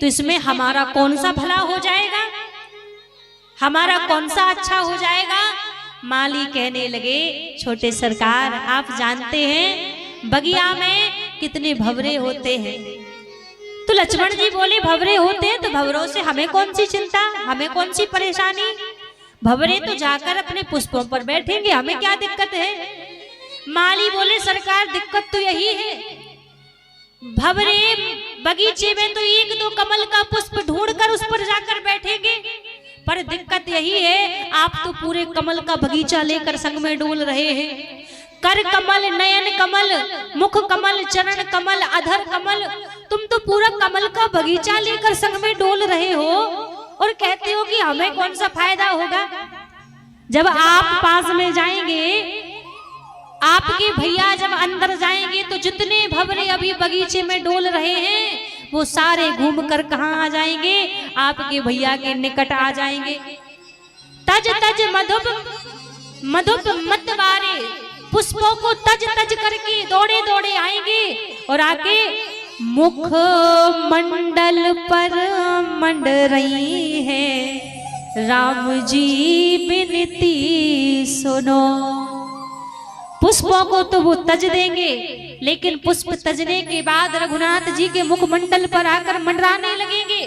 Speaker 5: तो इसमें हमारा कौन सा भला हो जाएगा, हमारा कौन सा अच्छा हो जाएगा। माली कहने लगे छोटे सरकार आप जानते हैं बगिया में कितने भंवरे होते हैं। तो लक्ष्मण जी बोले भंवरे होते हैं तो भंवरों से हमें कौन सी चिंता, हमें कौन सी परेशानी, भंवरे तो जाकर अपने पुष्पों पर बैठेंगे, हमें क्या दिक्कत है। माली बोले सरकार दिक्कत तो यही है, भंवरे बगीचे में तो एक दो कमल का पुष्प ढूंढकर उस पर जाकर बैठेंगे, पर दिक्कत यही है आप तो पूरे कमल का बगीचा लेकर संग में डोल रहे हैं। कर कमल, नयन कमल, मुख कमल, चरण कमल, अधर कमल, तुम तो पूरा कमल का बगीचा लेकर संग में डोल रहे हो और कहते हो कि हमें कौन सा फायदा होगा। जब आप पास में जाएंगे, आपके भैया जब अंदर जाएंगे तो जितने भंवरे अभी बगीचे में डोल रहे हैं वो सारे घूम कर कहाँ आ जाएंगे, आपके भैया के निकट आ जाएंगे। तज तज मधुप मधुप मतवारे, पुष्पों को तज तज करके दौड़े दौड़े आएंगे और आके मुख मंडल पर मंड रही है राम जी बिनती सुनो। पुष्पों को तो वो तज देंगे, लेकिन पुष्प तजने के बाद रघुनाथ जी के मुखमंडल पर आकर मंडराने लगेंगे।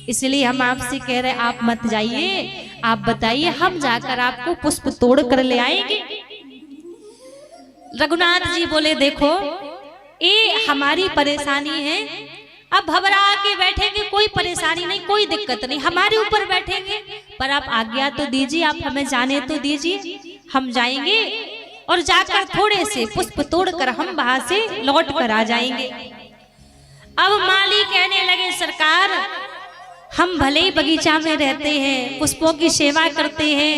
Speaker 5: इसलिए हम आपसे कह रहे आप मत जाइए, आप बताइए हम जाकर आपको पुष्प तोड़ कर ले आएंगे। रघुनाथ जी बोले देखो ये हमारी परेशानी है, अब भंवरा आके बैठेंगे कोई परेशानी नहीं, कोई दिक्कत नहीं, हमारे ऊपर बैठेंगे, पर आप आज्ञा तो दीजिए, आप हमें जाने तो दीजिए, हम जाएंगे और जाकर थोड़े से पुष्प तोड़कर हम वहां से लौट कर आ जाएंगे। अब माली कहने लगे सरकार हम भले ही बगीचा में रहते हैं, पुष्पों की सेवा करते हैं,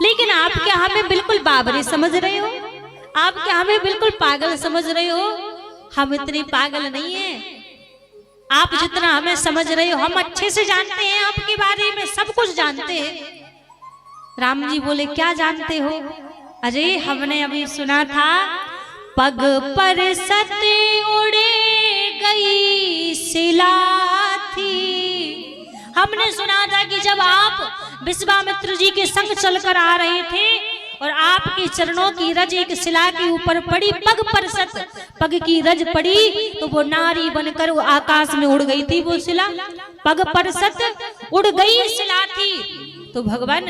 Speaker 5: लेकिन आप क्या हमें बिल्कुल बाबरे समझ रहे हो, आप क्या हमें बिल्कुल पागल समझ रहे हो। हम इतने पागल नहीं हैं, आप जितना हमें समझ रहे हो हम अच्छे से जानते हैं, आपके बारे में सब कुछ जानते हैं। राम जी बोले क्या जानते हो। अरे हमने अभी सुना था पग पर सत उड़े गई सिला थी। हमने सुना था कि जब आप विश्वामित्र जी के संग चलकर आ रहे थे और आपके चरणों की रज एक शिला के ऊपर पड़ी, पग पर सत पग की रज पड़ी तो वो नारी बनकर वो आकाश में उड़ गई थी। वो शिला पग पर सत उड़ गई शिला थी। तो भगवान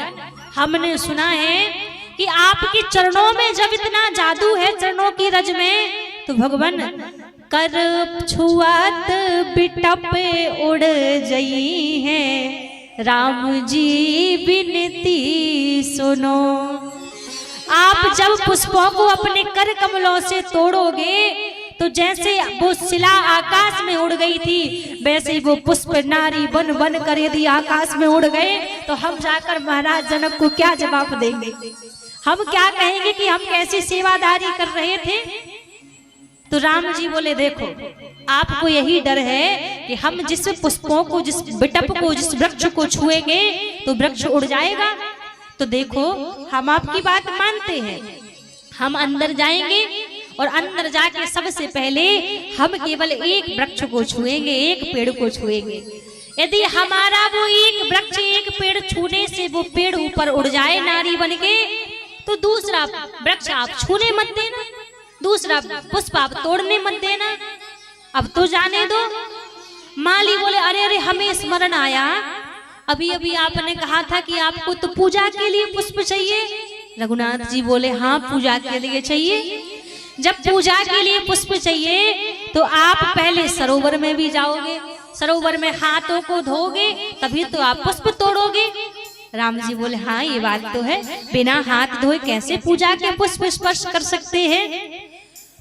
Speaker 5: हमने सुना है कि आपके चरणों में जब इतना जादू है, चरणों की रज में, तो भगवान कर छुआत बिटप उड़ जई है राम जी बिनती सुनो। आप जब पुष्पों को अपने कर कमलों से तोड़ोगे तो जैसे वो शिला आकाश में उड़ गई थी वैसे वो पुष्प नारी बन बन कर यदि आकाश में उड़ गए तो हम जाकर महाराज जनक को क्या जवाब देंगे, हम क्या कहेंगे कि हम कैसी सेवादारी कर रहे थे। तो राम जी बोले देखो आपको यही डर है कि हम जिस पुष्पों को, जिस बिटप को, जिस वृक्ष को छुएंगे तो वृक्ष उड़ जाएगा। तो देखो हम आपकी बात मानते हैं, हम अंदर जाएंगे और अंदर जाके सबसे पहले हम केवल एक वृक्ष को छुएंगे, एक पेड़ को छुएंगे। यदि हमारा वो एक वृक्ष, एक पेड़ छूने से वो पेड़ ऊपर उड़ जाए नारी बनके, तो दूसरा वृक्ष आप छूने मत देना, दूसरा पुष्प आप तोड़ने मत देना, अब तो जाने दो। माली बोले अरे अरे हमें स्मरण आया, अभी अभी आपने कहा था कि आपको तो पूजा के लिए पुष्प चाहिए। रघुनाथ जी बोले हाँ पूजा के लिए चाहिए। जब पूजा के लिए पुष्प चाहिए तो आप पहले सरोवर में भी जाओगे, सरोवर में हाथों को धोगे तभी तो आप पुष्प तोड़ोगे। राम जी बोले हाँ ये बात तो है, बिना हाथ धोए कैसे पूजा के पुष्प स्पर्श कर सकते हैं।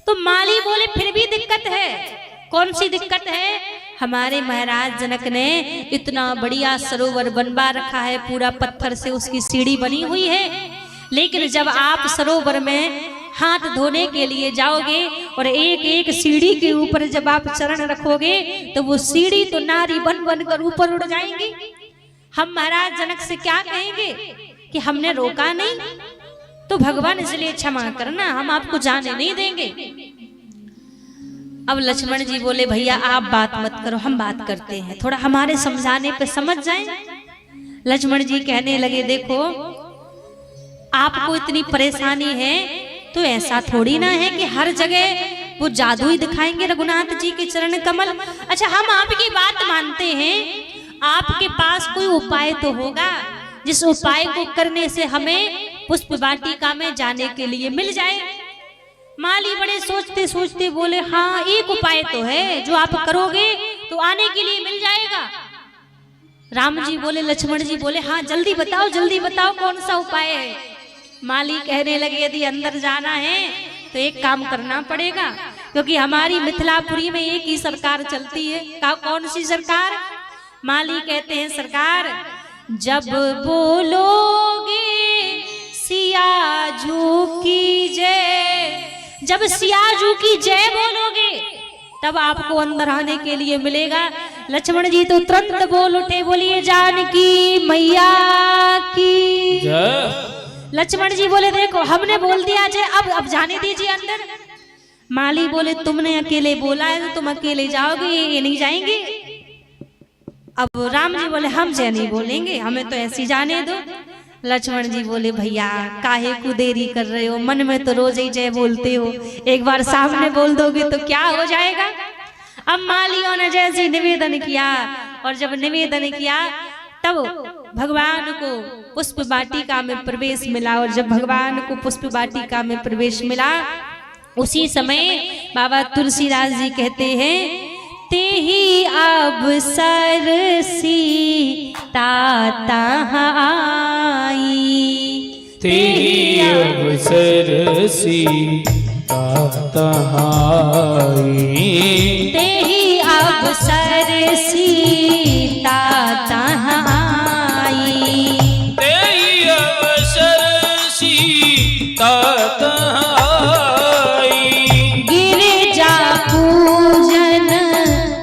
Speaker 5: तो माली बोले फिर भी दिक्कत है। कौन सी दिक्कत है? हमारे महाराज जनक ने इतना बढ़िया सरोवर बनवा रखा है, पूरा पत्थर से उसकी सीढ़ी बनी हुई है, लेकिन जब आप सरोवर में हाथ धोने के लिए जाओगे और एक एक सीढ़ी के ऊपर जब आप चरण रखोगे तो वो सीढ़ी तो नारी बन बन कर ऊपर उड़ जाएंगी। हम महाराज जनक से क्या कहेंगे कि हमने रोका नहीं, तो भगवान इसलिए क्षमा करना, हम आपको जाने नहीं देंगे। अब लक्ष्मण जी बोले भैया आप बात मत करो, हम बात करते हैं, थोड़ा हमारे समझाने पे समझ जाए। लक्ष्मण जी कहने लगे देखो आपको इतनी परेशानी है तो ऐसा थोड़ी ना है कि हर जगह वो जादू ही दिखाएंगे रघुनाथ जी के चरण कमल। अच्छा हम आपकी बात मानते हैं, आपके पास कोई उपाय तो होगा जिस उपाय को करने से हमें पुष्प वाटिका में जाने के लिए मिल जाए। माली बड़े सोचते सोचते बोले हाँ एक उपाय तो है जो आप करोगे तो आने के लिए मिल जाएगा। राम जी बोले, लक्ष्मण जी बोले हाँ जल्दी बताओ कौन सा उपाय है। माली कहने लगे यदि अंदर जाना है तो एक काम करना पड़ेगा, क्योंकि हमारी मिथिलापुरी में एक ही सरकार चलती है। कौन सी सरकार? माली कहते हैं सरकार जब बोलोगे सियाजू की जय, जब सियाजू की जय बोलोगे तब आपको अंदर आने के लिए मिलेगा। लक्ष्मण जी तो तुरंत बोल उठे, बोलिए जानकी मैया की जय। लक्ष्मण जी बोले देखो हमने बोल दिया जय, अब जाने दीजिए अंदर। माली बोले तुमने अकेले बोला है तो तुम अकेले जाओगे, ये नहीं जाएंगे। अब राम जी बोले हम जय नहीं बोलेंगे, हमें तो ऐसी जाने दो। लक्ष्मण जी बोले भैया काहे को देरी कर रहे हो, मन में तो रोज ही जय बोलते हो, एक बार सामने बोल दोगे तो क्या हो जाएगा। अब मालियों ने जैसे निवेदन किया और जब निवेदन किया तब भगवान को पुष्प वाटिका में प्रवेश मिला। और जब भगवान को पुष्प वाटिका में प्रवेश मिला उसी समय बाबा तुलसीदास जी कहते हैं ते ही अवसर सीता आई,
Speaker 1: ते ही अवसर सीता आई,
Speaker 5: ते ही अवसर सीता आई,
Speaker 1: ते ही अवसर सीता
Speaker 5: गिरिजा पूजन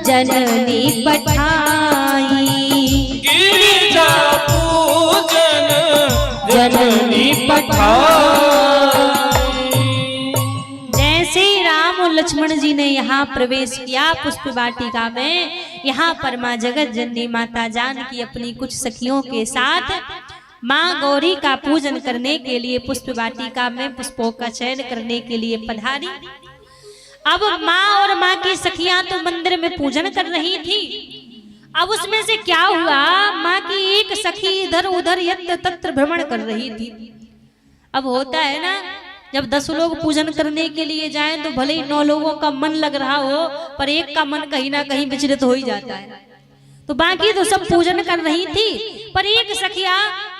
Speaker 5: जननी पठाई,
Speaker 1: गिरिजा पूजन
Speaker 5: जननी पठाई। जैसे राम और लक्ष्मण जी ने यहाँ प्रवेश किया पुष्प वाटिका में, यहाँ पर माँ जगत जननी माता जानकी अपनी कुछ सखियों के साथ माँ गौरी का पूजन करने के लिए पुष्प वाटिका में पुष्पों का चयन करने के लिए पधारी। अब माँ और माँ की सखियां तो मंदिर में पूजन कर रही थी। अब उसमें से क्या हुआ, माँ की एक सखी इधर उधर यत्र तत्र भ्रमण कर रही थी। अब होता है ना जब 10 लोग पूजन करने के लिए जाएं तो भले ही 9 लोगों का मन लग रहा हो पर एक का मन कहीं ना कहीं विचलित हो ही जाता है। तो बाकी तो सब पूजन कर रही थी पर एक सखिया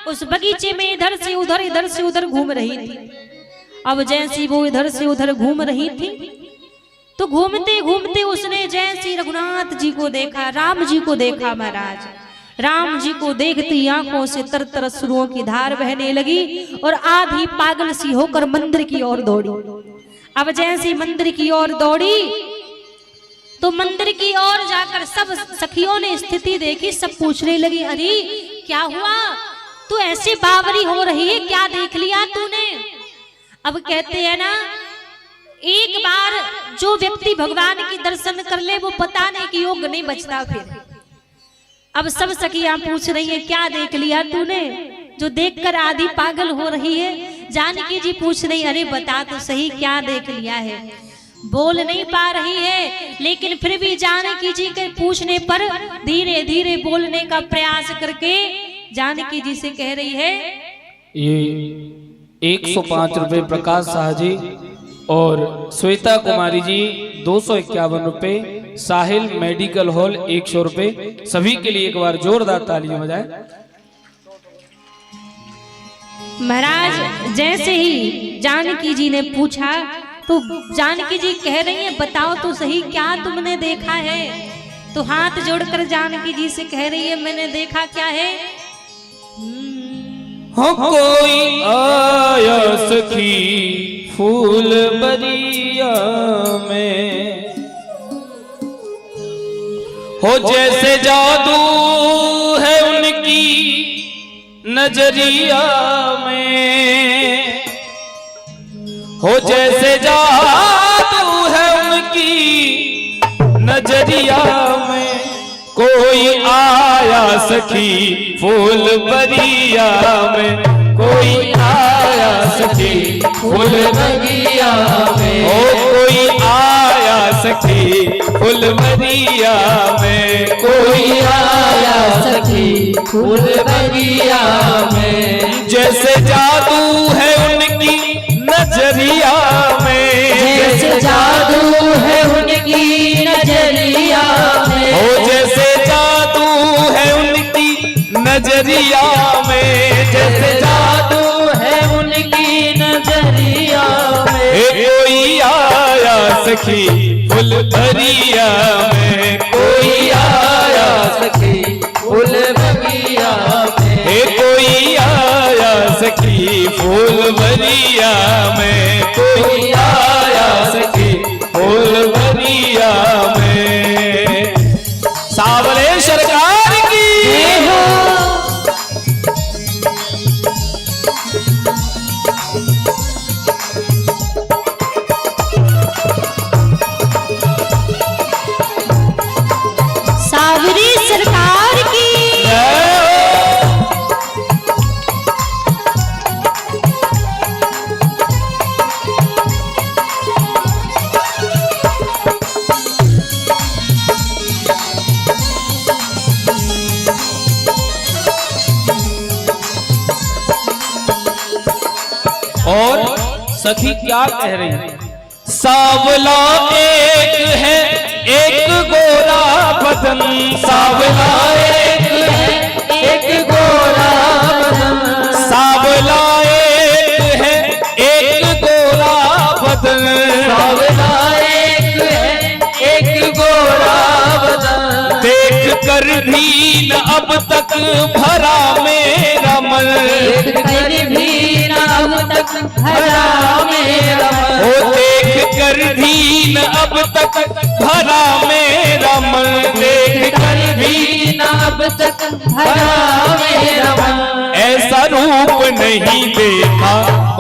Speaker 5: उस बगीचे में इधर से उधर घूम रही थी। अब जैसी वो इधर से उधर घूम रही थी तो घूमते घूमते उसने जैसी रघुनाथ जी को देखा, राम जी को देखा। महाराज राम जी को देखती आंखों से तरतर अश्रुओं की धार बहने लगी और आधी पागल सी होकर मंदिर की ओर दौड़ी। अब जैसी मंदिर की ओर दौड़ी तो मंदिर की ओर जाकर सब सखियों ने स्थिति देखी, सब पूछने लगी अरे क्या हुआ, तू ऐसे बावरी हो रही है, क्या देख लिया तूने। अब कहते हैं ना एक बार जो व्यक्ति भगवान की दर्शन कर ले वो बताने की योग्य नहीं बचता फिर। अब सब सखियां पूछ रही है क्या देख लिया तूने जो देखकर आधी पागल हो रही है। जानकी जी पूछ रही अरे बता तो सही क्या देख लिया है। बोल नहीं पा रही है लेकिन फिर भी जानकी जी के पूछने पर धीरे धीरे बोलने का प्रयास करके जानकी जी से कह रही है
Speaker 1: ये 105 रुपए प्रकाश शाह जी और श्वेता कुमारी जी 251 रुपए, साहिल मेडिकल हॉल 100 रुपए। सभी के लिए एक बार जोरदार तालियां बजाएं।
Speaker 5: महाराज जैसे ही जानकी जी ने पूछा तो जानकी जी कह रही है बताओ तो सही क्या तुमने देखा है। तो हाथ जोड़कर जानकी जी से कह रही है मैंने देखा क्या है।
Speaker 1: हो कोई आया सखी फूल बरिया में, हो जैसे जादू है उनकी नजरिया में, हो जैसे जादू है उनकी नजरिया में। कोई आया सखी फूल बरिया में, कोई आया सखी फूल बरिया में। ओ कोई आया सखी फूल बरिया में, कोई आया सखी फूल बरिया में। जैसे जादू है उनकी नजरिया में,
Speaker 2: जैसे जादू है उनकी नजरिया में।
Speaker 1: ओ जैसे जादू है उनकी नजरिया में, जैसे
Speaker 2: जादू है उनकी नजरिया में।
Speaker 1: कोई आया सखी फूल बरिया में, कोई आया
Speaker 2: सखी फूल बगिया में।
Speaker 1: कोई आया सखी फूल बरिया में, कोई आया सखी फूल बरिया में। सावरे सरकार की
Speaker 5: सावरी सरकार की।
Speaker 1: और सखी क्या कह रही है? सावला एक है एक गोरा बदन, सावला एक है
Speaker 2: एक गोरा बदन।
Speaker 1: सावला एक है एक गोरा बदन।
Speaker 2: सावला एक है एक गोरा बदन।
Speaker 1: देख कर भी न अब तक भरा मेरा मन,
Speaker 2: देख कर भी न अब तक भरा मेरा मन।
Speaker 1: ओ देख कर भी न अब तक भरा मेरा मन, देख कर भी
Speaker 2: न अब तक भरा मेरा मन।
Speaker 1: ऐसा रूप नहीं देखा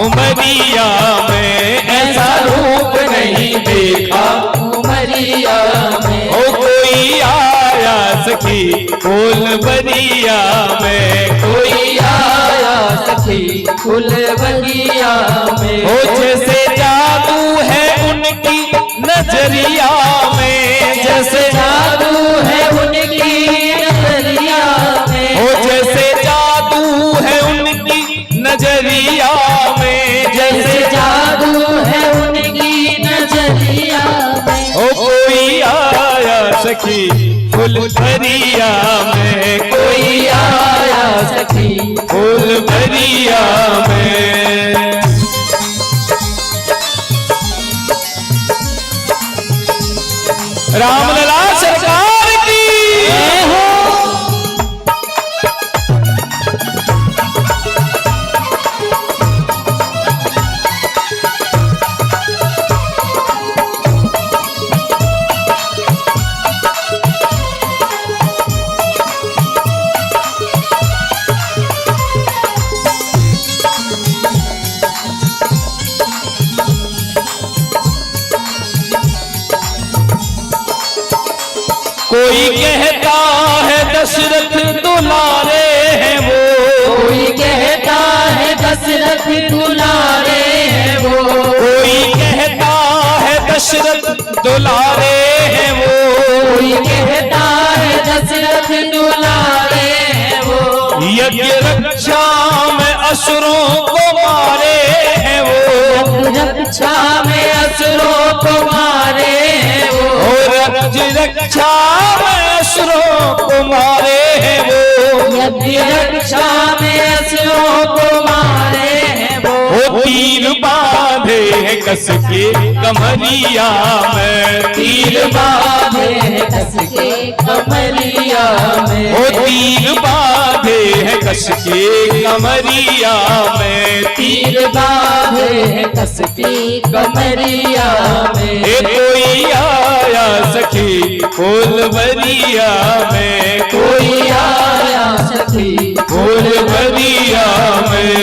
Speaker 1: उमरिया में, ऐसा रूप नहीं देखा
Speaker 2: उमरिया में।
Speaker 1: ओ कोई आया सखी फूल बरिया में, कोई
Speaker 2: आया सखी फूल बगिया में।
Speaker 1: ओ जैसे जादू है उनकी नजरिया में, जैसे
Speaker 2: जादू है उनकी नजरिया में।
Speaker 1: ओ जैसे जादू है उनकी नजरिया में,
Speaker 2: जैसे जादू है उनकी नजरिया में।
Speaker 1: ओ कोई आया सखी फूल बरिया में,
Speaker 2: कोई आया सखी
Speaker 1: फूल बरिया में। रामलला सरकार की कोई कहता है दशरथ दुलारे हैं वो,
Speaker 2: कोई कहता है दशरथ दुलारे हैं वो।
Speaker 1: कोई कहता है दशरथ दुलारे हैं वो,
Speaker 2: कोई कहता है दशरथ दुलारे हैं वो।
Speaker 1: यज्ञ रक्षा में असुरों को मारे हैं वो,
Speaker 2: रक्षा में असुरों को मारे हैं वो।
Speaker 1: और रक्षा में असुरों को मारे हैं वो,
Speaker 2: यज्ञ रक्षा में असुरों को मारे हैं वो।
Speaker 1: तीर बांधे हैं कस के कमरिया में,
Speaker 2: तीर बांधे हैं कस के कमरिया में।
Speaker 1: ओ तीर बांधे हैं कस के कमरिया में,
Speaker 2: तीर बांधे हैं कस के कमरिया में।
Speaker 1: कोई आया सखी फूल बरिया में,
Speaker 2: कोई आया सखी
Speaker 1: फूल बरिया में।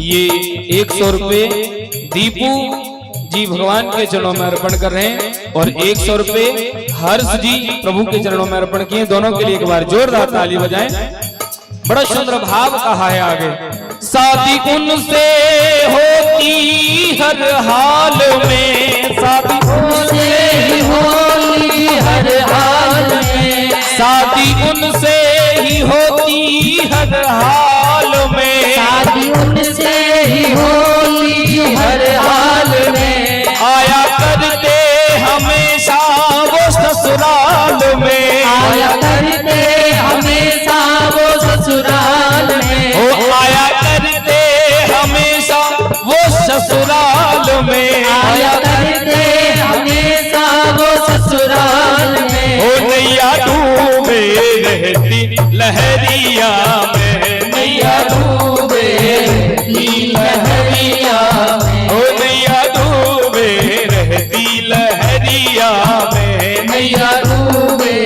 Speaker 1: ये 100 रुपये दीपू जी भगवान के चरणों में अर्पण कर रहे हैं और 100 रुपये हर्ष जी प्रभु के चरणों में अर्पण किए। दोनों के लिए एक बार जोरदार ताली बजाएं। बड़ा सुंदर भाव कहा है आगे, शादी उनसे होती हर हाल में, शादी
Speaker 2: उनसे ही होती हर हाल में,
Speaker 1: शादी उनसे ही होती हर हाल में,
Speaker 2: शादी उनसे ही होती हर हाल में,
Speaker 1: आया करते हमेशा वो ससुराल में,
Speaker 2: आया करते हमेशा वो ससुराल में,
Speaker 1: ओ आया करते हमेशा वो ससुराल में,
Speaker 2: आया करते हमेशा वो ससुराल में,
Speaker 1: ओ नैया डूबे रहती लहरिया में,
Speaker 2: नैया डूबे लहरिया में,
Speaker 1: ओ नैया डूबे रहती लहरिया में,
Speaker 2: नैया डूबे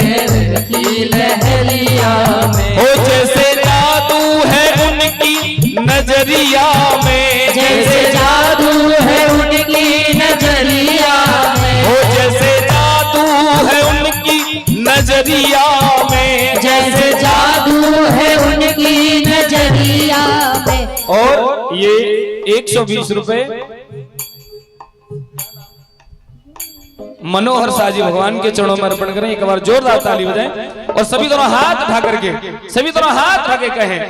Speaker 2: लहरिया में,
Speaker 1: ओ जैसे जादू है उनकी नजरिया में,
Speaker 2: जैसे जादू है उनकी नजरिया में,
Speaker 1: ओ जैसे जादू है उनकी नजरिया में,
Speaker 2: जैसे जादू है उनकी नजरिया में।
Speaker 1: और ये 120 रुपए मनोहर साजी भगवान के चरणों में अर्पण करें। एक बार जोरदार ताली बजाएं और सभी दोनों हाथ उठा करके, सभी दोनों हाथ उठा के कहें,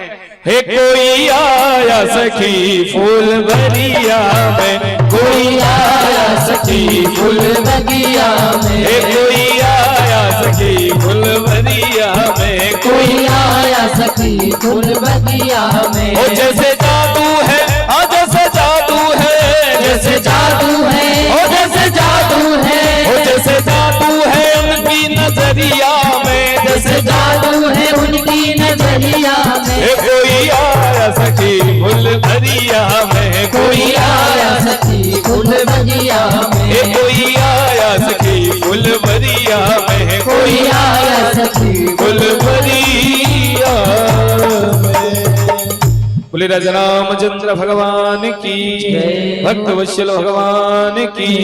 Speaker 1: हे कोई आया सखी फूल बगिया में, कोई आया सखी फूल
Speaker 2: बगिया में,
Speaker 1: हे कोई आया सखी फूल बगिया में,
Speaker 2: कोई आया सखी फूल बगिया में,
Speaker 1: ओ जैसे जादू है, हाँ जैसे जादू है,
Speaker 2: जैसे जादू है,
Speaker 1: ओ जैसे
Speaker 2: जादू है,
Speaker 1: ओ जैसे जादू है उनकी नजरिया में,
Speaker 2: जैसे जादू है उनकी नजरिया में,
Speaker 1: हे कोई आया सखी फूल भरिया में,
Speaker 2: कोई आया सखी फूल बगिया में,
Speaker 1: हे कोई आया सखी फूल भरिया में,
Speaker 2: कोई आया सखी
Speaker 1: फूल भरिया में। बोले राजा रामचंद्र भगवान की, भक्त वत्सल भगवान की।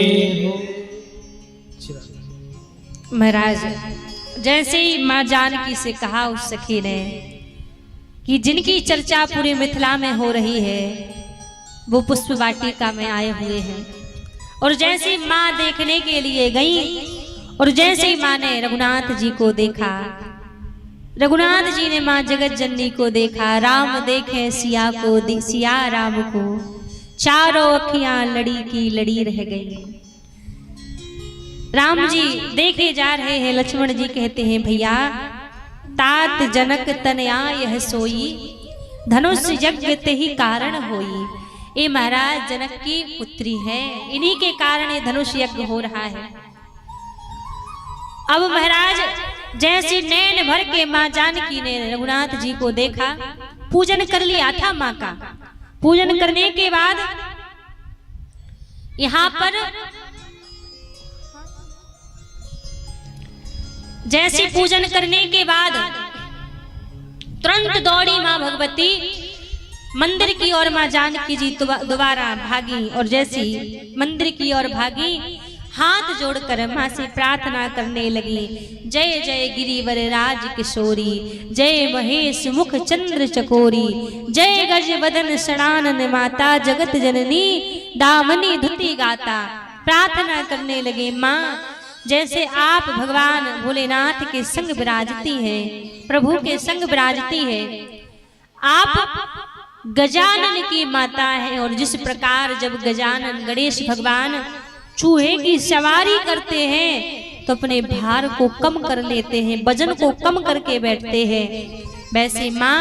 Speaker 5: महाराज जैसे ही माँ जानकी से कहा उस सखी ने कि जिनकी चर्चा पूरी मिथिला में हो रही है वो पुष्प वाटिका में आए हुए हैं, और जैसे माँ देखने के लिए गई और जैसे ही माँ ने रघुनाथ जी को देखा, रघुनाथ जी ने माँ जगत जननी को देखा, राम देखे सिया को, सिया राम को, चारों अखियां लड़ी की लड़ी रह गई। राम जी देखे जा रहे हैं, लक्ष्मण जी कहते हैं भैया तात जनक तनया यह सोई, धनुष यज्ञ ते ही कारण होई। ये महाराज जनक की पुत्री है, इन्हीं के कारण ये धनुष यज्ञ हो रहा है। अब महाराज जैसे नैन भर के माँ जानकी ने रघुनाथ जी को देखा, पूजन कर लिया था माँ का। पूजन करने के बाद यहाँ पर जैसे पूजन करने के बाद तुरंत दौड़ी माँ भगवती मंदिर की ओर। माँ जानकी जी दोबारा भागी और जैसी मंदिर की ओर भागी, हाथ जोड़कर माँ से प्रार्थना करने लगी, जय जय गिरिवर राज किशोरी, जय महेश मुख चंद्र चकोरी, जय गज वदन सणानन माता, जगत जननी दामनी धुति गाता। प्रार्थना करने लगे माँ जैसे आप भगवान भोलेनाथ के संग विराजती हैं, प्रभु के संग विराजती है, आप गजानन की माता है। और जिस प्रकार जब गजानन गणेश भगवान चूहे की सवारी करते हैं तो अपने भार को कम कर लेते हैं, वजन को कम करके बैठते हैं, वैसे माँ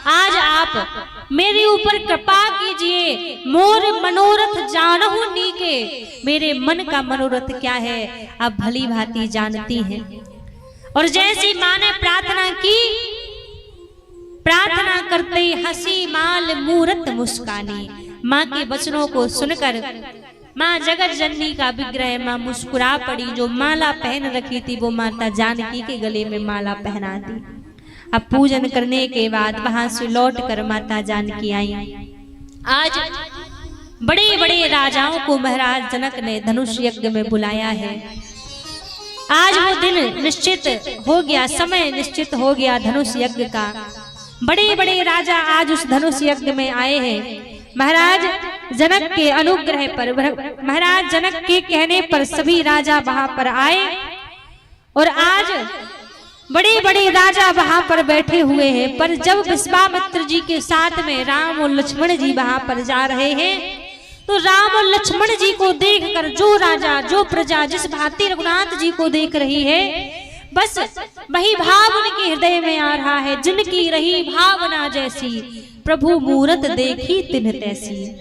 Speaker 5: आज आप मेरे ऊपर कृपा कीजिए, मोर मनोरथ जानहु नीके, मेरे मन का मनोरथ क्या है आप भली भांति जानती हैं। और जैसी माँ ने प्रार्थना की, प्रार्थना करते ही हंसी माल मूरत मुस्कानी। माँ के वचनों को सुनकर माँ जगत जननी का विग्रह माँ मुस्कुरा पड़ी। जो माला पहन रखी थी वो माता जानकी के गले में माला पहना दी। अब पूजन करने के बाद वहां से लौट कर माता जानकी आई आज बड़े बड़े राजाओं को महाराज जनक ने धनुष यज्ञ में बुलाया है। आज वो दिन निश्चित हो गया, समय निश्चित हो गया धनुष यज्ञ का। बड़े बड़े राजा आज उस धनुष यज्ञ में आए हैं। महाराज जनक के अनुग्रह पर, महाराज जनक के कहने पर सभी राजा वहां पर आए और आज बड़े बड़े राजा वहां पर बैठे हुए हैं। पर जब विश्वामित्र जी के साथ में राम और लक्ष्मण जी वहां पर जा रहे हैं तो राम और लक्ष्मण जी को देखकर जो राजा, जो प्रजा जिस भांति रघुनाथ जी को देख रही है, बस वही भाव उनके हृदय में आ रहा है। जिनकी रही भावना जैसी, प्रभु मूरत देखी तिन्ह तैसी।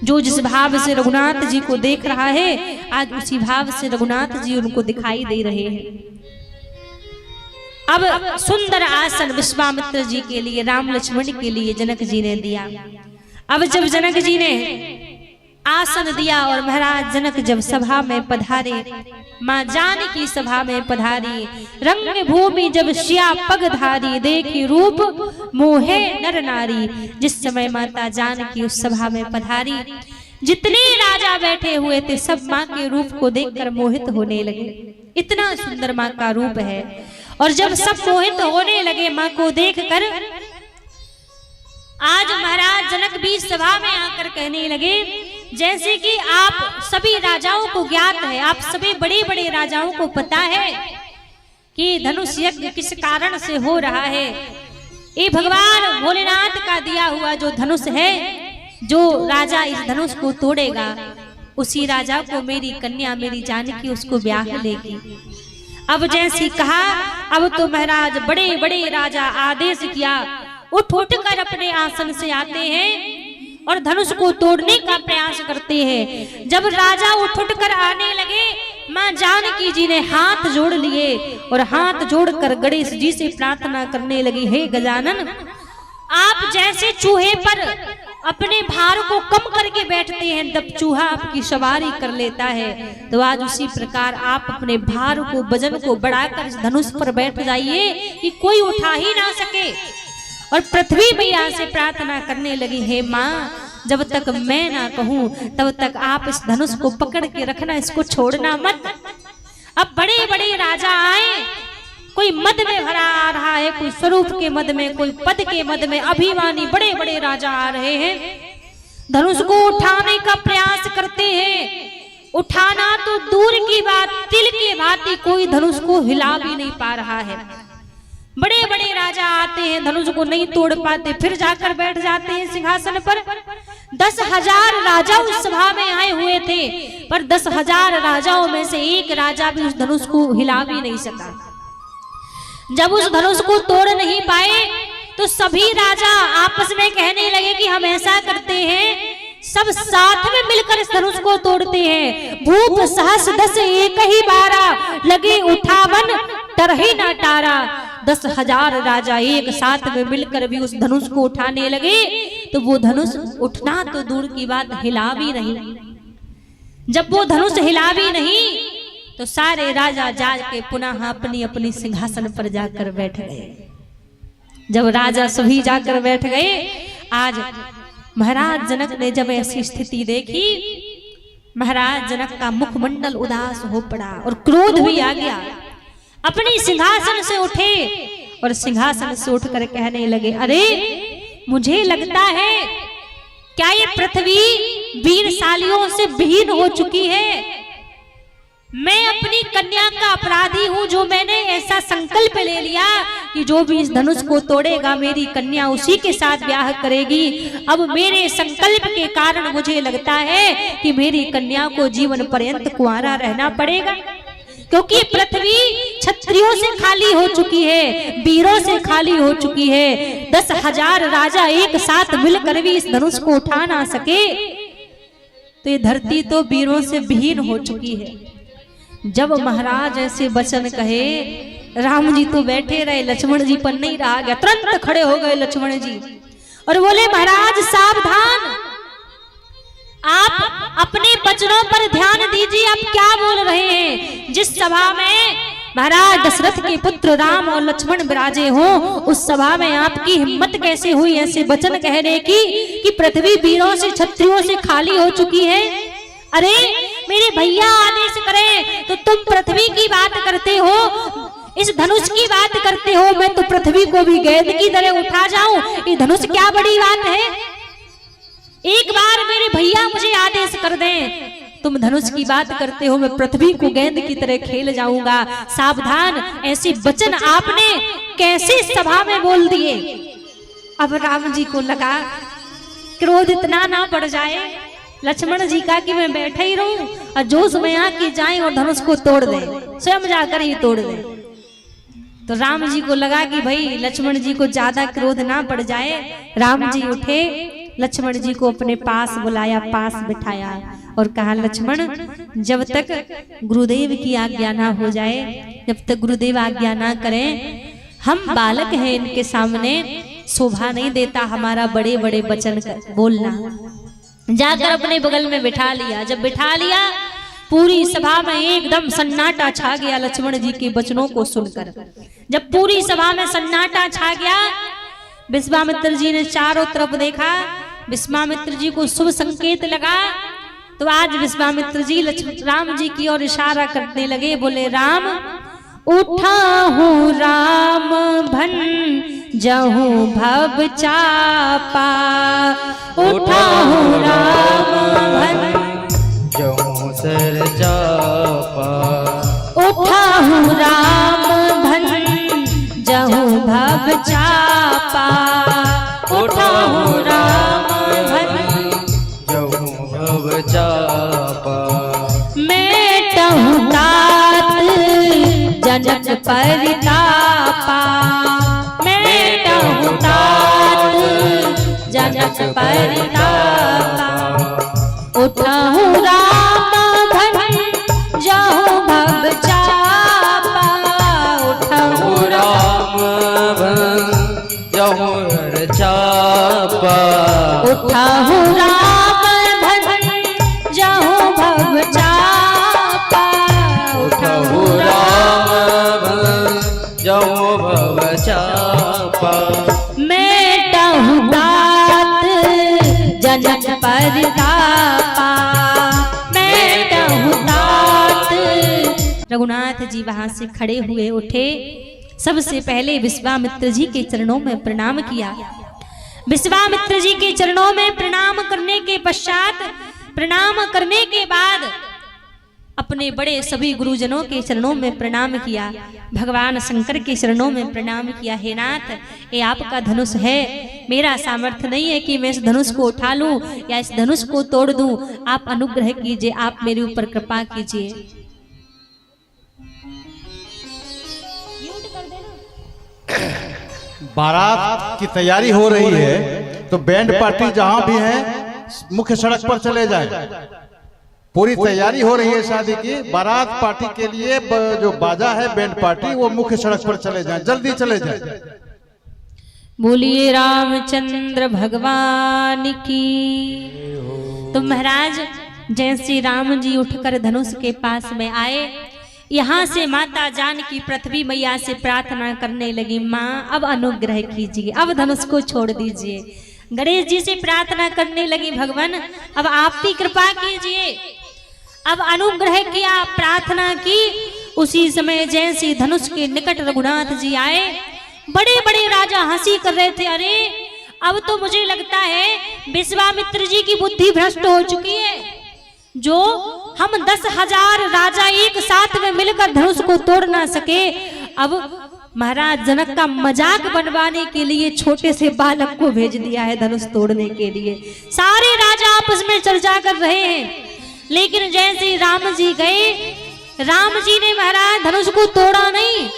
Speaker 5: जो जिस भाव से रघुनाथ जी को देख रहा है, आज उसी भाव से रघुनाथ जी उनको दिखाई दे रहे हैं। अब सुंदर आसन विश्वामित्र जी के लिए, राम लक्ष्मण के लिए जनक जी ने दिया। अब जब जनक जी ने आसन दिया और महाराज जनक जब सभा में पधारे, मां जानकी सभा में पधारी, रंग भूमि जब श्या पग धारी, देखी रूप मोहे नर नारी। जिस समय माता जानकी उस सभा में पधारी, जितने राजा बैठे हुए थे सब मां के रूप को देखकर मोहित होने लगे। इतना सुंदर मां का रूप है। और जब सब मोहित होने लगे मां को देखकर, आज महाराज जनक भी सभा में आकर कहने लगे, जैसे कि आप सभी राजाओं को ज्ञात है, आप सभी बड़े बड़े राजाओं को पता है कि धनुष यज्ञ किस कारण से हो रहा है। ये भगवान भोलेनाथ का दिया हुआ जो धनुष है, जो राजा इस धनुष को तोड़ेगा उसी राजा को मेरी कन्या मेरी जानकी उसको ब्याह लेगी। अब जैसी कहा, अब तो महाराज बड़े बड़े राजा आदेश किया, उठ उठ कर अपने आसन से आते हैं और धनुष को तोड़ने का प्रयास करते हैं। जब राजा उठ उठ कर आने लगे, मां जानकी जी ने हाथ जोड़ लिए और हाथ जोड़कर गणेश जी से प्रार्थना करने लगी, हे गजानन, आप जैसे चूहे पर अपने भार को कम करके बैठते हैं तब चूहा आपकी सवारी कर लेता है, तो आज उसी प्रकार आप अपने भार को, वजन को बढ़ाकर इस धनुष पर बैठ जाइए कि कोई उठा ही ना सके। और पृथ्वी मैया से प्रार्थना करने लगी, हे माँ, जब तक मैं ना कहूं तब तक आप इस धनुष को पकड़ के रखना, इसको छोड़ना मत। अब बड़े बड़े राजा आए, कोई मद में भरा आ रहा है, कोई स्वरूप के मद में, कोई पद के मद में, अभिमानी बड़े बड़े राजा आ रहे हैं। धनुष को उठाने का प्रयास करते हैं, उठाना तो दूर की बात, तिल की भांति कोई धनुष को हिला भी नहीं पा रहा है। बड़े बड़े राजा आते हैं, धनुष को नहीं तोड़ पाते, फिर जाकर बैठ जाते हैं सिंहासन पर। 10,000 राजा उस सभा में आए हुए थे, पर 10,000 राजाओं में से एक राजा भी उस धनुष को हिला भी नहीं सका। जब उस धनुष को तोड़ नहीं पाए तो सभी राजा आपस में कहने लगे कि हम ऐसा करते हैं, सब साथ में मिलकर इस धनुष को तोड़ते हैं। भूप सहस 10 एक ही बारा, लगे उठावन तरही ना टारा। 10,000 राजा एक साथ में मिलकर भी उस धनुष को उठाने लगे तो वो धनुष उठना तो दूर की बात, हिला भी नहीं। जब वो धनुष हिला भी नहीं तो सारे राजा जाके पुनः अपनी अपनी सिंहासन पर जाकर बैठ गए। जब राजा सभी जाकर बैठ गए, आज महाराज जनक ने जब ऐसी स्थिति देखी, महाराज जनक का मुखमंडल उदास हो पड़ा और क्रोध भी आ गया। अपनी सिंहासन से उठे और सिंहासन से उठकर कहने लगे, अरे मुझे लगता है क्या ये पृथ्वी वीरशालियों से विहीन हो चुकी है। मैं अपनी कन्या का अपराधी हूं, जो मैंने ऐसा संकल्प ले लिया कि जो भी इस धनुष को तोड़ेगा मेरी कन्या उसी के साथ ब्याह करेगी। अब मेरे संकल्प के कारण मुझे लगता है कि मेरी कन्या को जीवन पर्यंत कुंवारा रहना पड़ेगा, क्योंकि पृथ्वी क्षत्रियों से खाली हो चुकी है, वीरों से खाली हो चुकी है। 10,000 राजा एक साथ मिलकर भी इस धनुष को उठा ना सके तो ये धरती तो वीरों से विहीन हो चुकी है। जब महाराज ऐसे वचन कहे, राम जी तो बैठे रहे, लक्ष्मण जी पर नहीं रहा गया, तुरंत खड़े हो गए लक्ष्मण जी और बोले, महाराज सावधान, आप अपने वचनों पर ध्यान दीजिए। आप क्या बोल रहे हैं? जिस सभा में महाराज दशरथ के पुत्र राम और लक्ष्मण विराजे हों, उस सभा में आपकी हिम्मत कैसे हुई ऐसे वचन कहने की कि पृथ्वी वीरों से क्षत्रियों से खाली हो चुकी है। अरे मेरे भैया आदेश करें तो तुम पृथ्वी की बात करते हो, इस धनुष की बात करते हो, मैं तो पृथ्वी को भी गेंद की तरह उठा जाऊं, ये धनुष क्या बड़ी बात है। एक बार मेरे भैया मुझे आदेश कर दें, तुम धनुष की बात करते हो, मैं पृथ्वी को गेंद की तरह खेल जाऊंगा। सावधान, ऐसे वचन आपने कैसे सभा में बोल दिए। अब राम जी को लगा क्रोध इतना ना बढ़ जाए लक्ष्मण जी का कि मैं बैठे ही रहूं और जोश में आके जाए और धनुष को तोड़ दे, स्वयं जाकर ही तोड़ दे। तो राम जी को लगा कि भाई लक्ष्मण जी को ज्यादा क्रोध ना बढ़ जाए। राम जी उठे, लक्ष्मण जी को अपने पास बुलाया, पास बिठाया और कहा, लक्ष्मण जब तक गुरुदेव की आज्ञा ना हो जाए, जब तक गुरुदेव आज्ञा ना करें, हम बालक हैं, इनके सामने शोभा नहीं देता हमारा बड़े बड़े वचन बोलना। जाकर अपने बगल में बिठा लिया। जब बिठा लिया, पूरी सभा में एकदम सन्नाटा छा गया लक्ष्मण जी के वचनों को सुनकर। जब पूरी सभा में सन्नाटा छा गया, विश्वामित्र जी ने चारों तरफ देखा, विश्वामित्र जी को शुभ संकेत लगा। तो आज विश्वामित्र जी राम जी की ओर इशारा करने लगे, बोले, राम उठा हूँ राम भन जहूँ भव चापा, उठा हूँ राम भन
Speaker 2: जहूँ सर चापा,
Speaker 5: उठा हूँ राम भन जहूँ भव चापा, उठा हूँ राम भन
Speaker 2: जहूँ भव चापा।
Speaker 5: मेटहूँ तात जनक परितापा, मेटहूँ तात जनक परितापा, उठाहूँ राम धन जहूँ भव चापा, उठाहूँ
Speaker 2: राम भन जहूँ हर चापा,
Speaker 5: उठाहूँ राम धन जहूँ भव चापा, उठाहूँ
Speaker 2: राम भन जहूँ भव चापा।
Speaker 5: मेटहूँ तात जनक परितापा, मेटहूँ तात। रघुनाथ जी वहां से खड़े हुए उठे, सबसे पहले विश्वामित्र जी के चरणों में प्रणाम किया। विश्वामित्र जी के चरणों में प्रणाम करने के पश्चात, प्रणाम करने के बाद अपने बड़े सभी गुरुजनों के चरणों में प्रणाम किया। भगवान शंकर के चरणों में प्रणाम किया। हे नाथ, ये आपका धनुष है, मेरा सामर्थ्य नहीं है कि मैं इस धनुष को उठा लूं या इस धनुष को तोड़ दूं, आप अनुग्रह कीजिए, आप मेरे ऊपर कृपा कीजिए।
Speaker 3: बारात की तैयारी हो रही है, तो बैंड पार्टी जहां भी है मुख्य सड़क पर चले जाए। पूरी तैयारी हो रही है शादी की, बारात पार्टी के लिए जो बाजा है बैंड पार्टी, वो मुख्य सड़क पर चले जाएं, जल्दी चले जाएं।
Speaker 5: बोलिए रामचंद्र भगवान की। तो महाराज जैसे राम जी उठकर धनुष के पास में आए, यहाँ से माता जानकी पृथ्वी मैया से प्रार्थना करने लगी, माँ अब अनुग्रह कीजिए, अब धनुष को छोड़ दीजिए। गणेश जी से प्रार्थना करने लगी, भगवान अब आप ही कृपा कीजिए। अब अनुग्रह किया, प्रार्थना की। उसी समय जैसे धनुष के निकट रघुनाथ जी आए, बड़े बड़े राजा हंसी कर रहे थे। अरे अब तो मुझे लगता है विश्वामित्र जी की बुद्धि भ्रष्ट हो चुकी है, जो हम 10,000 राजा एक साथ में मिलकर धनुष को तोड़ ना सके, अब महाराज जनक का मजाक बनवाने के लिए छोटे से बालक को भेज दिया है धनुष तोड़ने के लिए। सारे राजा आपस में चर्चा कर रहे हैं, लेकिन जैसे राम जी गए, राम जी ने महाराज धनुष को तोड़ा नहीं,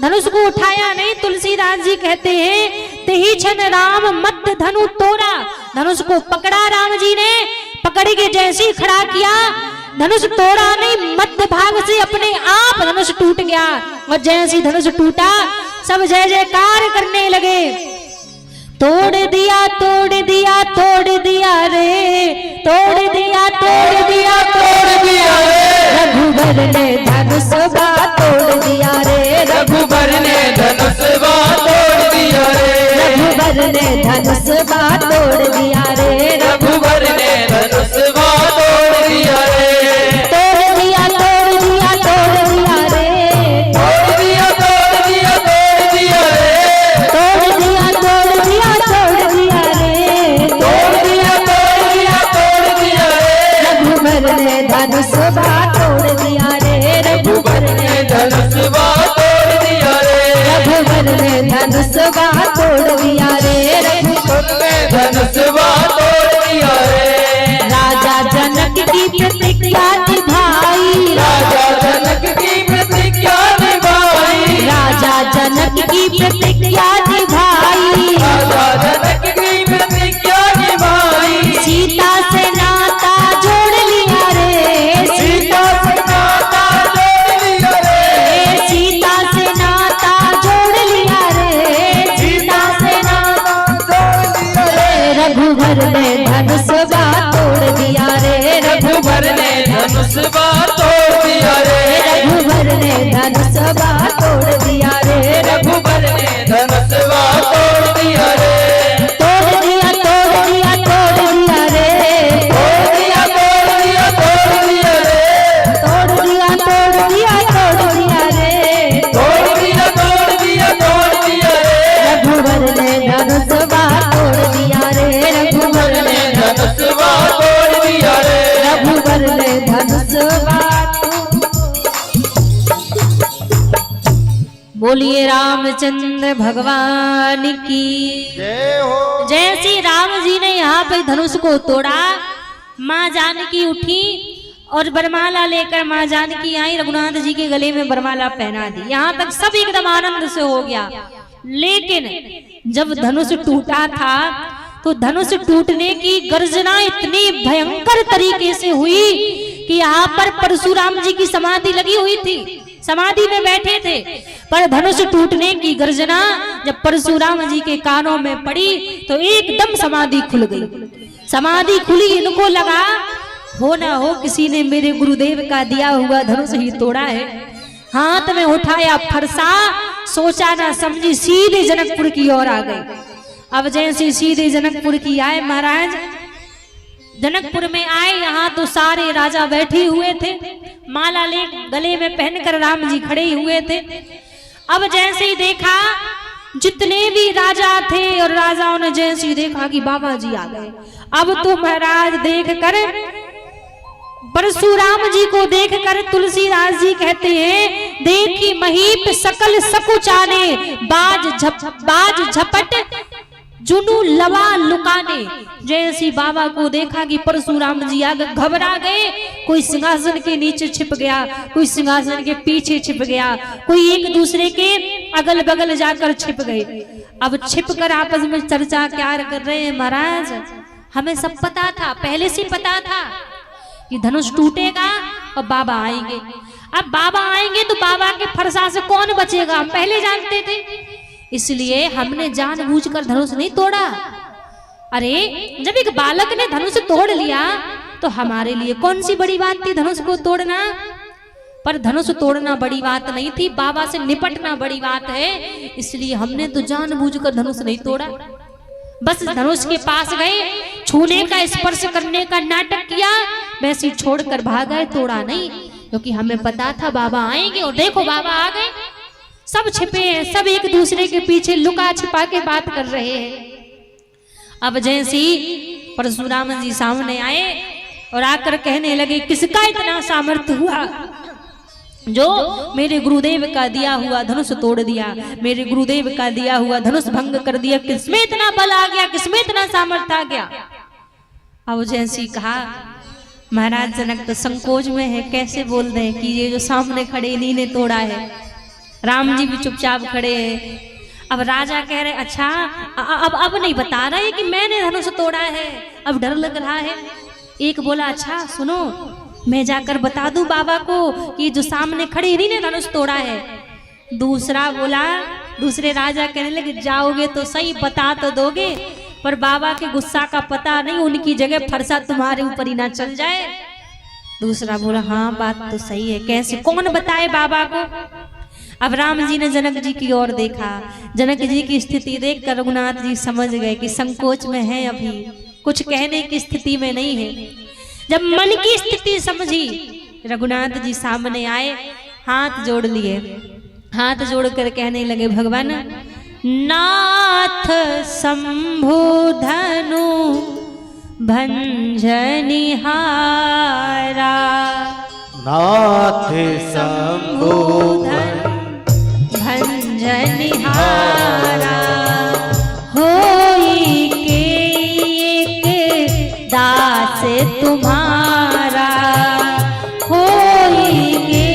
Speaker 5: धनुष को उठाया नहीं। तुलसीदास जी कहते हैं, तेही क्षण राम मत धनु तोड़ा, धनुष को पकड़ा राम जी ने, पकड़ के जैसे खड़ा किया, धनुष तोड़ा नहीं, मध्य भाग से अपने आप धनुष टूट गया। और जैसे धनुष टूटा, सब जय जयकार करने लगे। तोड़ दिया तोड़ दिया तोड़ दिया रे, तोड़ दिया तोड़ दिया तोड़ दिया रे, रघुवर ने धनुष बा तोड़ दिया रघुवर ने धनुष बाण तोड़ दिया रे,
Speaker 2: रघुवर ने धनुष बाण तोड़ दिया रे,
Speaker 5: तोड़ दिया तोड़ दिया तोड़ दिया रे,
Speaker 2: तोड़ दिया तोड़ दिया तोड़ दिया रे,
Speaker 5: तोड़ दिया तोड़ दिया तोड़ दिया रे,
Speaker 2: तोड़ दिया तोड़ दिया तोड़ दिया रे,
Speaker 5: रघुवर ने धनुष बाण तोड़ दिया रे, रघुवर ने
Speaker 2: धनुष बाण तोड़ दिया रे,
Speaker 5: रघुवर ने धनुष बाण तोड़ दिया रे,
Speaker 2: रघुवर ने धनुष बाण तोड़ दिया रे,
Speaker 5: राजा जनक की प्रतिज्ञा निभाई,
Speaker 2: राजा जनक की प्रतिज्ञा निभाई,
Speaker 5: राजा जनक की प्रतिज्ञा निभाई,
Speaker 2: राजा जनक की प्रतिज्ञा निभाई,
Speaker 5: सीता से नाता जोड़ लिया रे,
Speaker 2: सीता से नाता जोड़ लिया रे,
Speaker 5: सीता से नाता जोड़ लिया रे,
Speaker 2: सीता से नाता जोड़ लिया रे,
Speaker 5: रघुवर ने धनुष बाण तोड़ दिया रे,
Speaker 2: रघुवर ने धनुष बाण तोड़ दिया रे,
Speaker 5: रघुवर ने धनुष बाण तोड़ दिया रे,
Speaker 2: रघुवर ने धनुष बाण तोड़ दिया रे,
Speaker 5: तोड़ दिया तोड़ दिया तोड़ दिया रे,
Speaker 2: तोड़ दिया तोड़ दिया तोड़ दिया रे,
Speaker 5: तोड़ दिया तोड़ दिया तोड़ दिया रे,
Speaker 2: तोड़ दिया तोड़ दिया तोड़ दिया रे,
Speaker 5: रघुवर ने धनुष बाण तोड़ दिया रे, रघुवर ने
Speaker 2: धनुष बाण तोड़ दिया रे,
Speaker 5: रघुवर ने धनुष बाण। बोलिए रामचंद्र भगवान की
Speaker 3: जय हो।
Speaker 5: जैसे राम जी ने यहाँ पे धनुष को तोड़ा, माँ जानकी उठी और बरमाला लेकर माँ जानकी आई, रघुनाथ जी के गले में बरमाला पहना दी। यहाँ तक सब एकदम आनंद से हो गया। लेकिन जब धनुष टूटा था तो धनुष टूटने की गर्जना इतनी भयंकर तरीके से हुई कि यहाँ पर परशुराम जी की समाधि लगी हुई थी, समाधि में बैठे थे, पर धनुष टूटने की गर्जना जब परशुराम जी के कानों में पड़ी तो एकदम समाधि खुल गई। समाधि खुली, इनको लगा हो ना हो किसी ने मेरे गुरुदेव का दिया हुआ धनुष ही तोड़ा है। हाथ में उठाया फरसा, सोचा ना समझी सीधे जनकपुर की ओर आ गए। अब जैसे सीधे जनकपुर की आए महाराज, जनकपुर में आए, यहाँ तो सारे राजा बैठे हुए थे, माला ले गले में पहनकर राम जी खड़े हुए थे। अब जैसे ही देखा जितने भी राजा थे और राजाओं ने जैसे ही देखा कि बाबा जी आ गए, अब तो महाराज देख कर परशुराम जी को देखकर तुलसीदास जी कहते हैं, देखी महीप सकल सकुचाने, बाज झपट जुनू लवा लुकाने। जैसी बाबा को देखा कि परशुराम जी आगे, घबरा गए। कोई सिंहासन के नीचे छिप गया, कोई सिंहासन के पीछे छिप गया, कोई एक दूसरे के अगल बगल जाकर छिप गए। अब छिप कर आपस में चर्चा क्या कर रहे हैं महाराज, हमें सब पता था, पहले से पता था कि धनुष टूटेगा और बाबा आएंगे। अब बाबा आएंगे तो बाबा के फरसा से कौन बचेगा, हम पहले जानते थे, इसलिए हमने जानबूझकर धनुष नहीं तोड़ा। अरे जब एक बालक ने धनुष तोड़ लिया तो हमारे लिए कौन सी बड़ी बात थी धनुष को तोड़ना। पर धनुष तोड़ना बड़ी बात नहीं थी, बाबा से निपटना बड़ी बात है, इसलिए हमने तो जानबूझकर धनुष नहीं तोड़ा। बस धनुष के पास गए, छूने का स्पर्श करने का नाटक किया, वैसे छोड़कर भाग गए, तोड़ा नहीं, क्योंकि हमें पता था बाबा आएंगे। और देखो बाबा आ गए, सब छिपे हैं, सब एक दूसरे के पीछे लुका छिपा के बात कर रहे हैं। अब जैसे ही परशुराम जी सामने आए और आकर कहने लगे, किसका इतना सामर्थ्य हुआ जो मेरे गुरुदेव का दिया हुआ धनुष तोड़ दिया, मेरे गुरुदेव का दिया हुआ धनुष भंग कर दिया, किसमें इतना बल आ गया, किसमें इतना सामर्थ्य आ गया। अब जैसी कहा, महाराज जनक तो संकोच में है, कैसे बोल रहे कि ये जो सामने खड़े इन्हीं ने तोड़ा है। राम जी भी चुपचाप खड़े हैं। अब राजा कह रहे, अच्छा अब नहीं बता रहे कि मैंने धनुष तोड़ा है, अब डर लग रहा है। एक बोला, अच्छा सुनो, मैं जाकर बता दूं बाबा को कि जो सामने खड़े इन्हीं ने धनुष तोड़ा है। दूसरा बोला, दूसरे राजा कहने लगे, जाओगे तो सही, बता तो दोगे, पर बाबा के गुस्सा का पता नहीं, उनकी जगह फरसा तुम्हारे ऊपर ही ना चल जाए। दूसरा बोला, हाँ बात तो सही है, कैसे, कौन बताए बाबा को। अब राम जी ने जनक जी की ओर देखा। जनक जी की स्थिति देखकर रघुनाथ जी समझ गए कि संकोच में है, अभी कुछ कहने की स्थिति में नहीं है। जब मन की स्थिति समझी, रघुनाथ जी सामने आए, हाथ जोड़ लिए, हाथ जोड़कर कहने लगे, भगवान नाथ शंभु धनु भंजनिहारा,
Speaker 2: नाथ शंभु
Speaker 5: भंजनिहारा, होई के एक दास तुम्हारा, होई के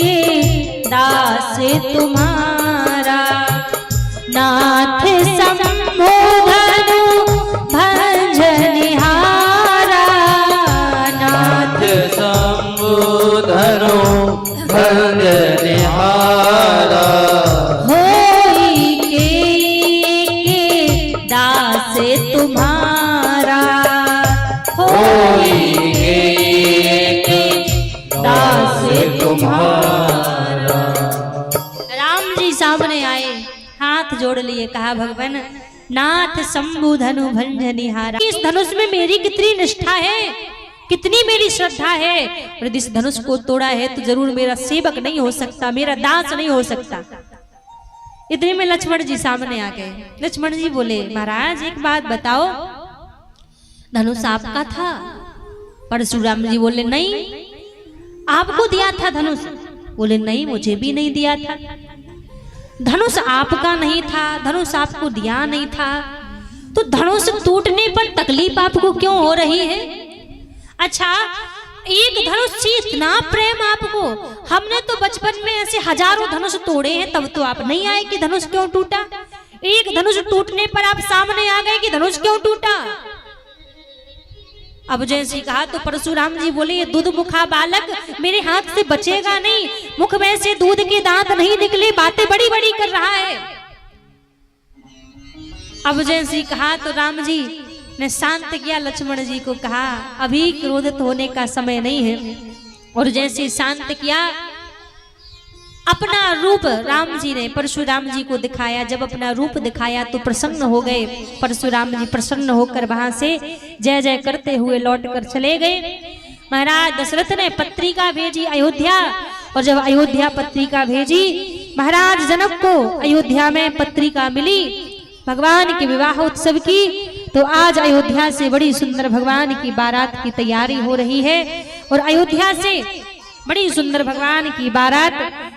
Speaker 5: एक दास तुम्हारा, नाथ शंभु धनु भंजनिहारा, नाथ
Speaker 2: शंभु धनु भंजनिहारा,
Speaker 5: होई के दास तुम्हारा, होई के दास तुम्हारा। राम जी सामने आए, हाथ जोड़ लिए, कहा भगवान नाथ शंभु धनु भंजनिहारा, इस धनुष में मेरी कितनी निष्ठा है, कितनी मेरी श्रद्धा है, और यदि इस धनुष को तोड़ा है तो जरूर मेरा सेवक नहीं हो सकता, मेरा दास नहीं हो सकता। इतने में लक्ष्मण जी सामने आ गए। लक्ष्मण जी बोले, महाराज एक बात बताओ, धनुष आपका था? परशुराम जी बोले, नहीं, आपको दिया था धनुष? बोले, नहीं, मुझे भी नहीं दिया था। धनुष आपका नहीं था, धनुष आपको दिया नहीं था, तो धनुष टूटने पर तकलीफ आपको क्यों हो रही है? अच्छा, एक धनुष से इतना प्रेम आपको, हमने तो बचपन में ऐसे हजारों धनुष तोड़े हैं, तब तो आप नहीं आए कि धनुष क्यों टूटा। एक धनुष टूटने पर आप सामने आ गए कि धनुष क्यों टूटा। अब जैसे कहा तो परशुराम जी बोले, ये दूध मुखा बालक मेरे हाथ से बचेगा नहीं, मुख में से दूध के दांत नहीं निकले, बातें बड़ी बड़ी कर रहा है। अब जैसे कहा तो राम जी ने शांत किया, लक्ष्मण जी को कहा अभी क्रोधित होने का समय नहीं है। और जैसे शांत किया, अपना रूप राम जी ने परशुराम जी को दिखाया। जब अपना रूप दिखाया तो प्रसन्न हो गए। परशुराम जी प्रसन्न होकर वहां से जय जय करते हुए लौट कर चले गए। महाराज दशरथ ने पत्रिका भेजी अयोध्या, और जब अयोध्या पत्रिका भेजी, महाराज जनक को अयोध्या में पत्रिका मिली भगवान के विवाह उत्सव की। तो आज अयोध्या से बड़ी सुंदर भगवान की बारात की तैयारी हो रही है, और अयोध्या से बड़ी सुंदर भगवान की बारात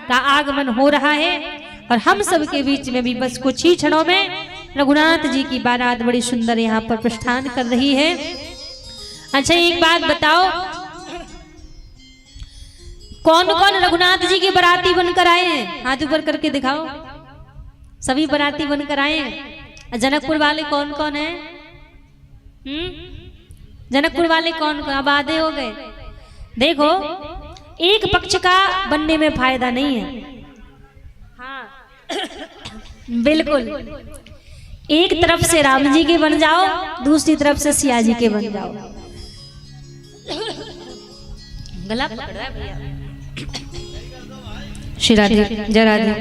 Speaker 5: का आगमन हो रहा है। और हम सब के बीच में भी बस कुछ ही क्षणों में रघुनाथ जी की बारात बड़ी सुंदर यहाँ पर प्रस्थान कर रही है। अच्छा, एक बात बताओ, कौन कौन रघुनाथ जी के बाराती बनकर आए हैं? हाथ ऊपर करके दिखाओ। सभी बाराती बनकर आए हैं। जनकपुर वाले कौन कौन है? जनकपुर वाले कौन कौन? अब आधे हो गए। देखो, एक पक्ष का बनने में फायदा नहीं है। हाँ बिल्कुल, एक तरफ से राम जी के बन जाओ, दूसरी तरफ से सिया जी के बन जाओ। गला पकड़ रहा है भैया। श्री राधे, जय राधे।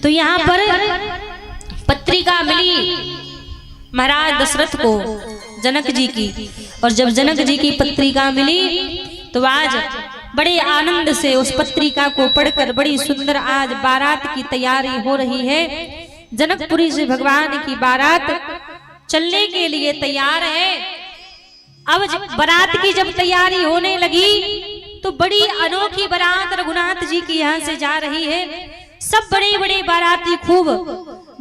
Speaker 5: तो यहाँ पर पत्रिका मिली महाराज दशरथ को जनक जी की, और जब जनक जी की पत्रिका मिली तो आज बड़े आनंद से उस पत्रिका को पढ़कर बड़ी सुंदर आज बारात की तैयारी हो रही है। जनकपुरी से भगवान की बारात चलने के लिए तैयार है। अब बारात की जब तैयारी होने लगी तो बड़ी अनोखी बारात रघुनाथ जी की यहाँ से जा रही है। सब बड़े बड़े बाराती, खूब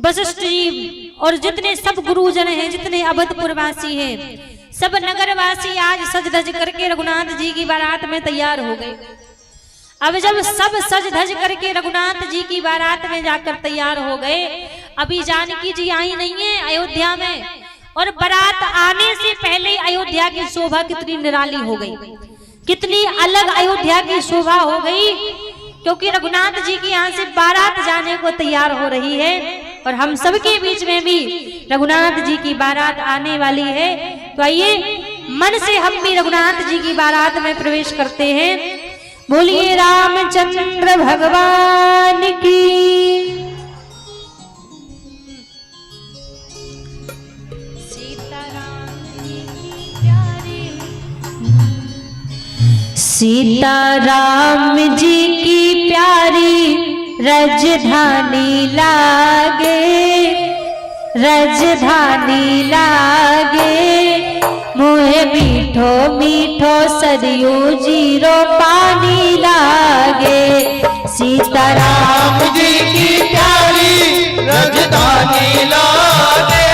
Speaker 5: वशिष्ठ जी और जितने सब गुरुजन हैं, जितने अवधपुरवासी हैं, सब नगरवासी आज सज धज करके रघुनाथ जी की बारात में तैयार हो गए। अब जब सब सज धज करके रघुनाथ जी की बारात में जाकर तैयार हो गए, अभी जानकी जी आई नहीं है अयोध्या में, और बारात आने से पहले अयोध्या की शोभा कितनी निराली हो गई, कितनी अलग अयोध्या की शोभा हो गई, क्योंकि रघुनाथ जी की यहाँ से बारात जाने को तैयार हो रही है। और हम सबके बीच में भी रघुनाथ जी की बारात आने वाली है। तो आइए मन से हम भी रघुनाथ जी की बारात में प्रवेश करते हैं। बोलिए रामचंद्र भगवान की। सीताराम जी की प्यारी राजधानी लागे, राजधानी लागे, मोहे मीठो मीठो सरयू जीरो पानी लागे। सीताराम
Speaker 2: जी की प्यारी राजधानी लागे,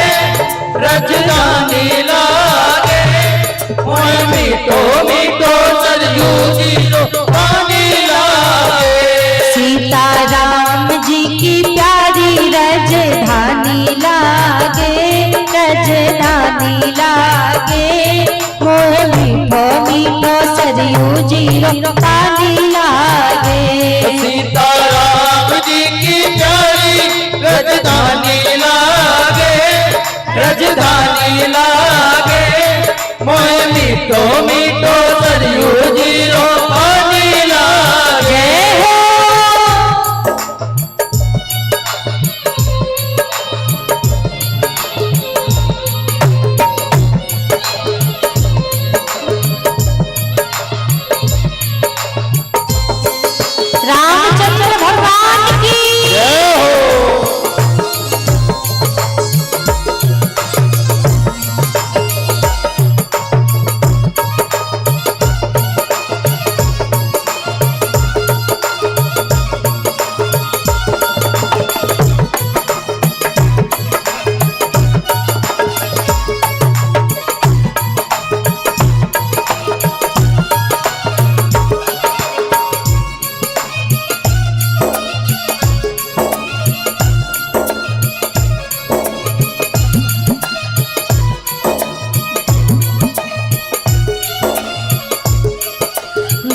Speaker 2: राजधानी लागे, मोहे मीठो मीठो सरयू जीरो पानी लागे।
Speaker 5: सीताराम जी की प्यारी राजधानी लागे, राजधानी लागे, मोहे मीठो मीठो सरयू जीरो पानी लागे।
Speaker 2: सीताराम जी की प्यारी राजधानी लागे, राजधानी लागे, मोहे मीठो मीठो सरयू जीरो पानी लागे।
Speaker 5: रामचंद्र भगवान की।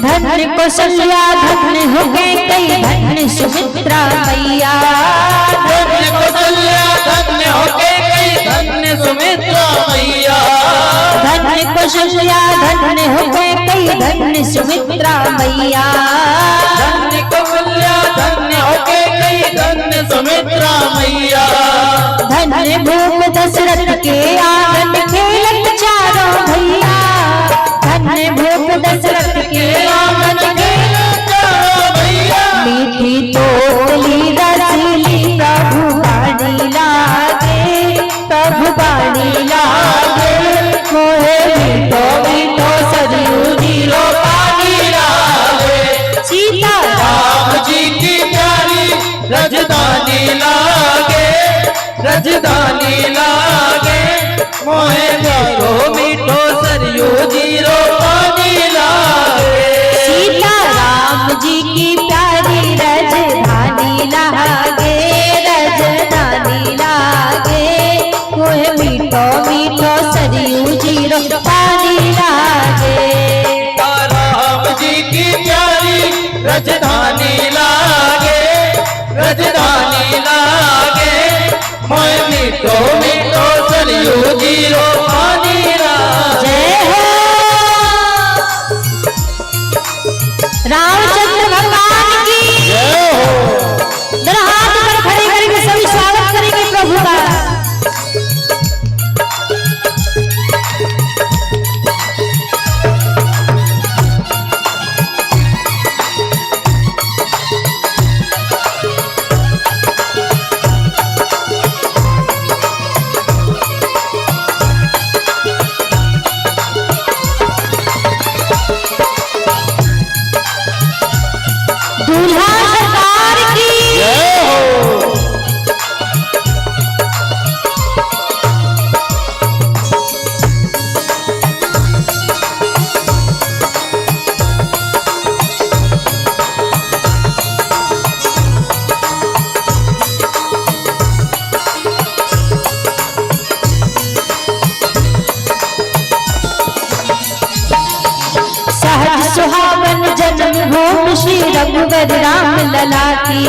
Speaker 5: धन्य कौशल्या धन्य हो गए कई, धन्य सुमित्रा मैया,
Speaker 2: धन्य कौशल्या धन्य हो गए कई, धन्य सुमित्रा मैया,
Speaker 5: धन्य कौशल्या धन्य हो गए कई, धन्य सुमित्रा मैया,
Speaker 2: धन्य कौशल्या धन्य हो गए कई, धन्य सुमित्रा मैया,
Speaker 5: धन्य भूप दशरथ के आंगन खेलत चारों भैया, धन्य भूप दशरथ के आंगन खेलत चारों भैया, मीठी तोली रसीली प्रभु बाणी लागे, प्रभु बाणी लागे, मोहे मीठो मीठो सरयू जीरो पानी लागे। सीताराम
Speaker 2: जी की प्यारी राजधानी लागे, राजधानी लागे, मोहे मीठो मीठो सरयू जीरो पानी लागे।
Speaker 5: सीताराम जी की प्यारी राजधानी लागे, राजधानी लागे, मोहे मीठो मीठो सरयू जीरो पानी लागे।
Speaker 2: राम जी की प्यारी राजधानी लागे, राजधानी लागे, मोहे मीठो मीठो सरयू जीरो पानी लागे।
Speaker 5: जय हो रामचंद्र भगवान की। जरा हाथ ऊपर खड़े करके सभी स्वागत करेंगे प्रभु का। दूल्हा सरकार की। सहज सुहावन जन्मभूमि श्री रघुवर राम लला की,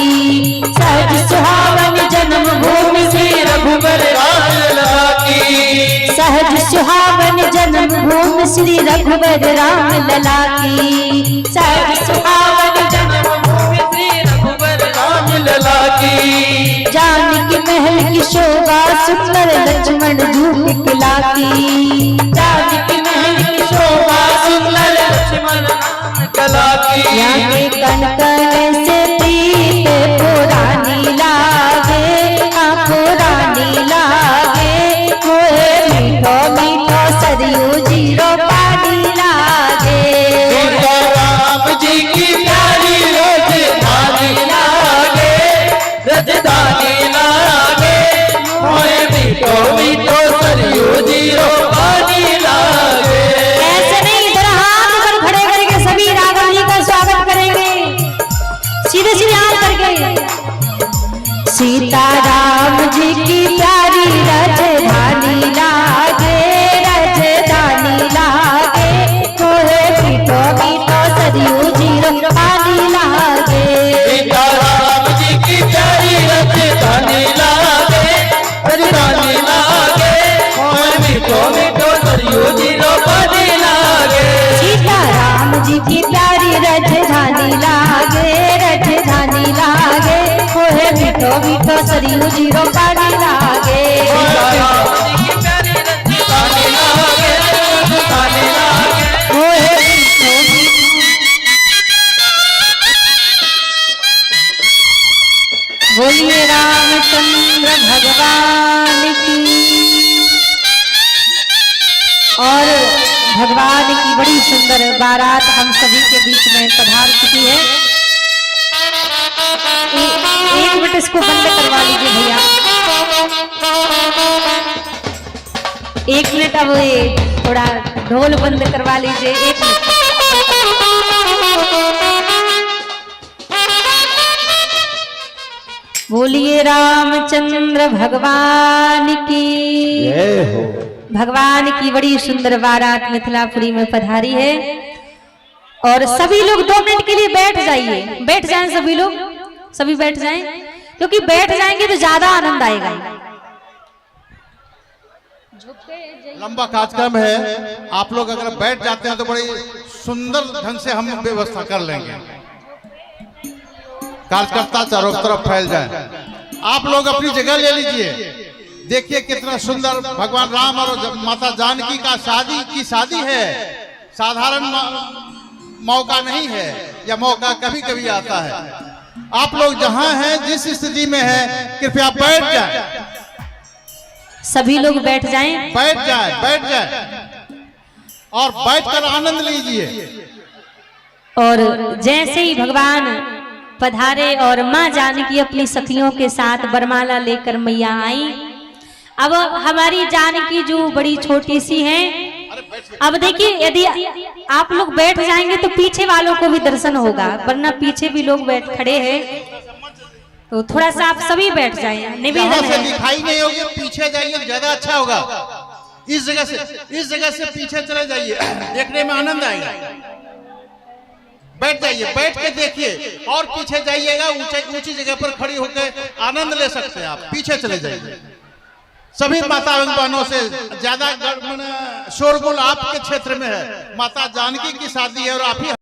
Speaker 5: सहज सुहावन जन्मभूमि श्री
Speaker 2: रघुवर राम लला की,
Speaker 5: सहज सुहावन जन्मभूमि श्री रघुवर राम लला की। सहज सुहावन
Speaker 2: जन्मभूमि श्री रघुवर राम लला की।
Speaker 5: जानकी महल की शोभा सुंदर लक्ष्मण धूप किला की।
Speaker 2: जानकी महल की शोभा सुंदर लक्ष्मण कला की।
Speaker 5: यहाँ के कन कन से प्रीत पुरानी लागे, पुरानी लागे। मोहे मीठो मीठो सरयू जीरो पानी लागे।
Speaker 2: सीता राम जी की प्यारी राजधानी लागे, राजधानी लागे। मोहे मीठो मीठो सरयू जीरो पानी लागे।
Speaker 5: ऐसे नहीं, इधर हाथ ऊपर खड़े करके सभी राघव जी का स्वागत करेंगे, सीधे सीधे हाथ करके। सीता राम जी की प्यारी राजधानी लागे, राजधानी लागे। मोहे मीठो मीठो सरयू जीरो पानी लागे।
Speaker 2: सीता राम जी की प्यारी राजधानी लागे, राजधानी लागे। मोहे मीठो मीठो सरयू जीरो पानी लागे।
Speaker 5: सीता राम जी की प्यारी राजधानी लागे, राजधानी लागे। मोहे मीठो मीठो सरयू जीरो पानी लागे।
Speaker 2: राम जी की प्यारी राजधानी लागे, राजधानी लागे।
Speaker 5: मोहे मीठो बोलिए रामचंद्र भगवान की। और भगवान की बड़ी सुंदर बारात हम सभी के बीच में पधार चुकी है। एक मिनट इसको बंद करवा लीजिए भैया, एक मिनट। अब ये थोड़ा ढोल बंद करवा लीजिए, एक मिनट। बोलिए रामचंद्र भगवान की। भगवान की बड़ी सुंदर बारात मिथिलापुरी में पधारी है। और सभी लोग 2 मिनट के लिए बैठ जाइए, बैठ जाएं सभी लोग, सभी बैठ जाएं, क्योंकि बैठ जाएंगे तो ज्यादा आनंद आएगा।
Speaker 3: लंबा कार्यक्रम है, आप लोग अगर बैठ जाते हैं तो बड़ी सुंदर ढंग से हम व्यवस्था कर लेंगे। कार्यकर्ता चारों तरफ फैल जाए। आप लोग अपनी जगह ले लीजिए। देखिए कितना सुंदर भगवान राम और माता जानकी का शादी है। साधारण मौका नहीं है, यह मौका कभी कभी आता है। आप लोग जहां हैं, जिस स्थिति में हैं, कृपया बैठ जाएं।
Speaker 5: सभी लोग बैठ जाएं,
Speaker 3: बैठ जाए और बैठकर आनंद लीजिए।
Speaker 5: और जैसे ही भगवान पधारे और माँ जानकी अपनी सखियों के साथ बरमाला लेकर मैया आई। अब हमारी जानकी जो बड़ी छोटी सी है, अब देखिए यदि आप लोग बैठ जाएंगे तो पीछे वालों को भी दर्शन होगा, वरना पीछे भी लोग बैठ खड़े हैं। तो थोड़ा सा आप सभी बैठ जाएं, निवेदन है।
Speaker 3: दिखाई नहीं होगी, पीछे जाइए, ज्यादा अच्छा होगा। इस जगह से पीछे चले जाइए, देखने में आनंद आएगा। बैठ जाइए, बैठ के देखिए और पीछे जाइएगा, ऊंची जगह पर खड़ी होकर आनंद ले सकते हैं आप। पीछे चले जाइए। सभी माता बहनों से ज्यादा शोरगुल आपके क्षेत्र में है। माता जानकी की शादी है और आप ही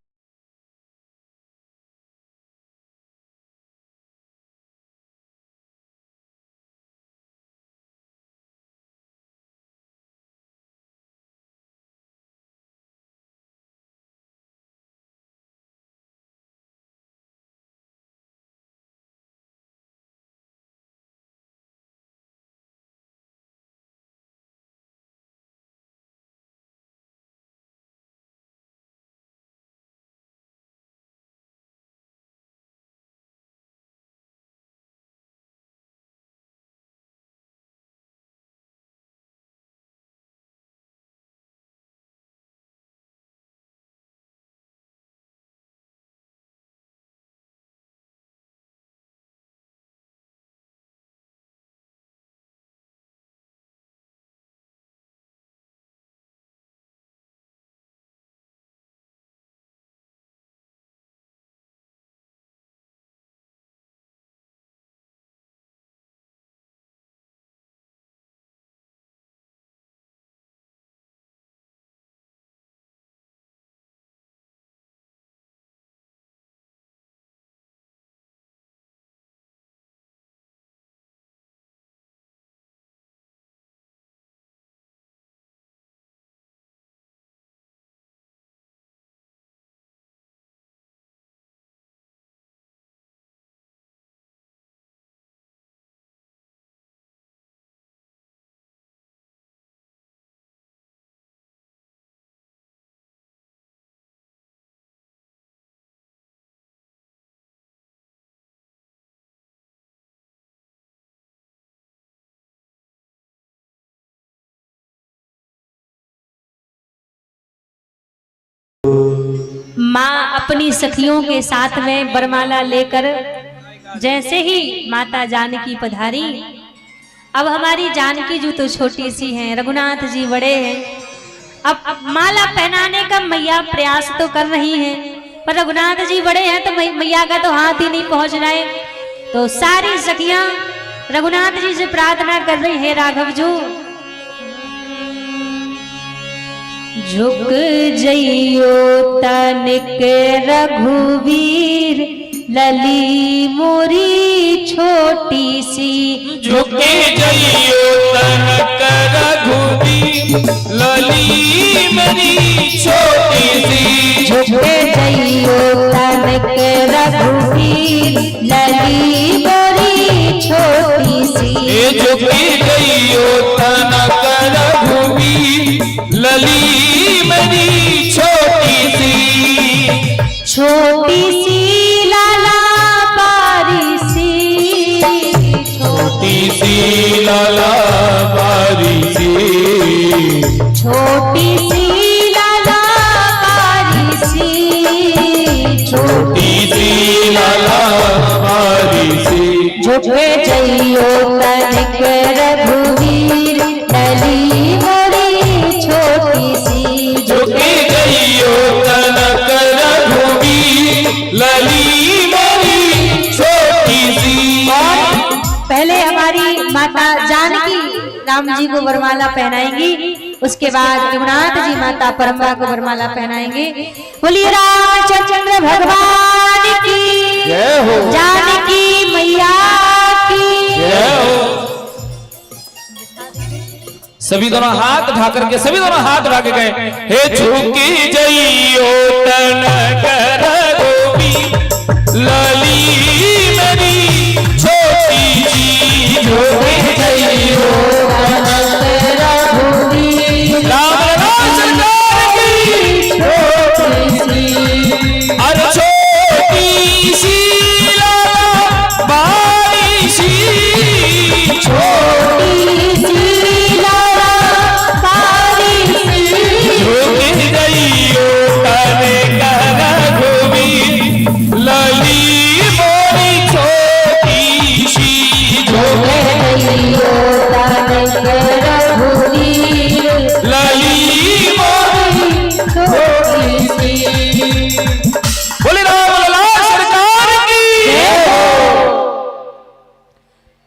Speaker 5: माँ अपनी सखियों के साथ में वरमाला लेकर जैसे ही माता जानकी पधारी, अब हमारी जानकी जी तो छोटी सी हैं, रघुनाथ जी बड़े हैं। अब माला पहनाने का मैया प्रयास तो कर रही हैं, पर रघुनाथ जी बड़े हैं तो मैया का तो हाथ ही नहीं पहुंच रहा है। तो सारी सखियां रघुनाथ जी से प्रार्थना कर रही है, राघव जो झुक जइयो तनिक रघुवीर, लली मोरी छोटी सी।
Speaker 1: झुके जइयो तनक रघुवीर, लली मेरी छोटी सी।
Speaker 5: झुके जइयो तनिक रघुवीर, लली मोरी छोटी सी।
Speaker 1: झुके जइयो तनक रघुवीर, लली मेरी छोटी सी।
Speaker 5: छोटी सी लाला बारी सी,
Speaker 1: छोटी सी लाला बारी सी।
Speaker 5: छोटी सी लाला बारी सी।
Speaker 1: छोटी सी लाला बारी सी।
Speaker 5: झुके जइयो तनिक रघुवीर, लली मोरी छोटी सी।
Speaker 1: झुके जइयो तनक रघुवीर, लली मेरी छोटी सी।
Speaker 5: पहले हमारी माता जानकी राम जी को वरमाला पहनाएंगी, उसके बाद रघुनाथ जी माता परम्बा को वरमाला पहनाएंगे। बोलिए रामचंद्र भगवान की
Speaker 1: जय हो।
Speaker 5: जानकी मैया की
Speaker 1: जय हो। सभी दोनों हाथ उठा करके, सभी दोनों हाथ उठा के गए, हे झुकी जइयो तनक रघुवीर, लली मेरी छोटी सी। झुकी जइयो
Speaker 5: तनक रघुवीर,
Speaker 1: राम राम सरकार की
Speaker 5: छोटी सी।
Speaker 1: अरे छोटी सी लाला बारी सी।
Speaker 5: छोटी सी लाला बारी सी।
Speaker 1: झुक जइयो तनिक रघुवीर, लली मोरी छोटी सी। झुक
Speaker 5: जइयो तनिक रघुवीर,
Speaker 1: लली मोरी।
Speaker 5: छोटी सी।
Speaker 1: बोले राम लला सरकार की।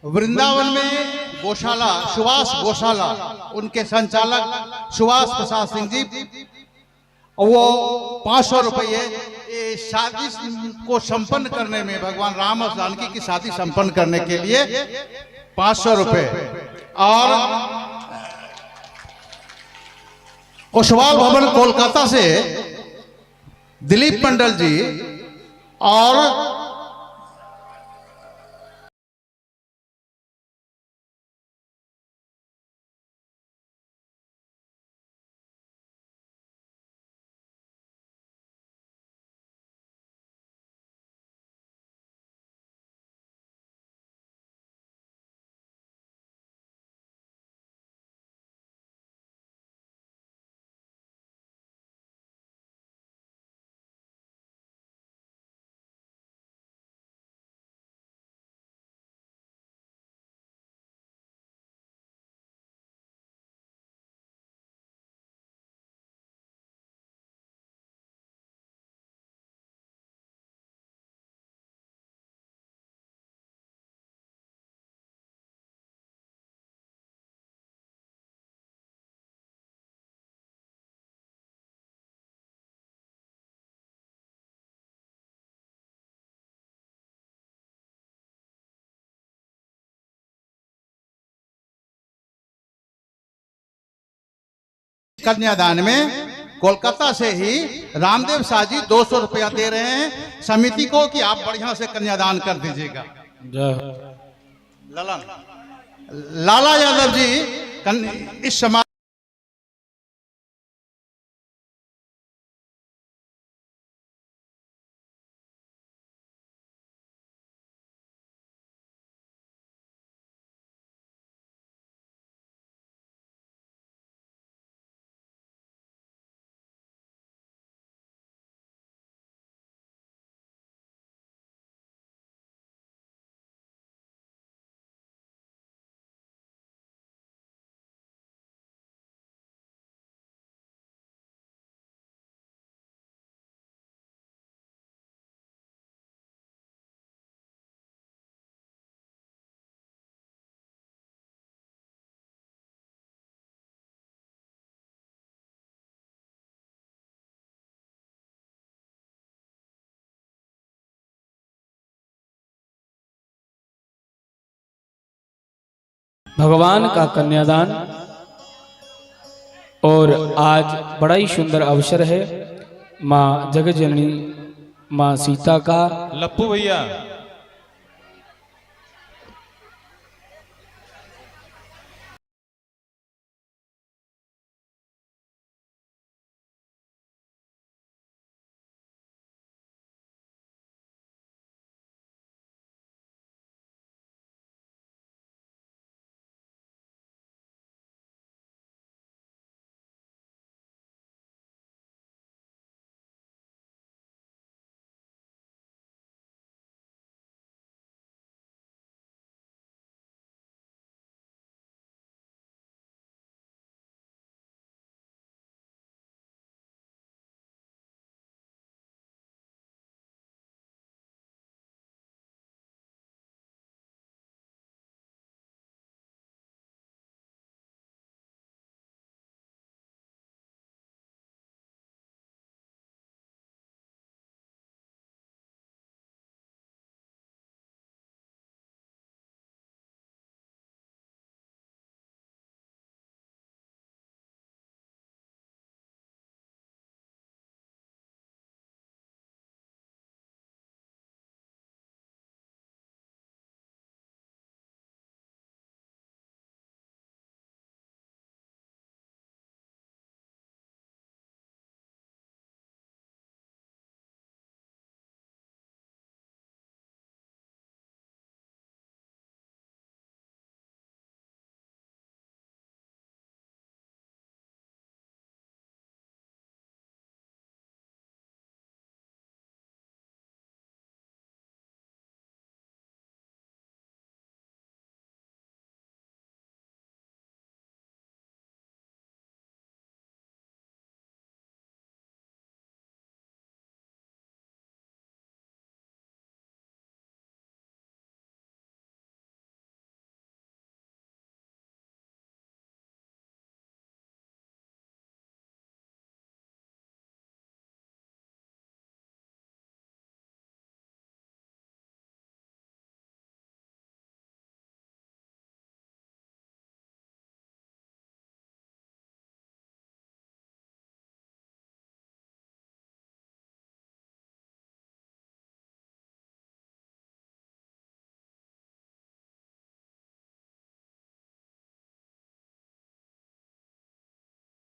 Speaker 3: वृंदावन में गौशाला, सुभाष गौशाला, उनके संचालक सुभाष प्रसाद सिंह जी, वो 500 रुपये ये शादी को संपन्न करने में, भगवान राम और जानकी की शादी संपन्न करने के लिए 500 रुपये, और ओसवाल भवन कोलकाता से दिलीप मंडल जी और कन्यादान में कोलकाता से ही रामदेव शाह जी 200 रुपया दे रहे हैं समिति को कि आप बढ़िया से कन्यादान कर दीजिएगा। ललन लाला यादव जी इस समाज
Speaker 1: भगवान का कन्यादान। और आज बड़ा ही सुंदर अवसर है माँ जगत जननी माँ सीता का।
Speaker 6: लप्पू भैया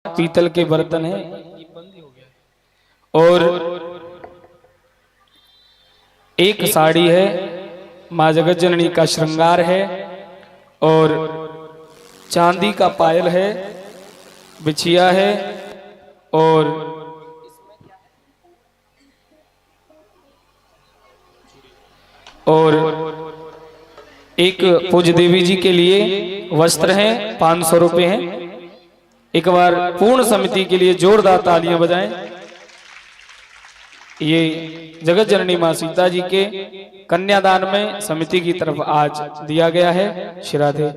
Speaker 1: पीतल के बर्तन है और एक साड़ी है, माँ जगत जननी का श्रृंगार है और चांदी का पायल है, बिछिया है और एक पूज्य देवी जी के लिए वस्त्र हैं, 500 रुपए हैं। एक बार पूर्ण समिति के लिए जोरदार तालियां बजाएं। ये जगत जननी मां सीता जी के कन्यादान में समिति की तरफ आज दिया गया है। श्राद्धे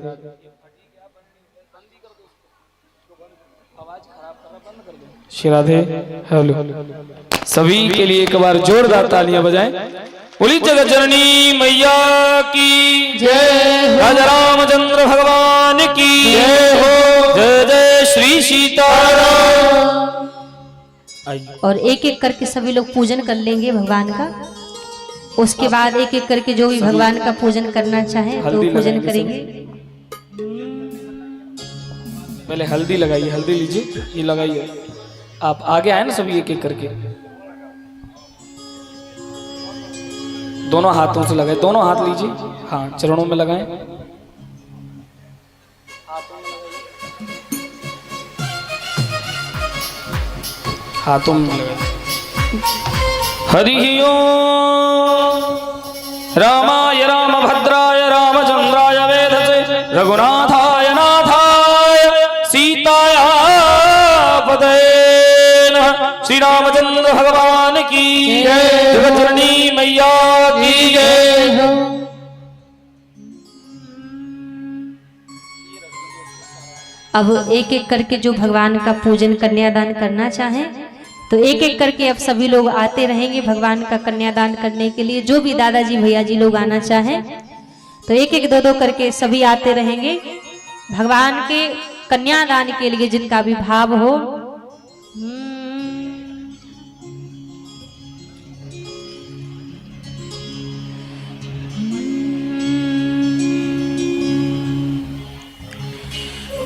Speaker 1: श्राद्धे हेलो सभी के लिए एक बार जोरदार तालियां बजाएं। बोली जगत जननी मैया की जय, राजा रामचंद्र भगवान की जय हो, जय जय श्री सीताराम।
Speaker 5: और एक एक करके सभी लोग पूजन कर लेंगे भगवान का। उसके बाद एक एक करके जो भी भगवान का पूजन करना चाहे तो पूजन करेंगे।
Speaker 1: पहले हल्दी लगाइए, हल्दी लीजिए, ये लगाइए। आप आगे आए ना सभी एक एक करके, दोनों हाथों से लगाए, दोनों हाथ लीजिए, हाँ चरणों में लगाएं। हाथों में लगाएं। हरि ओम रामाय रामभद्राय रामचंद्राय वेधसे रघुनाथाय नाथाय सीताय पतये नमः। श्री रामचंद्र भगवान की जय, जगत जननी मैया की जय।
Speaker 5: अब एक एक करके जो भगवान का पूजन कन्यादान करना चाहे तो एक एक करके अब सभी लोग आते रहेंगे भगवान का कन्यादान करने के लिए। जो भी दादाजी भैया जी लोग आना चाहें तो एक एक दो दो करके सभी आते रहेंगे भगवान के कन्यादान के लिए जिनका भी भाव हो।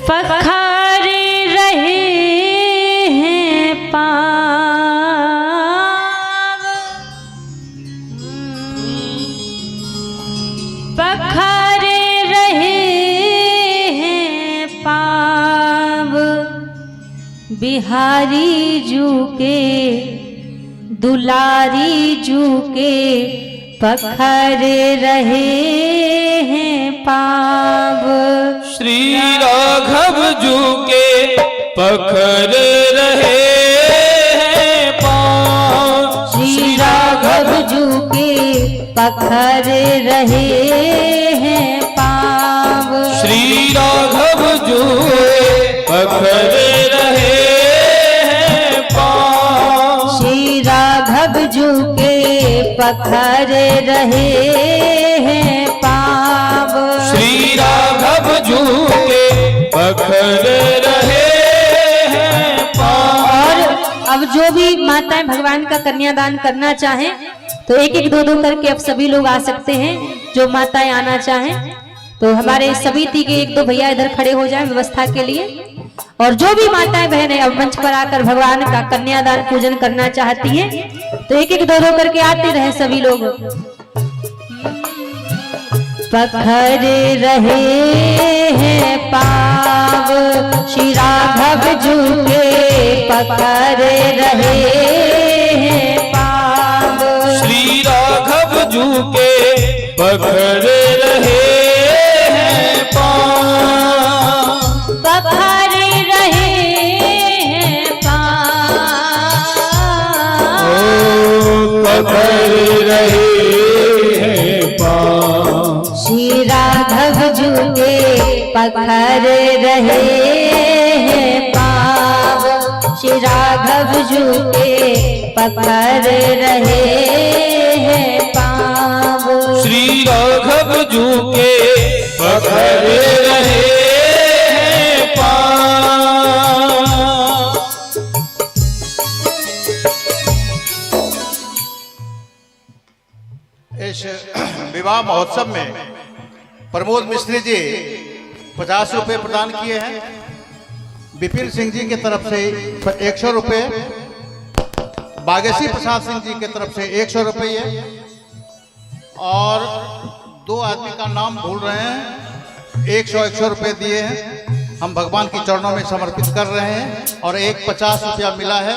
Speaker 5: पखारे रहे हैं पाव, पखारे रहे हैं पाव, बिहारी जू के दुलारी जू के पखारे रहे हैं पाव।
Speaker 1: श्री राघव जू के पखर रहे हैं पाँव,
Speaker 5: श्री राघव जू के पखर रहे हैं पाव।
Speaker 1: श्री राघव जू के पखर रहे हैं पाँव,
Speaker 5: श्री राघव जू के पखर रहे हैं पाव।
Speaker 1: श्री राघव जू के पखर रहे हैं पाँव।
Speaker 5: और अब जो भी माताएं भगवान का कन्यादान करना चाहें तो एक एक दो दो करके अब सभी लोग आ सकते हैं। जो माताएं आना चाहें तो हमारे समिति के एक दो भैया इधर खड़े हो जाएं व्यवस्था के लिए। और जो भी माताएं बहनें अब मंच पर आकर भगवान का कन्यादान पूजन करना चाहती हैं तो एक एक दो दो करके आते रहे सभी लोग। पखर रहे हैं पाव, श्री राघव जू के पखर रहे हैं पाव।
Speaker 1: श्री राघव जू के पखर रहे हैं पाँव,
Speaker 5: पखर रहे हैं पाव।
Speaker 1: पखर रहे हैं पाँव।
Speaker 5: श्री राघव जू के पखर रहे हैं पाव, श्री राघव जू के पखर रहे हैं पाव।
Speaker 1: श्री राघव जू के पखर रहे हैं पाँव।
Speaker 3: इस विवाह महोत्सव में प्रमोद मिश्री जी 50 रुपए प्रदान किए हैं। विपिन सिंह जी की तरफ से 100 रुपए, बागेशी प्रसाद सिंह जी की तरफ से 100 रुपये और दो आदमी का नाम भूल रहे हैं, 100 रुपये दिए हैं। हम भगवान के चरणों में समर्पित कर रहे हैं और एक 50 रुपया मिला है,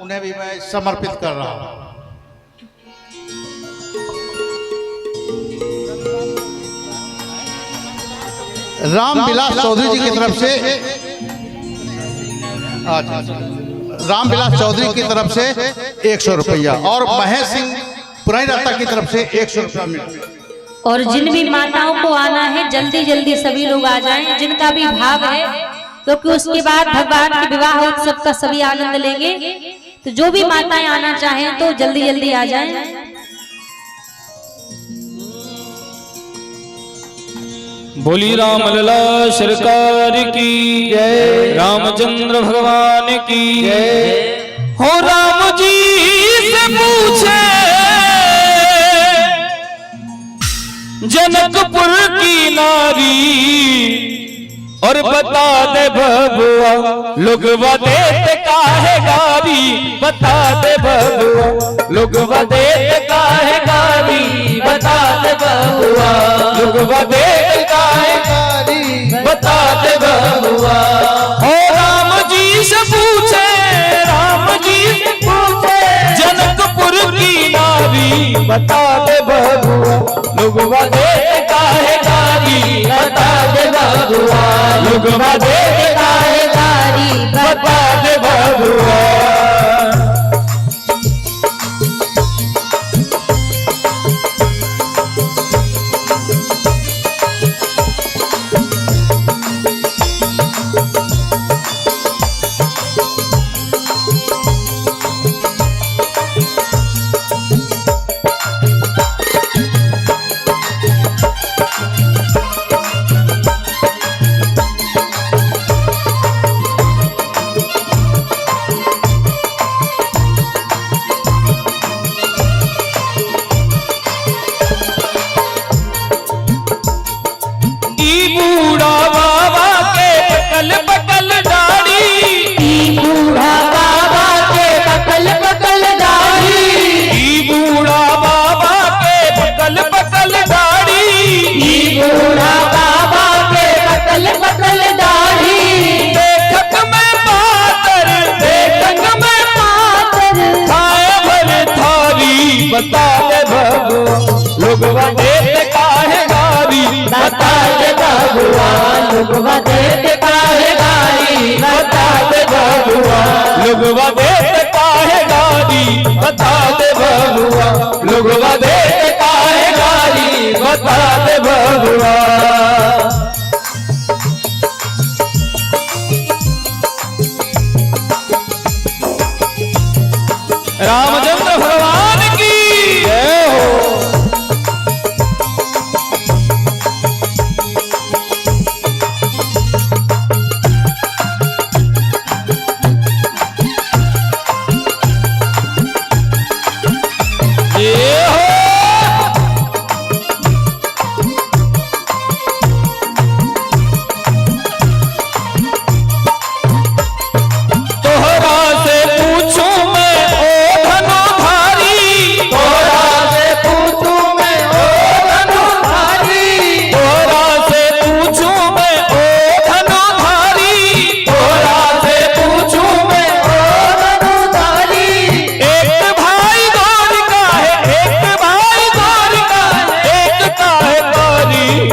Speaker 3: उन्हें भी मैं समर्पित कर रहा हूँ। रामविलास चौधरी जी की तरफ से रामविलास चौधरी की तरफ से 100 रुपया और महेश सिंह पुरानी रास्ता की तरफ से 100 रुपया मिला।
Speaker 5: और जिन भी माताओं को आना है जल्दी जल्दी सभी लोग आ जाएं, जिनका भी भाव है, क्योंकि उसके बाद भगवान के विवाह उत्सव का सभी आनंद लेंगे। तो जो भी माताएं आना चाहें तो जल्दी जल्दी आ जाएं।
Speaker 1: बोली राम लला सरकार की जय, रामचंद्र भगवान की जय। हो राम जी से पूछे जनकपुर की नारी, और बता दे बबुआ लोग देते काहे गारी, बता दे बबुआ लोग देते काहे गारी, बता दे बबुआ लोग देते काहे गारी, बता दे बबुआ। ओ राम जी से पूछे, राम जी से पूछे जनकपुर की नारी, बता दे बबुआ लोग देते काहे गारी, बता दे बबुआ लोग देते काहे गारी, बता दे बबुआ। बता दे बबुआ लोगवा देते काहे गारी
Speaker 2: बता दे बबुआ लोगवा देते काहे गारी
Speaker 1: बता दे बबुआ लोगवा देते काहे गारी बता दे बबुआ लोगवा देते काहे गारी बता दे बबुआ। रामचंद्र भगवान की जय हो।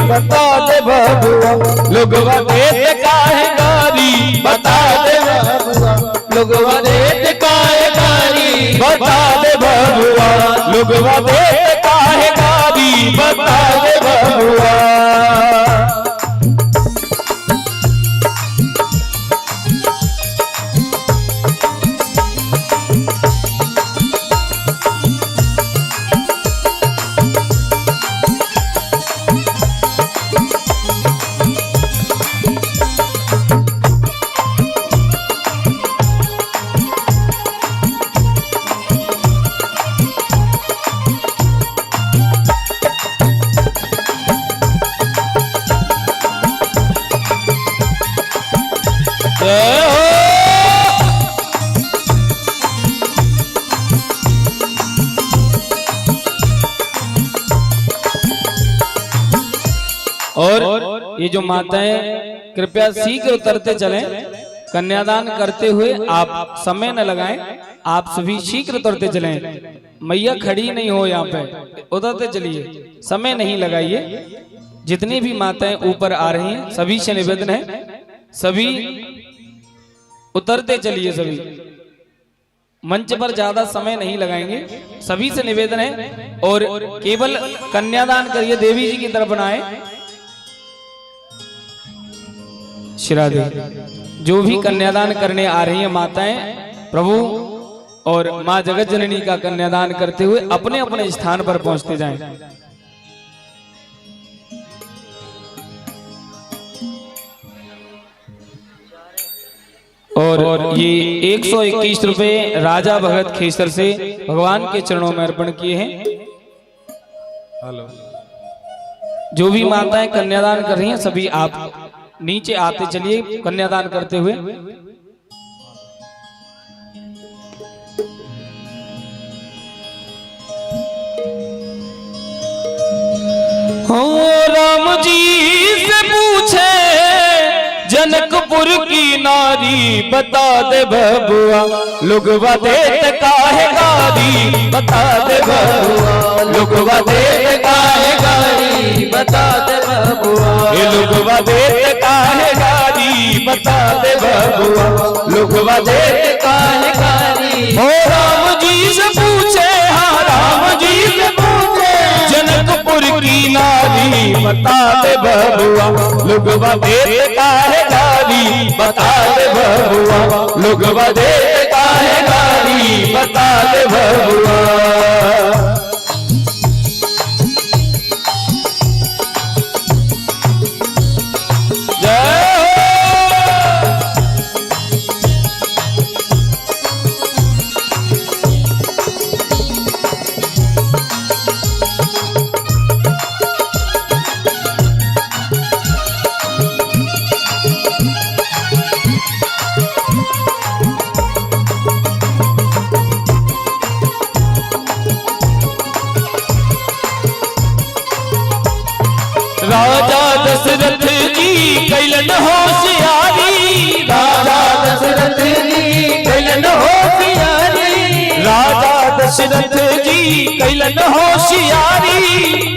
Speaker 1: बता दे बबुआ लोगवा देते काहे गारी बता दे बबुआ लोगवा देते काहे गारी बता दे बबुआ लोगवा देते काहे गारी बता दे बबुआ। और ये जो माताएं कृपया शीघ्र उतरते चलें, कन्यादान करते हुए आप समय न लगाएं, आप सभी शीघ्र उतरते चलें। मैया खड़ी नहीं हो यहाँ पे, उतरते चलिए, समय नहीं लगाइए। जितनी भी माताएं ऊपर आ रही हैं सभी से निवेदन है, सभी उतरते चलिए, सभी मंच पर ज्यादा समय नहीं लगाएंगे, सभी से निवेदन है। और केवल कन्यादान करिए, देवी जी की तरफ न आए। श्राद्धे जो भी कन्यादान करने आ रही हैं माताएं, प्रभु और माँ जगत जननी का कन्यादान करते हुए अपने अपने स्थान पर पहुंचते जाएं। और ये 121 रुपए राजा भगत खेसर से भगवान के चरणों में अर्पण किए हैं। जो भी माताएं कन्यादान कर रही हैं सभी आप नीचे आते चलिए कन्यादान करते हुए। हो राम जी से पूछे जनकपुर की नारी, बता दे बबुआ लोगवा देते काहे गारी, बता दे बबुआ लोगवा देते काहे गारी, बता दे बबुआ ये लोगवा देते काहे गारी, बता दे बबुआ लोगवा देते काहे गारी। हो राम जी से पूछे, हाँ राम जी से पूछे जनकपुर की नारी, बता दे बबुआ लोगवा देते काहे गारी, बता दे बबुआ लोगवा देते काहे गारी, बता दे बबुआ। राजा दशरथ जी कैलन होशियारी, राजा दशरथ जी कैलन होशियारी, राजा दशरथ जी कैलन होशियारी,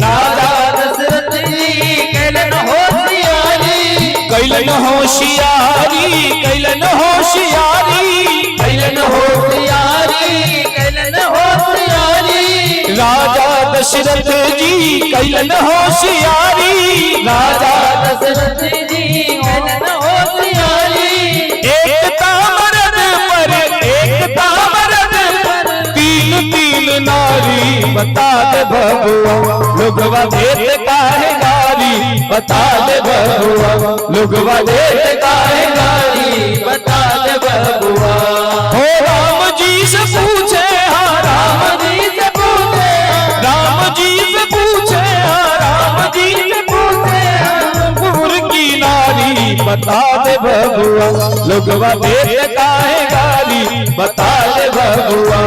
Speaker 2: राजा दशरथ जी कैलन होशियारी,
Speaker 1: कैलन होशियारी, कैलन होशियारी,
Speaker 2: कैलन होशियारी, कैलन होशियारी,
Speaker 1: राजा दशरथ जी कैलन होशियारी,
Speaker 2: राजा दशरथ जी कैलन होशियारी,
Speaker 1: एकता मरद पर, एकता मरद पर, तीन तीन नारी, बता दे बबुआ लोगवा देत काहे गारी, बता दे बबुआ लोगवा देत काहे गारी,
Speaker 2: बता दे बबुआ।
Speaker 1: हो राम जी से पूछे, हाँ राम
Speaker 2: जी से पूछे,
Speaker 1: राम जी से पूछे, हाँ राम जी से पूछे, अंगूर की नारी, बता दे बबुआ लोगवा देत काहे गारी, बता दे बबुआ।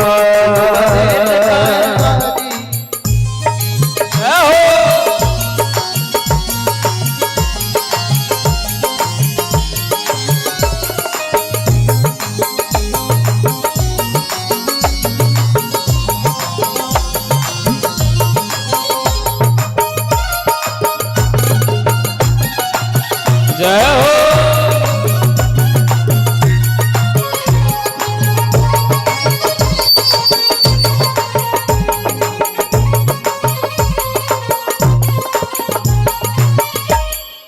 Speaker 1: जय हो।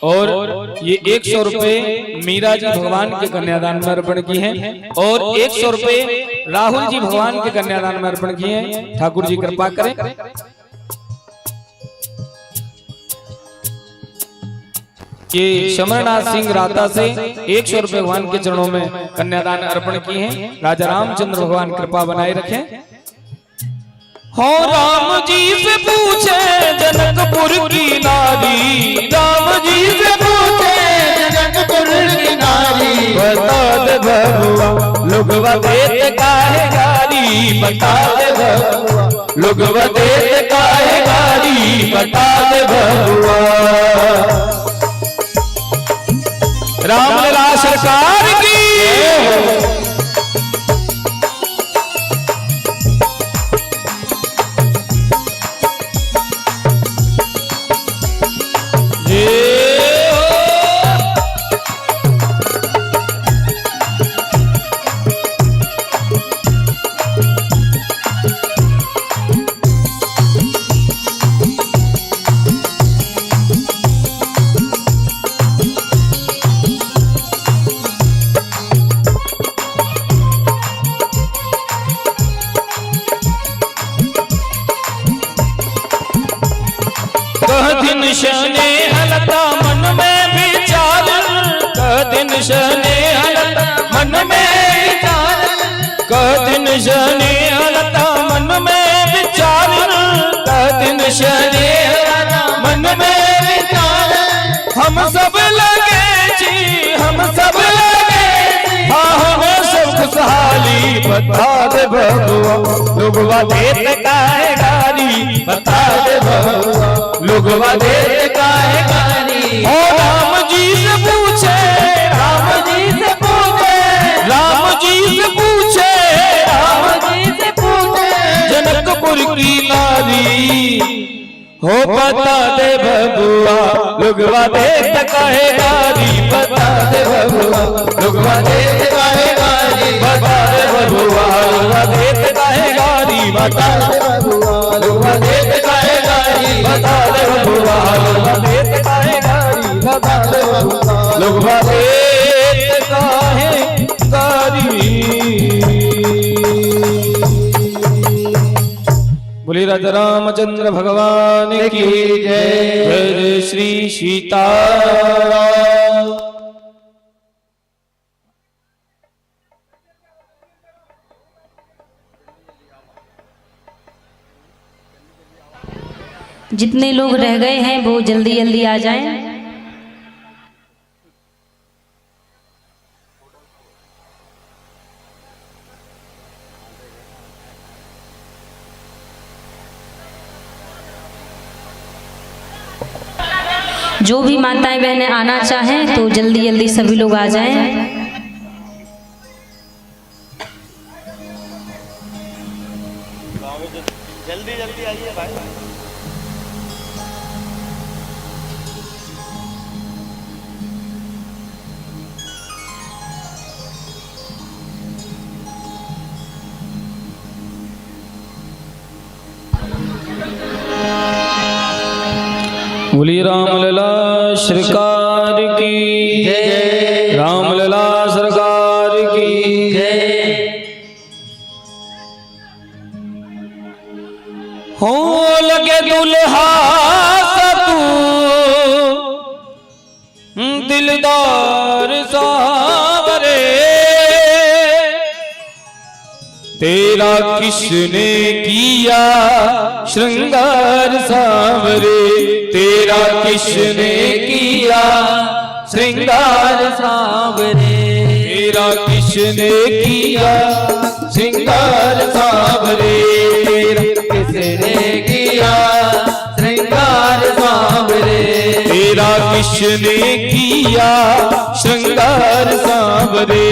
Speaker 1: और ये 100 रुपए मीरा जी भगवान के कन्यादान में अर्पण की हैं और 100 रुपए राहुल जी भगवान के कन्यादान में अर्पण किए हैं। ठाकुर जी कृपा करें। ये शमरनाथ सिंह राता से 100 रुपए भगवान के चरणों में कन्यादान अर्पण किए हैं। राजा रामचंद्र भगवान कृपा बनाए रखें। हो राम जी से पूछे जनकपुर की नारी, राम जी से पूछे
Speaker 2: जनकपुर की नारी,
Speaker 1: बता दे बबुआ लोगवा देत काहे गारी, बता दे बबुआ लोगवा देत काहे गारी, बता दे बबुआ। रामलला सरकार की दिन शने हलता मन में विचार, दिन शने हलता मन में विचार, दिन शने हलता मन में विचार, दिन शने हलता मन में विचार। हम सब लगे जी, हम सब लगे, हाँ हमें सब खुशहाली, बता दे बबुआ लोगवा देत काहे गारी, बता दे बबुआ लोगवा देत काहे गारी। ओ राम जी से पूछे, राम जी से पूछे, राम जी से पूछे, राम जी से पूछे जनकपुर की नारी, हो बता दे बबुआ लोगवा देत काहे गारी, बता दे बबुआ लोगवा देत काहे गारी, बता दे बबुआ लोगवा देत काहे गारी, बता दे बबुआ लोगवा देत काहे गारी, बता दे बबुआ लोगवा देत काहे गारी, बता दे बबुआ लोगवा देत काहे गारी। बोले राजा रामचंद्र भगवान की जय। जय श्री सीताराम।
Speaker 5: जितने लोग रह गए हैं वो जल्दी जल्दी आ जाएं। जो भी माताएं बहनें आना चाहें तो जल्दी जल्दी सभी लोग आ जाएं।
Speaker 2: जल्दी जल्दी आइए भाई।
Speaker 1: बोली रामलला सरकार की
Speaker 2: जय।
Speaker 1: रामलला सरकार की
Speaker 2: जय।
Speaker 1: हो लगे दुल्हा तू दिलदार सावरे तेरा किसने किया श्रृंगार सावरे तेरा किसने किया श्रृंगार सावरे तेरा किसने किया श्रृंगार सावरे तेरा
Speaker 2: किसने किया श्रृंगार सांवरे
Speaker 1: तेरा किसने किया श्रृंगार सावरे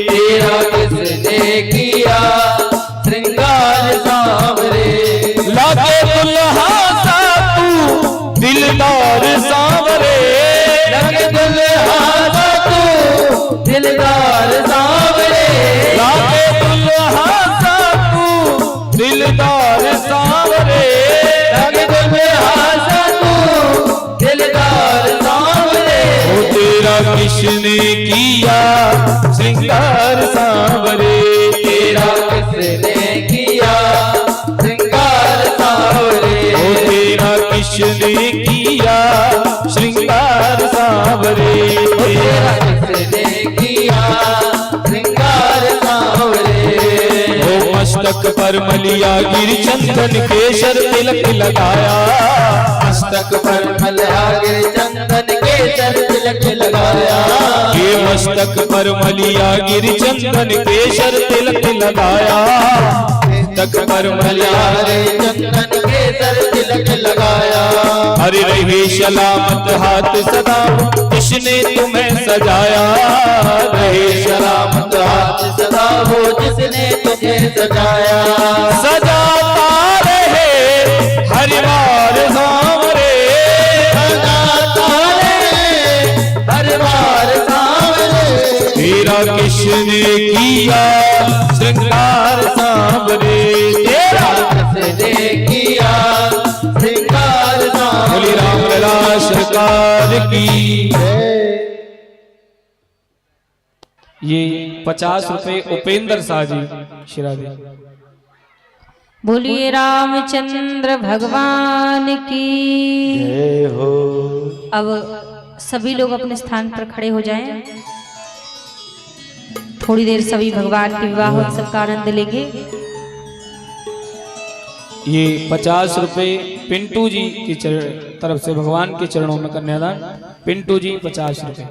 Speaker 2: तेरा किसने किया श्रृंगार सांवरे
Speaker 1: लागे दुल्हा सा तू दिलदार सावरे
Speaker 2: लगे दुल्हा सा तू दिलदार सांवरे
Speaker 1: लागे दुल्हा सा तू दिलदार सावरे
Speaker 2: लगे दुल्हा सा तू दिलदार सांवरे
Speaker 1: ओ तेरा किसने किया श्रृंगार सावरे
Speaker 2: तेरा किसने किया श्रृंगार सांवरे
Speaker 1: ओ तेरा किसने किया श्रृंगार सावरे
Speaker 2: तेरा किसने किया श्रृंगार सांवरे
Speaker 1: ओ मस्तक पर मलिया गिर चंदन केसर तिलक लगाया
Speaker 2: मस्तक पर मलहागिर चंदन केसर तिलक लगाया
Speaker 1: ये मस्तक पर मलिया गिर चंदन केसर तिलक लगाया मस्तक पर मलिया
Speaker 2: मलहागिर चंदन केसर तिलक लगाया
Speaker 1: हरे रहे सलामत हाथ सदा किसने तुम्हें सजाया रहे
Speaker 2: सलामत हाथ सदा हो जिसने तुझे सजाया
Speaker 1: सजाता रहे हर बार सांवरे
Speaker 2: सजाता रहे हर बार सांवरे
Speaker 1: तेरा किसने किया श्रृंगार सांवरे तेरा
Speaker 2: किसने किया श्रृंगार
Speaker 1: बोली
Speaker 2: सांवरे
Speaker 1: रामलला सरकार की ये 50 रुपए उपेंद्र शाह जी शिरादी।
Speaker 5: बोलिए रामचंद्र भगवान की
Speaker 2: जय हो।
Speaker 5: अब सभी लोग अपने स्थान पर खड़े हो जाएं। थोड़ी देर सभी भगवान के विवाह उत्सव का आनंद लेंगे।
Speaker 1: ये 50 रुपए पिंटू जी की तरफ से भगवान के चरणों में कन्यादान। पिंटू जी 50 रुपए।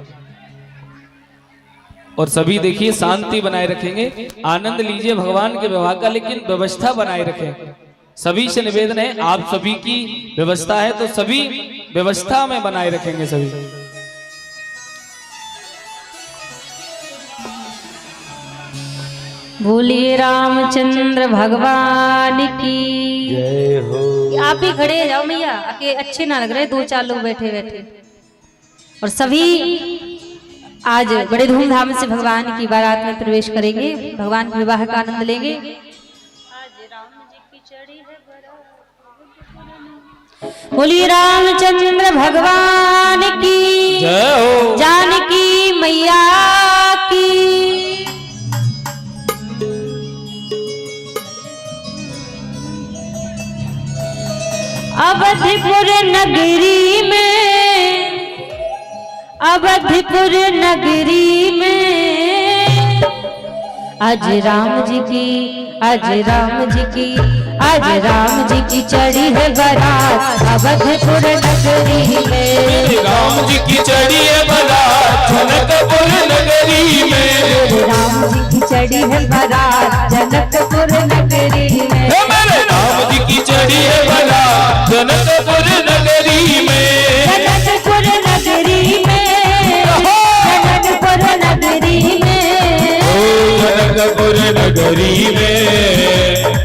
Speaker 1: और सभी देखिए शांति बनाए रखेंगे, आनंद लीजिए भगवान के विवाह का, लेकिन व्यवस्था बनाए रखें। सभी से निवेदन है, आप सभी की व्यवस्था है तो सभी व्यवस्था में बनाए रखेंगे सभी।
Speaker 5: बोलिए रामचंद्र भगवान की
Speaker 2: जय हो।
Speaker 5: आप ही खड़े जाओ मैया, आके अच्छे ना लग रहे 2-4 लोग बैठे बैठे। और सभी आज बड़े धूमधाम से भगवान की बारात में प्रवेश करेंगे, भगवान के विवाह का आनंद लेंगे। बोलिए रामचंद्र भगवान की
Speaker 1: जय हो।
Speaker 5: जानकी मैया की। अवधपुर नगरी में, अवधपुर नगरी में आज राम जी की, आज राम जी की, आज राम जी की चढ़ी है बारात अवधपुर नगरी में।
Speaker 1: राम जी की चढ़ी है बारात जनकपुर नगरी में।
Speaker 5: राम जी की चढ़ी है बारात जनकपुर नगरी में।
Speaker 1: मेरे राम जी की चढ़ी है बारात जनकपुर नगरी में।
Speaker 5: जनकपुर नगरी में, जनकपुर नगरी में,
Speaker 1: जनकपुर नगरी में,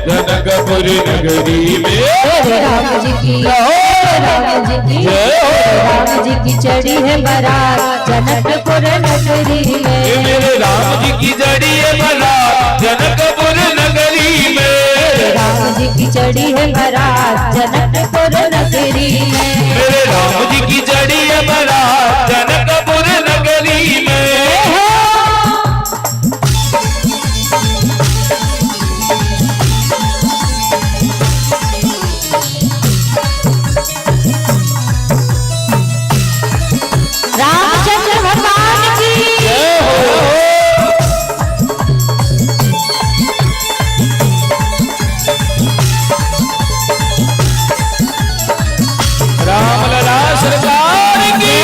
Speaker 1: जनकपुर जनकपुर नगरी में
Speaker 5: मेरे राम जी की राम जी की राम जी की चढ़ी है बारात जनकपुर नगरी में
Speaker 1: मेरे राम जी की जड़ी है बारात जनकपुर नगरी में
Speaker 5: राम जी की चढ़ी है बारात जनकपुर नगरी में
Speaker 1: मेरे राम जी की जड़ी है बारात जनकपुर नगरी में
Speaker 5: रामचंद्र भगवान की
Speaker 1: रामलला सरकार की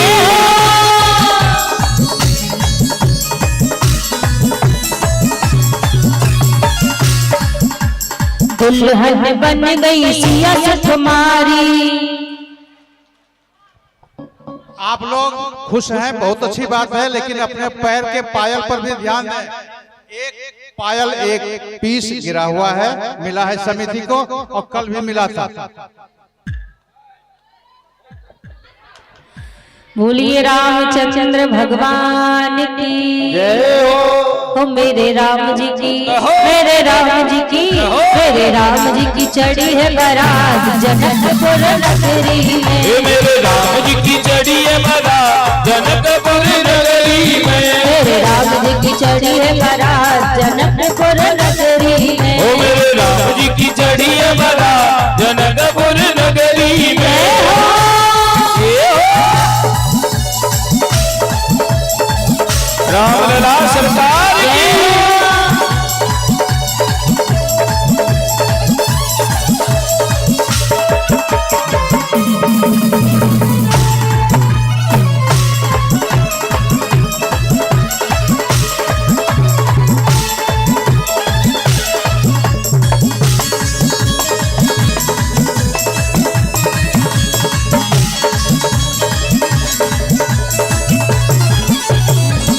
Speaker 5: दुल्हन बन गई सिया कुमारी।
Speaker 3: आप लोग खुश हैं, बहुत अच्छी बात है, लेकिन अपने पैर के पायल पर भी ध्यान दें। एक पायल एक पीस गिरा हुआ है, मिला है समिति को और कल भी मिला था।
Speaker 5: बोलिए रामचंद्र भगवान की जय हो मेरे राम जी की मेरे राम जी की मेरे राम जी की चढ़ी है बारात जनकपुर नगरी में
Speaker 1: मेरे राम जी की चढ़ी है बारात जनकपुर नगरी में
Speaker 5: मेरे राम जी की चढ़ी है बारात जनकपुर नगरी में
Speaker 1: ओ मेरे राम जी की चढ़ी है बारात जनकपुर नगरी में रामलला सरकार की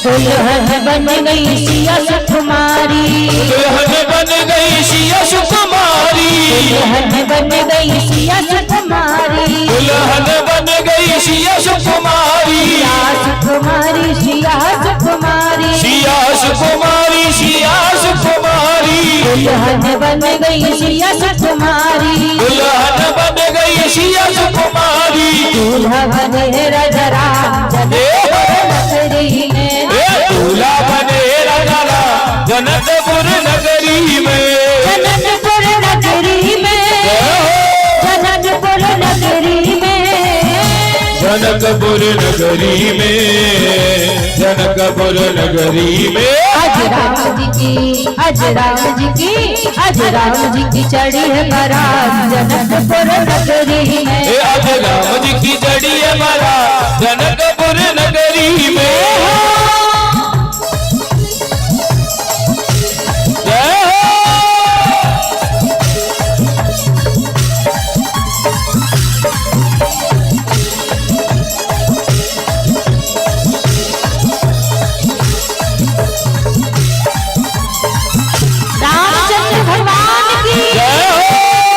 Speaker 5: दुल्हन बन गई सिया सुकुमारी
Speaker 1: दुल्हन बन गई सिया सुकुमारी
Speaker 5: दुल्हन बन गई सिया सुकुमारी
Speaker 1: दुल्हन बन गई सिया सुकुमारी
Speaker 5: सुकुमारी सिया सुकुमारी
Speaker 1: सिया सुकुमारी सिया सुकुमारी
Speaker 5: दुल्हन बन गई सिया सुकुमारी
Speaker 1: दुल्हन बन गई सिया सुकुमारी
Speaker 5: दूल्हा बने राजा राम नगरी में
Speaker 1: दूल्हा बने राजा राम जनकपुर नगरी में
Speaker 5: जनकपुर नगरी में जनकपुर नगरी में
Speaker 1: जनकपुर नगरी में जनकपुर नगरी में
Speaker 5: आज राम जी की आज राम जी की आज राम जी की चढ़ी है बारात जनकपुर नगरी में
Speaker 1: आज राम जी की चढ़ी है बारात जनकपुर नगरी में
Speaker 5: रामचंद्र भगवान की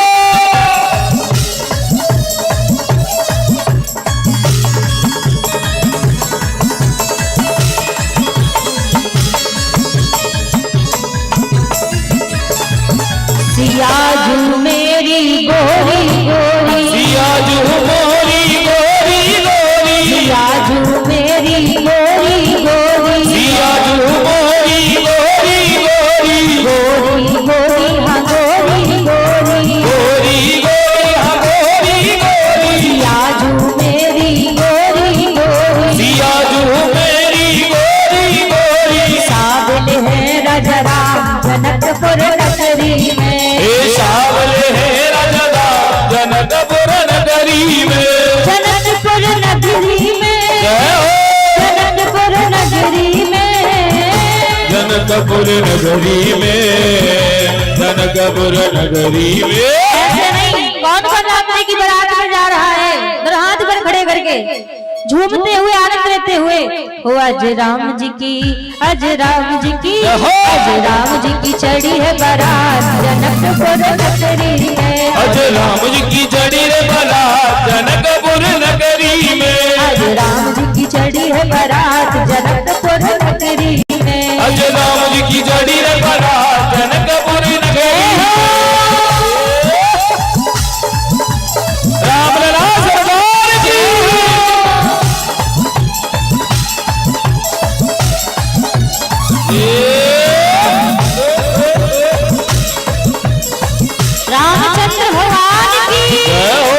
Speaker 5: सियाजू मेरी गोरी गोरी
Speaker 1: सियाजू मोरी गोरी गोरी
Speaker 5: सियाजू मेरी गोरी गोरी
Speaker 1: सियाजू मोरी गोरी गोरी
Speaker 5: गोरी गोरी हाँ गोरी गोरी
Speaker 1: गोरी गोरी हाँ गोरी गोरी
Speaker 5: सियाजू मेरी गोरी गोरी
Speaker 1: सियाजू मेरी गोरी गोरी
Speaker 5: सावल है राजा राम जनकपुर नगरी में
Speaker 1: सावल है राजा राम जनकपुर नगरी में
Speaker 5: जनकपुर नगरी में जनकपुर नगरी में
Speaker 1: जनकपुर नगरी में जनकपुर नगरी में
Speaker 5: ऐसे नहीं कौन कौन राम जी की बारात में जा रहा है जरा हाथ पर खड़े करके झूमते हुए आनंद लेते हुए हो आज राम जी की, आज राम जी की, आज राम जी की चढ़ी है बारात जनकपुर नगरी में,
Speaker 1: आज राम जी की चढ़ी है बारात जनकपुर नगरी में,
Speaker 5: आज राम जी की चढ़ी है बारात जनकपुर नगरी में,
Speaker 1: आज राम जी की चढ़ी है बारात जनकपुर नगरी में। रामलला सरकार की
Speaker 5: रामचंद्र भगवान की
Speaker 1: जय हो।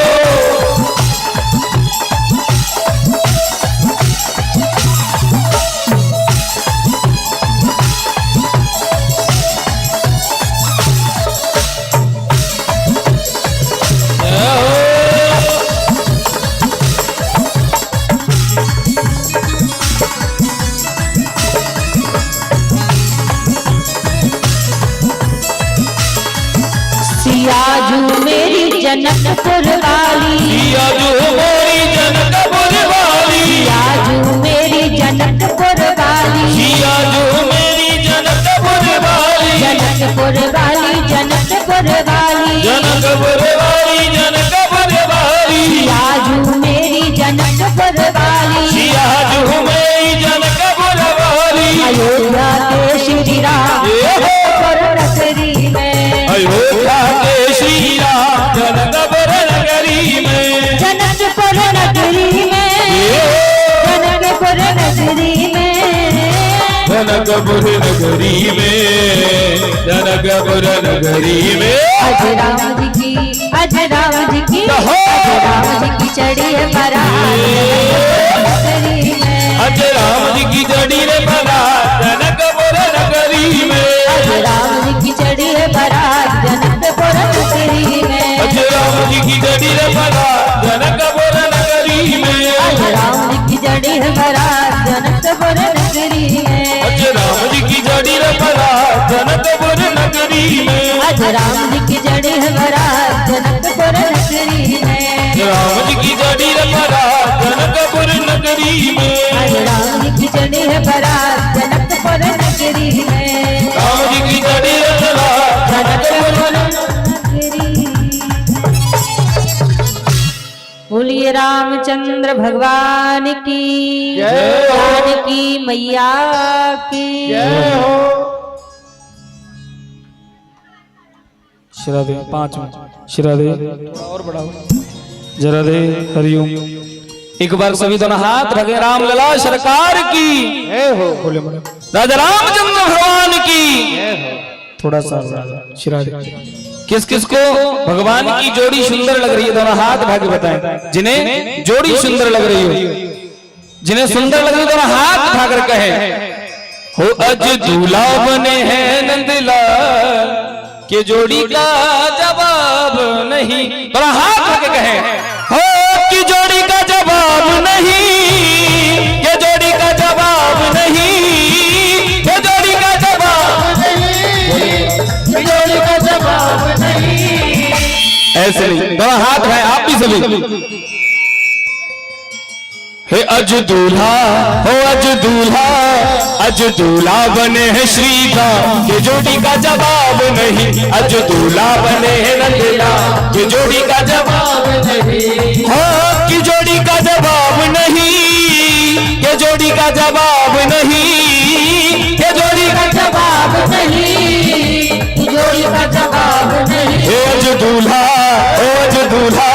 Speaker 5: सियाजू मेरी जनकपुर वाली,
Speaker 1: सियाजू मेरी जनकपुर वाली,
Speaker 5: सियाजू मेरी जनकपुर वाली,
Speaker 1: सियाजू मेरी जनकपुर वाली,
Speaker 5: जनकपुर वाली, जनकपुर वाली,
Speaker 1: जनकपुर वाली, जनकपुर वाली,
Speaker 5: सियाजू मेरी जनकपुर वाली,
Speaker 1: सियाजू मेरी जनकपुर वाली,
Speaker 5: अयोध्या के श्री राम नगरी में,
Speaker 1: अयोध्या के श्री राम जनकपुर नगरी में,
Speaker 5: जनकपुर नगरी में, जनकपुर नगरी में,
Speaker 1: जनकपुर नगरी में, जनकपुर नगरी में।
Speaker 5: आज राम जी की, आज राम जी की, आज राम जी की चढ़ी है बारात नगरी में,
Speaker 1: आज राम जी की चढ़ी है बारात जनकपुर नगरी में,
Speaker 5: आज राम जी की चढ़ी है बारात जनकपुर नगरी में,
Speaker 1: आज राम जी की चढ़ी है बारात जनकपुर नगरी में,
Speaker 5: आज राम जी की चढ़ी है बारात जनकपुर नगरी में,
Speaker 1: आज राम जी की चढ़ी है बारात जनकपुर नगरी में,
Speaker 5: आज राम जी की चढ़ी है बारात जनकपुर नगरी में,
Speaker 1: राम जी की चढ़ी है बारात जनकपुर नगरी में,
Speaker 5: आज राम जी की चढ़ी है बारात जनकपुर नगरी में,
Speaker 1: राम जी की चढ़ी है बारात जनकपुर
Speaker 5: नगरी। बोलिए रामचंद्र भगवान की, जानकी मैया की
Speaker 1: शिरा दे 5 मिनट शिरा दे और बढ़ाओ जरा दे हरिओम। एक बार सभी दोनों हाथ रखे रामलला सरकार की बोले राजा रामचंद्र भगवान की। थोड़ा सा शिरा दे। किस किस को भगवान की जोड़ी सुंदर लग रही है दोनों हाथ भाग बताएं। जिन्हें जोड़ी सुंदर लग रही हो, जिन्हें सुंदर लग रही है दोनों हाथ भाग कहे हो अज दूल्हा बने हैं नंदलाल के जोड़ी का जवाब नहीं। बड़ा हाथ भाग कहे हो कि जोड़ी का जवाब नहीं, ये जोड़ी का जवाब नहीं, ये जोड़ी का जवाब नहीं, ये जोड़ी का जवाब नहीं। ऐसे नहीं दोनों हाथ है आप भी सभी। हे अज दूल्हा हो अज दूल्हा, अज दूल्हा बने हैं श्री राम के जोड़ी का जवाब नहीं। अज दूल्हा बने हैं नंदला के जोड़ी का जवाब नहीं। हाँ की जोड़ी का जवाब नहीं, के जोड़ी का जवाब नहीं, के जोड़ी का जवाब नहीं, जोड़ी का जवाब नहीं। हे अज दूल्हा हो अज दूल्हा,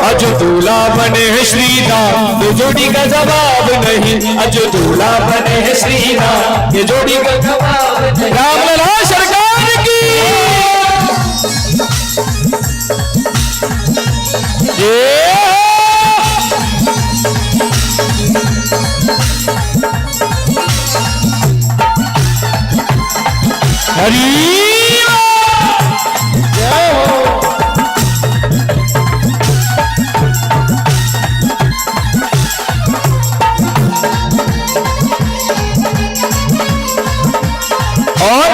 Speaker 1: अज दूल्हा बने हैं श्री राम ये जोड़ी का जवाब नहीं। अज दूल्हा बने हैं श्री राम ये जोड़ी का जवाब नहीं। रामलला सरकार की हरी जय हो। और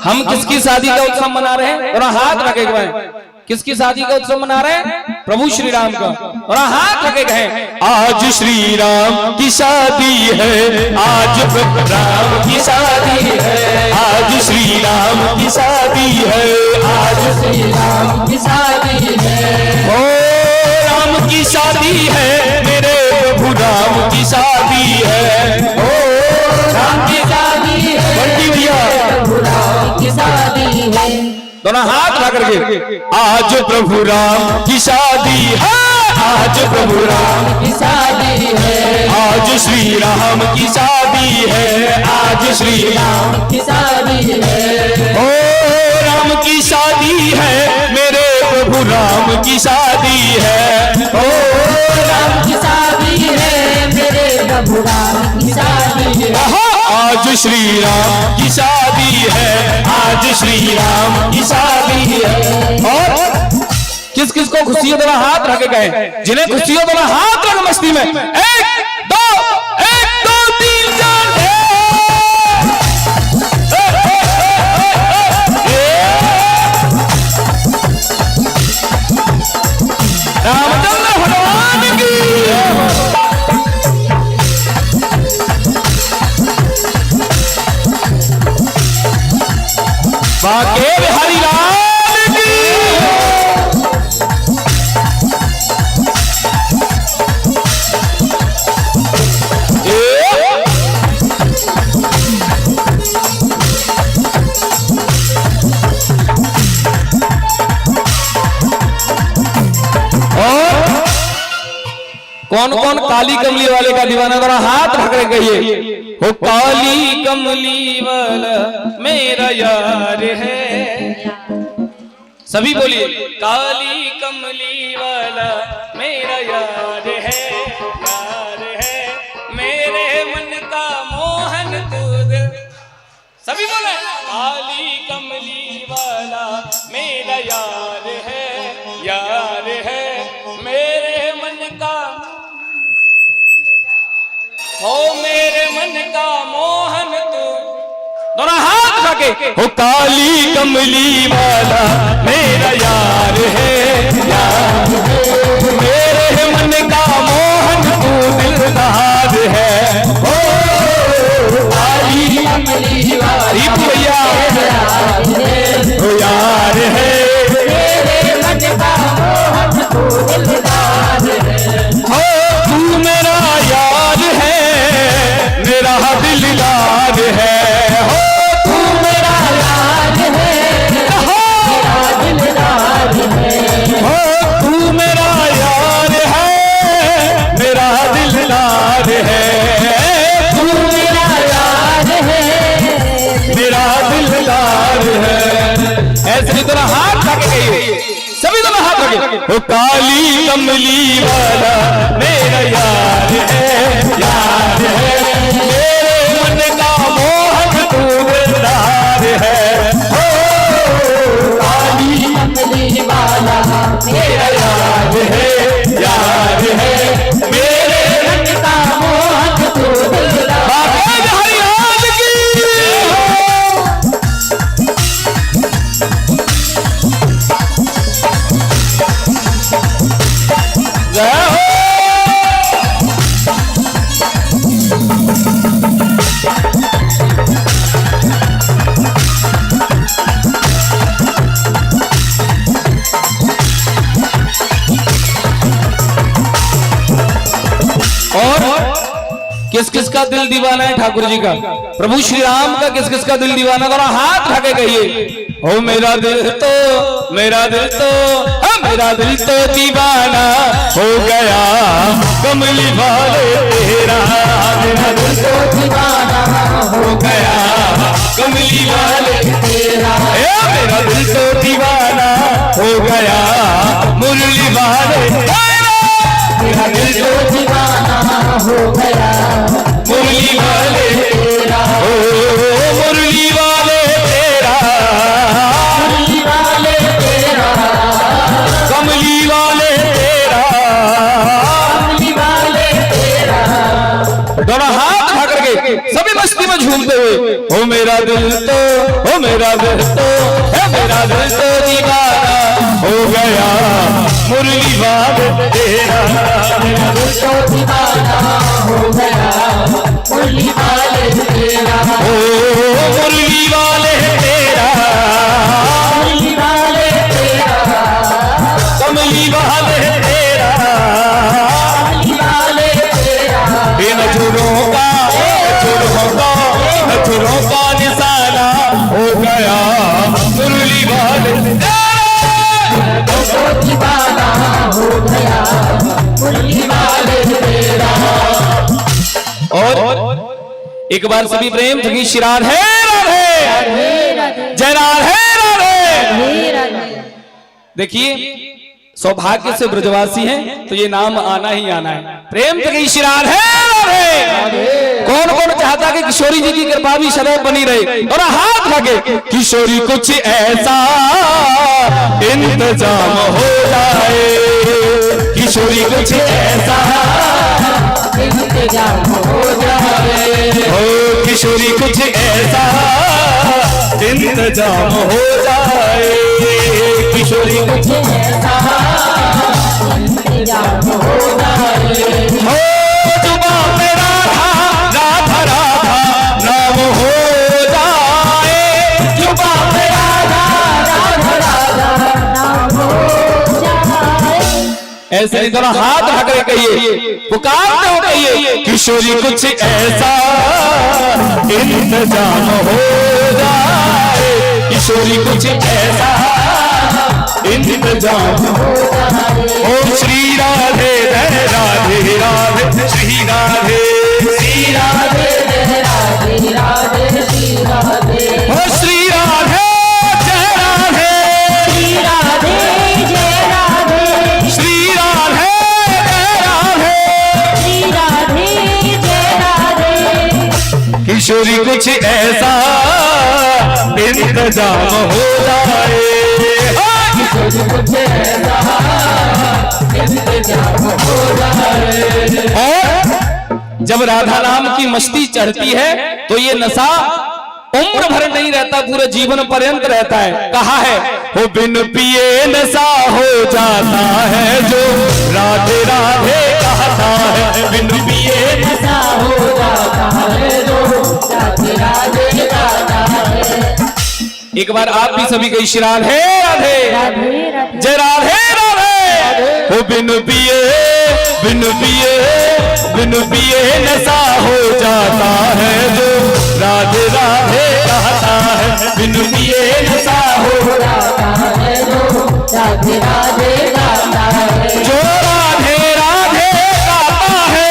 Speaker 1: हम किसकी शादी का उत्सव मना रहे हैं? और हाथ रखे हुए हैं। किसकी शादी का उत्सव मना रहे हैं? प्रभु श्री राम का। और हाथ लगे गए। आज श्री राम की शादी है, आज प्रभु राम की शादी है, आज श्री राम की शादी है, आज
Speaker 2: श्री राम की शादी है।
Speaker 1: ओ राम की शादी है, मेरे प्रभु राम की शादी है। ओ
Speaker 2: राम की शादी है,
Speaker 1: बंटी भैया
Speaker 2: प्रभु राम की शादी है।
Speaker 1: दोनों हाथ ला करके, आज प्रभु राम की शादी है, आज प्रभु राम
Speaker 2: की शादी है,
Speaker 1: आज श्री राम की शादी है, आज श्री राम
Speaker 2: की शादी है।
Speaker 1: ओ राम की शादी है, मेरे प्रभु राम की शादी है। ओ
Speaker 2: राम की शादी है, मेरे प्रभु राम की शादी है।
Speaker 1: आज श्री राम की शादी है, आज श्री राम की शादी है। और किस किस को खुशी हो दोनों हाथ रखे गए, जिन्हें खुशी हो दोनों हाथ रख मस्ती में। एक दो 3 4 रामचंद्र भगवान की। बाके बिहारी लाल की। कौन कौन काली कमली वाले का दीवाना, जरा हाथ पकड़े कहिए। हो काली कमली वाला मेरा यार है, सभी बोलिए। काली कमली वाला मेरा यार है, यार है, मेरे मन का मोहन तू दिल। सभी बोले काली कमली वाला मेरा यार है, यार है, मेरे मन का, हो मेरे मन का मोहन तू। दोनों हाथ रखे, हो काली कमली वाला मेरा यार है, यार है, मेरे मन का मोहन तू दिलदार है। हो
Speaker 2: काली कमली वाली
Speaker 1: भैया हो यार है,
Speaker 2: मेरे मन का मोहन तू दिलदार है।
Speaker 1: हो तू मेरा यार है, मेरा दिलदार है। हो
Speaker 2: तू मेरा यार है, मेरा दिलदार है।
Speaker 1: हो तू मेरा यार है, मेरा दिलदार है।
Speaker 2: तू मेरा यार है,
Speaker 1: मेरा दिलदार है। ऐसे ही दोनों हाथ लगे गई, सभी दोनों हाथ लगे। वो काली कमली वाला मेरा यार है, यार है, मेरे मन का मोहन तू दिलदार है। हो
Speaker 2: काली कमली वाला
Speaker 1: मेरा यार है, यार है, मेरे
Speaker 2: मन का मोहन तू दिलदार।
Speaker 1: बाबा बिहारी लाल की। जय हो। और किस किस का दिल दीवाना है ठाकुर जी का, प्रभु श्री राम का किस किस का दिल दीवाना, जरा हाथ ठाके कहिए। ओ मेरा दिल तो, मेरा दिल तो, मेरा दिल तो दीवाना हो गया कमली वाले तेरा। मेरा दिल तो
Speaker 2: दीवाना
Speaker 1: हो गया कमली वाले
Speaker 2: तेरा।
Speaker 1: मेरा दिल तो दीवाना हो गया मुरली वाले तेरा। मेरा दिल तो
Speaker 2: दीवाना हो गया
Speaker 1: मुरली वाले
Speaker 2: तेरा।
Speaker 1: ओ मुरली वाले तेरा,
Speaker 2: मुरली वाले तेरा,
Speaker 1: कमली वाले तेरा,
Speaker 2: कमली वाले तेरा।
Speaker 1: दोनों हाथ उठा करके सभी मस्ती में झूमते हुए। ओ मेरा दिल तो, ओ मेरा दिल तो, मेरा दिल तो दीवाना हो गया मुरली वाले तेरा
Speaker 2: दिल तो दीवाना हो गया मुरली वाले तेरा
Speaker 1: ओ मुरली वाले तेरा
Speaker 2: मुरली वाले तेरा
Speaker 1: कमली वाले तेरा
Speaker 2: मुरली वाले तेरा
Speaker 1: नजरों का नजरों का निशाना हो गया मुरली वाले
Speaker 2: दिल तो दीवाना हो गया मुरली वाले तेरा
Speaker 1: और एक बार सभी प्रेम थकी शिरार है राधे जय राधे राधे। देखिए सौभाग्य से ब्रजवासी हैं तो ये नाम आना ही आना है। प्रेम थकी शिरार है राधे। कौन कौन चाहता कि किशोरी जी की कृपा भी सदैव बनी रहे और हाथ लगे किशोरी कुछ ऐसा इंतजाम हो जाए किशोरी कुछ ऐसा
Speaker 2: इंतजाम हो जाए
Speaker 1: हो किशोरी कुछ ऐसा इंतजाम हो जाए किशोरी कुछ
Speaker 2: ऐसा इंतजाम हो जाए
Speaker 1: हो जुबा में राधा राधा राधा नाम हो जाए जुबा में
Speaker 2: राधा राधा राधा नाम हो जाए
Speaker 1: ऐसे नहीं दोनों हाथ हकरे कहिए पुकारते हो कहिए किशोरी कुछ ऐसा इंतजाम हो जाए किशोरी कुछ ऐसा इंतजाम हो जाए ओम श्री राधे जय राधे राधे श्री राधे श्री राधे
Speaker 2: राधे राधे श्री राधे
Speaker 1: ओ श्री राधे जय राधे
Speaker 2: श्री राधे जय राधे
Speaker 1: श्री राधे जय राधे
Speaker 2: श्री राधे जय राधे
Speaker 1: किशोरी कुछ ऐसा इंतजाम हो जाए
Speaker 2: कुछ ऐसा इंतजाम हो जाए
Speaker 1: और जब राधा नाम की मस्ती चढ़ती है तो ये नशा उम्र भर नहीं रहता पूरे जीवन पर्यंत रहता है। कहा है वो बिन पिए नशा हो जाता है जो राधे राधे कहता है बिन पिए
Speaker 2: ऐसा हो जाता है जो राधे राधे गाता है
Speaker 1: एक बार आप भी सभी कही श्री राधे राधे
Speaker 2: राधे राधे
Speaker 1: जय राधे राधे वो बिन पिए नशा हो जाता है जो राधे राधे कहता है बिन पिए नशा हो
Speaker 2: गाता है जो राधे राधे गाता है
Speaker 1: जो राधे राधे गाता है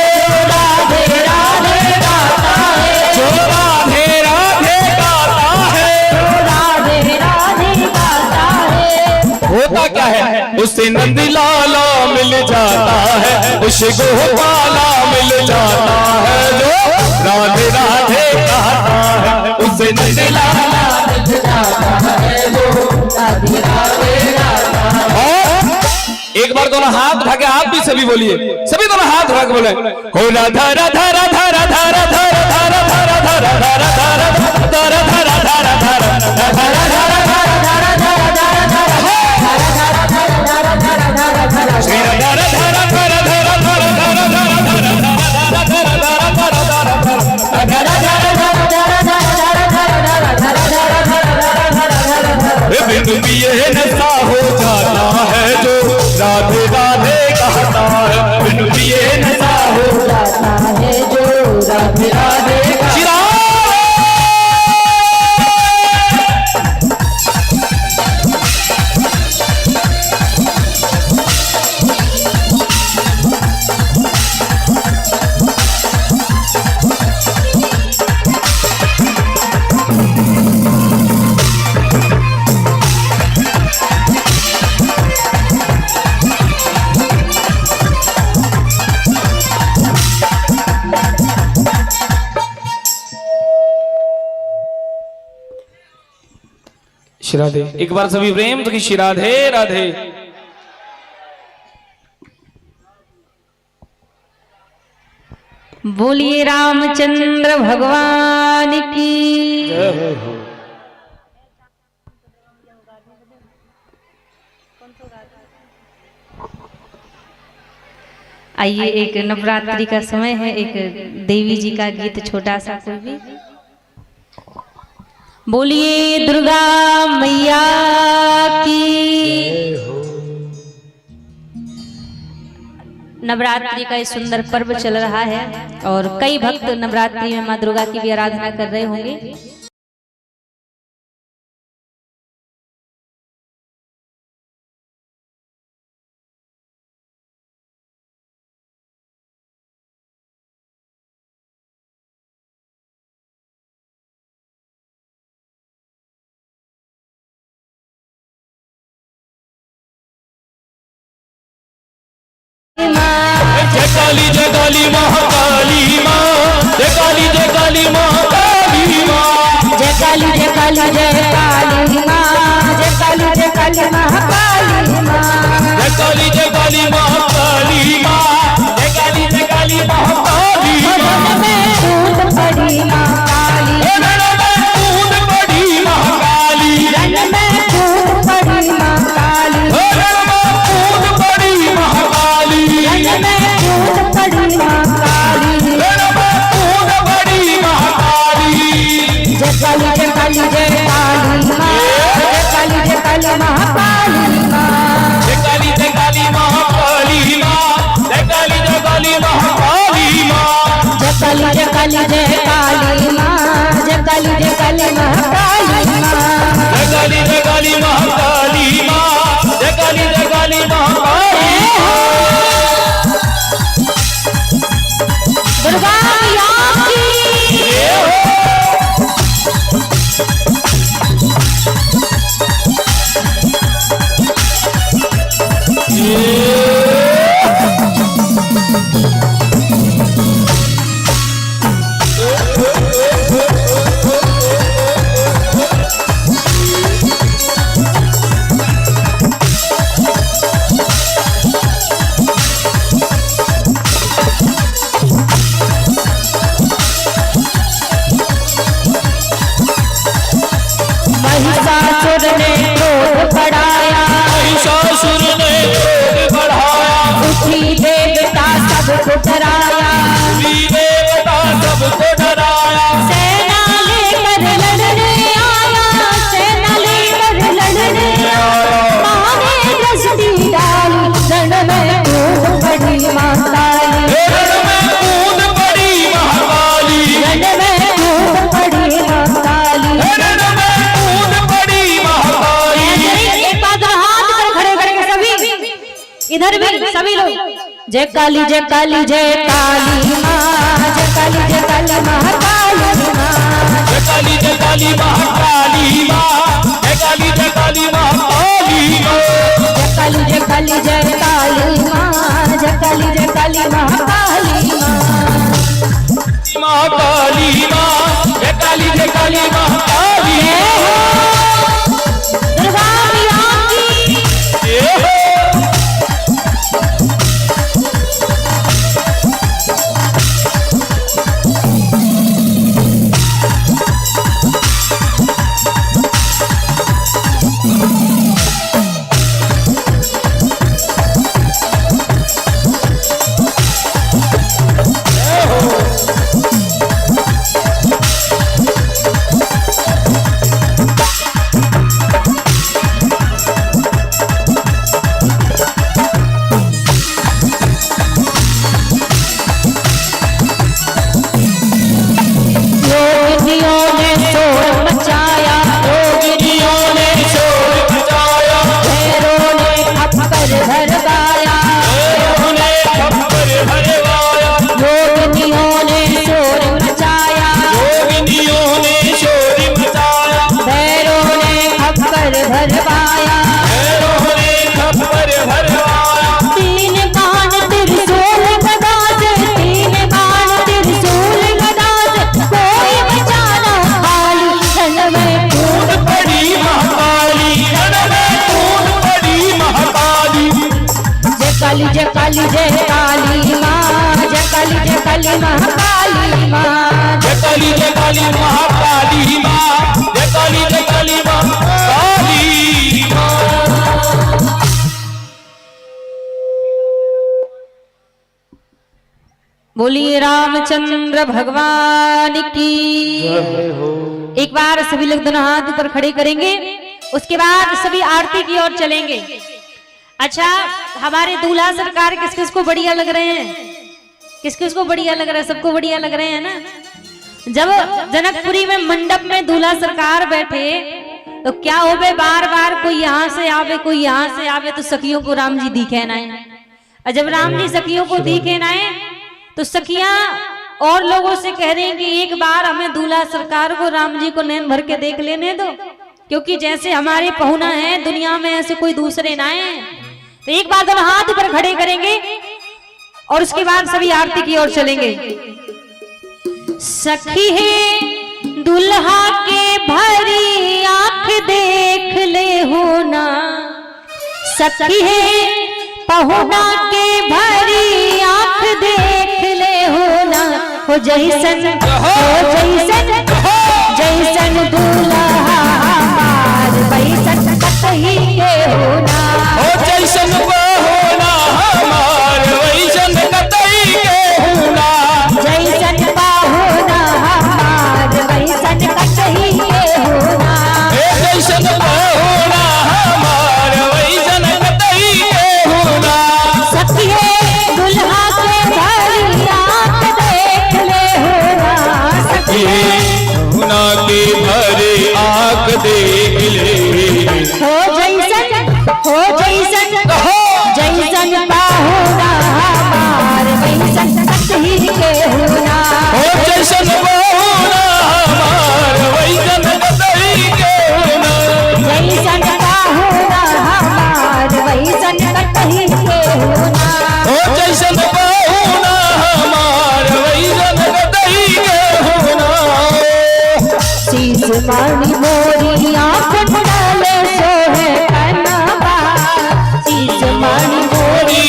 Speaker 2: राधे राधे गाता है
Speaker 1: जो राधे राधे गाता है
Speaker 2: राधे राधे गाता है
Speaker 1: होता क्या है उसे नंदलाला मिल जाता है उसे गोपाला मिल जाता है जो राधे राधे कहता है उसे नंदलाला
Speaker 2: मिल जाता है जो राधे राधे गाता है
Speaker 1: और एक बार दोनों हाथ उठा के आप भी सभी बोलिए सभी दोनों हाथ उठा के बोले हो राधा राधा राधा राधा राधा राधा राधा राधा राधा राधा राधा राधा राधा राधा श्री राधा राधा राधा राधा राधा राधा बिंदु पिए नशा हो जाता है जो राधे राधे कहता है बिंदु पिए नशा हो
Speaker 2: जाता है जो राधे राधे
Speaker 1: श्री राधे एक बार सभी प्रेम तो की श्री राधे राधे
Speaker 5: बोलिए रामचंद्र भगवान की आइए, एक नवरात्रि का समय है, एक देवी जी का गीत छोटा सा कोई भी। बोलिए दुर्गा मैया की। नवरात्रि का ये सुंदर पर्व चल रहा है और कई भक्त नवरात्रि में माँ दुर्गा की भी आराधना कर रहे होंगे।
Speaker 1: जय काली महाकाली माँ, जय काली महाकाली माँ,
Speaker 5: जय काली जय काली जय काली माँ, जय काली महाकाली माँ,
Speaker 1: जय काली महाकाली माँ, जय काली महाकाली माँ।
Speaker 5: में दूध पड़ी माँ काली,
Speaker 1: दूध पड़ी महाकाली,
Speaker 5: रन में दूध पड़ी माँ काली,
Speaker 1: दूध पड़ी महाकाली,
Speaker 5: रन में दूध पड़ी माँ काली,
Speaker 1: दूध पड़ी महाकाली।
Speaker 5: जय काली माँ, जय काली महाकाली माँ,
Speaker 1: जय काली महाकाली माँ, जय काली महाकाली माँ,
Speaker 5: जय काली माँ, जय काली महाकाली माँ,
Speaker 1: जय काली महाकाली माँ, जय काली महाकाली।
Speaker 5: दुर्गा मैया की। महिषासुर ने क्रोध बढ़ाया,
Speaker 1: महिषासुर ने क्रोध बढ़ाया,
Speaker 5: उठी देवता सबको डराया,
Speaker 1: उसी देवता सबको डराया,
Speaker 5: सेना लेकर लड़ने आया, सेना लेकर लड़ने आया, मारे दृष्टि डाली, रण में कूद पड़ी माँ काली,
Speaker 1: रण में कूद पड़ी महाकाली,
Speaker 5: रण में कूद पड़ी माँ काली।
Speaker 1: रण में कूद पड़ी महाकाली।
Speaker 5: एक बार हाथ पर खड़े करके सभी इधर भी सभी लोग जय काली माँ, जय काली महाकाली माँ,
Speaker 1: जय काली महाकाली माँ, जय काली महाकाली माँ,
Speaker 5: जय काली जय काली माँ, जय काली महाकाली माँ,
Speaker 1: महाकाली माँ, जय काली महाकाली।
Speaker 5: दुर्गा मैया की।
Speaker 1: जय हो।
Speaker 5: काली जय काली माँ, जय काली महाकाली माँ,
Speaker 1: जय काली महाकाली माँ, जय काली महाकाली माँ।
Speaker 5: बोलिए रामचंद्र भगवान की। एक बार सभी लोग दोनों हाथ ऊपर खड़े करेंगे, उसके बाद सभी आरती की ओर चलेंगे। अच्छा, हमारे दूल्हा सरकार किस किस को बढ़िया लग रहे हैं? किस किस को बढ़िया लग रहा है? सबको बढ़िया लग रहे हैं ना। जब जनकपुरी में मंडप में दूल्हा सरकार बैठे तो क्या हो गए, बार बार कोई यहाँ से आवे कोई यहाँ से आवे, तो सखियों को राम जी दिखे ना है। और जब राम जी सखियों को दिखे ना है तो सखियां और लोगों से कह रही हैं कि एक बार हमें दूल्हा सरकार को राम जी को नैन भर के देख लेने दो, क्योंकि जैसे हमारे पहुना है दुनिया में ऐसे कोई दूसरे ना है। तो एक बार दोनों हाथ ऊपर खड़े करेंगे और उसके बाद सभी आरती की ओर चलेंगे। सखी है दुल्हा के भरी आंख देख ले हो ना, सखी है पहुना के भरी आंख देख ले हो ना, हो जैसन जैसन दूल्हा हमार वैसन कतही के हो ना,
Speaker 1: हो जैसन पहुना हमार वैसन कतई के होना,
Speaker 5: जैसन पहुना हमार वैसन कतही के हो ना,
Speaker 1: जैसन पहुना हमार वैसन कतई के होना।
Speaker 5: सखी है दुल्हा के भरी आंख देख ले हो ना, सखी
Speaker 1: पहुना के भरे आँख देख ले,
Speaker 5: हो जैसन जैसन पाहुना हमार वैसन कतही के होना,
Speaker 1: हो जैसन पहुना हमार वैसन कतई के होना,
Speaker 5: जैसन पाहुना हमार वैसन कतही के होना,
Speaker 1: हो जैसन पहुना हमार वैसन कतई के होना।
Speaker 5: शीश मानी मोरी आँख डाले सोहे कनवा, शीश मानी मोरी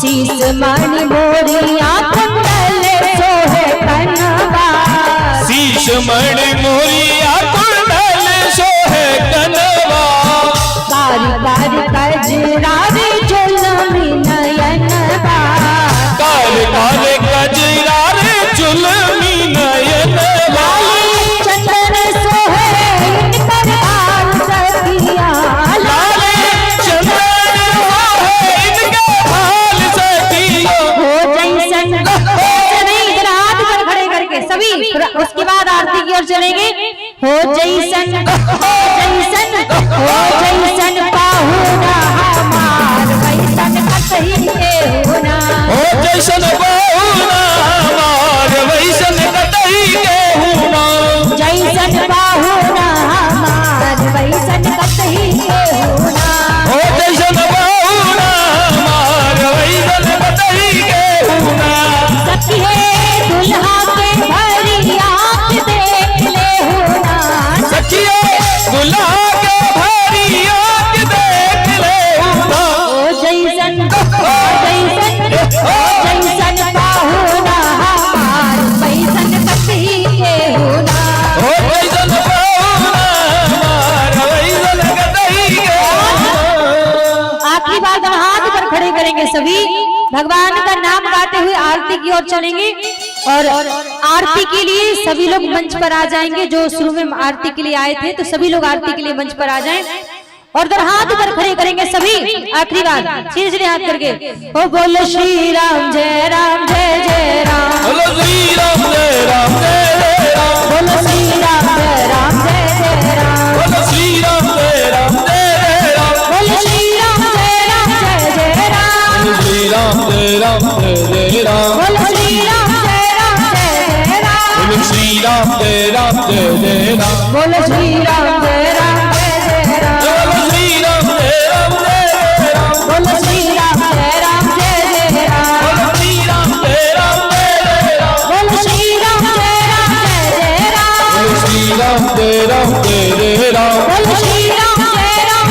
Speaker 5: शीश मानी मोरी आँख डाले सोहे कनवा,
Speaker 1: शीश मणि मोरिया कुंडल सोहे कनवा,
Speaker 5: बारी बारी कजरारी झुलमी नयनवा,
Speaker 1: काल काल गजरा रे चुलमी नयनवा,
Speaker 5: लाली चंदन सोहे इनकर हाल सखिया,
Speaker 1: लाले चंदन सोहे इनके हाल सखिया,
Speaker 5: हो जैसन नहीं, इधर हाथ पर खड़े करके सभी, उसके बाद आरती की ओर चलेंगे। हो जैसन पाहुना हमार वैसन कतही के होना,
Speaker 1: हो जैसन पहुना हमार वैसन कतई के होना,
Speaker 5: जैसन पाहुना हमार वैसन कतही के होना,
Speaker 1: हो जैसन पहुना हमार वैसन कतई के होना।
Speaker 5: सखी है दुल्हा के भरी आंख देख ले होना,
Speaker 1: सखिए दुल्हा के भरी आँख देख ले होना,
Speaker 5: ओ जैसन पाहुना हमार वैसन कतही के होना,
Speaker 1: हो जैसन पहुना हमार वैसन कतई के होना।
Speaker 5: आखिरी बार हम हाथ पर खड़े करेंगे, सभी भगवान का नाम गाते हुए आरती की ओर चलेंगे। और आरती के लिए सभी लोग मंच पर आ जाएंगे, जो शुरू में आरती के लिए आए थे, तो सभी लोग आरती के लिए मंच पर आ जाएं और इधर हाथ पर खड़े करेंगे सभी। आखिरी बार सीधे हाथ करके ओ बोलो श्री राम जय राम जय जय राम,
Speaker 1: बोलो श्री राम जय राम जय राम,
Speaker 5: बोलो श्री राम जय राम जय जय राम,
Speaker 1: बोलो श्री राम जय राम जय राम,
Speaker 5: बोलो श्री राम जय राम जय जय राम,
Speaker 1: बोलो श्री राम जय राम जय राम,
Speaker 5: बोलो श्री राम जय राम जय जय राम,
Speaker 1: बोलो श्री राम जय राम जय जय राम,
Speaker 5: बोलो श्री राम जय राम जय जय राम,
Speaker 1: बोलो श्री राम जय राम जय राम,
Speaker 5: बोलो श्री राम जय राम जय जय राम,
Speaker 1: बोलो श्री राम जय राम जय राम,
Speaker 5: बोलो श्री राम जय राम जय जय राम,
Speaker 1: बोलो श्री राम जय राम जय राम,
Speaker 5: बोलो श्री राम जय राम जय जय राम,
Speaker 1: बोलो श्री राम जय राम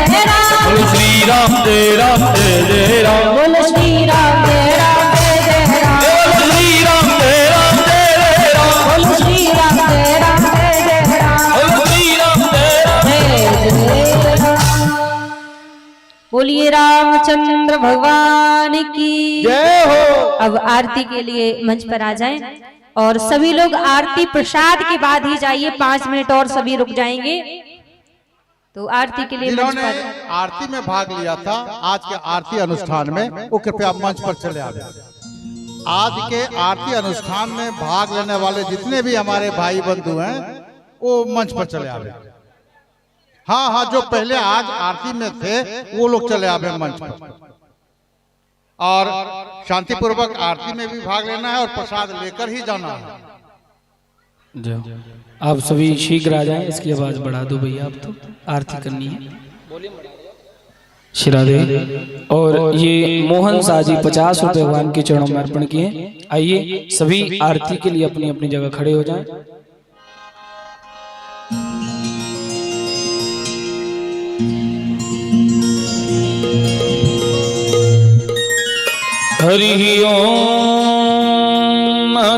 Speaker 1: जय राम,
Speaker 5: बोलो श्री राम जय राम जय जय राम,
Speaker 1: बोलो श्री राम जय राम जय राम,
Speaker 5: बोलो श्री राम जय राम जय जय राम,
Speaker 1: बोलो श्री
Speaker 5: बोलिए रामचंद्र भगवान की
Speaker 2: जय हो।
Speaker 5: अब आरती के लिए मंच पर आ जाएं और सभी लोग आरती प्रसाद के बाद ही जाइए, 5 मिनट और सभी रुक जाएंगे। तो आरती के लिए मंच
Speaker 3: जिन्होंने
Speaker 5: पर
Speaker 3: आरती में भाग लिया था आज के आरती अनुष्ठान में, वो कृपया मंच पर चले आवे। आज के आरती अनुष्ठान में भाग लेने वाले जितने भी हमारे भाई बंधु हैं वो मंच पर चले आवे। हाँ हाँ, जो पहले आज आरती में थे वो लोग चले आवे मंच पर। और शांतिपूर्वक आरती में भी भाग लेना है और प्रसाद लेकर ही जाना है।
Speaker 1: आप सभी शीघ्र आ जाएं, इसकी आवाज बढ़ा दो भैया, आप तो आरती करनी है। श्रादे और ये मोहन साजी 50 रुपए भगवान के चरणों में अर्पण किए। आइए सभी आरती के लिए अपनी अपनी जगह खड़े हो जाएं। हरि ओम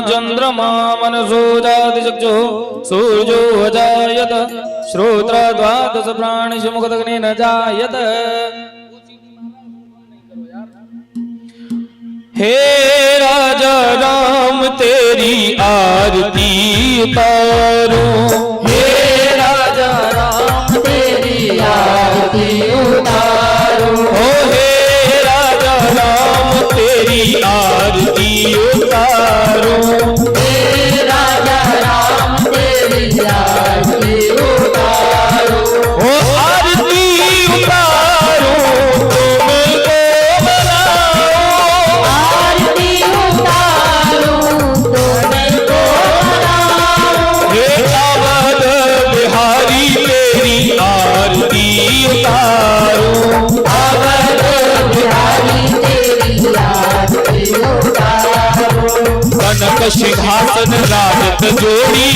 Speaker 1: चंद्रमा मनसो जाति चक्षु सूर्यो अजायत श्रोत्र द्वादश प्राणिश मुखदग्नि न जायत। हे राजा राम तेरी आरती उतारो,
Speaker 2: हे राजा राम तेरी आरती उतारो।
Speaker 1: ओ हे राजा राम तेरी आरती उतारो,
Speaker 2: हे राजा राम तेरी आरती उतारो।
Speaker 1: ओ आरती उतारो तुमको बनाओ,
Speaker 2: आरती उतारो तुमको बनाओ।
Speaker 1: हे अवध बिहारी तेरी आरती उतारो,
Speaker 2: अवध बिहारी तेरी आरती उतारो।
Speaker 1: कनक सिंहासन राजत जोड़ी,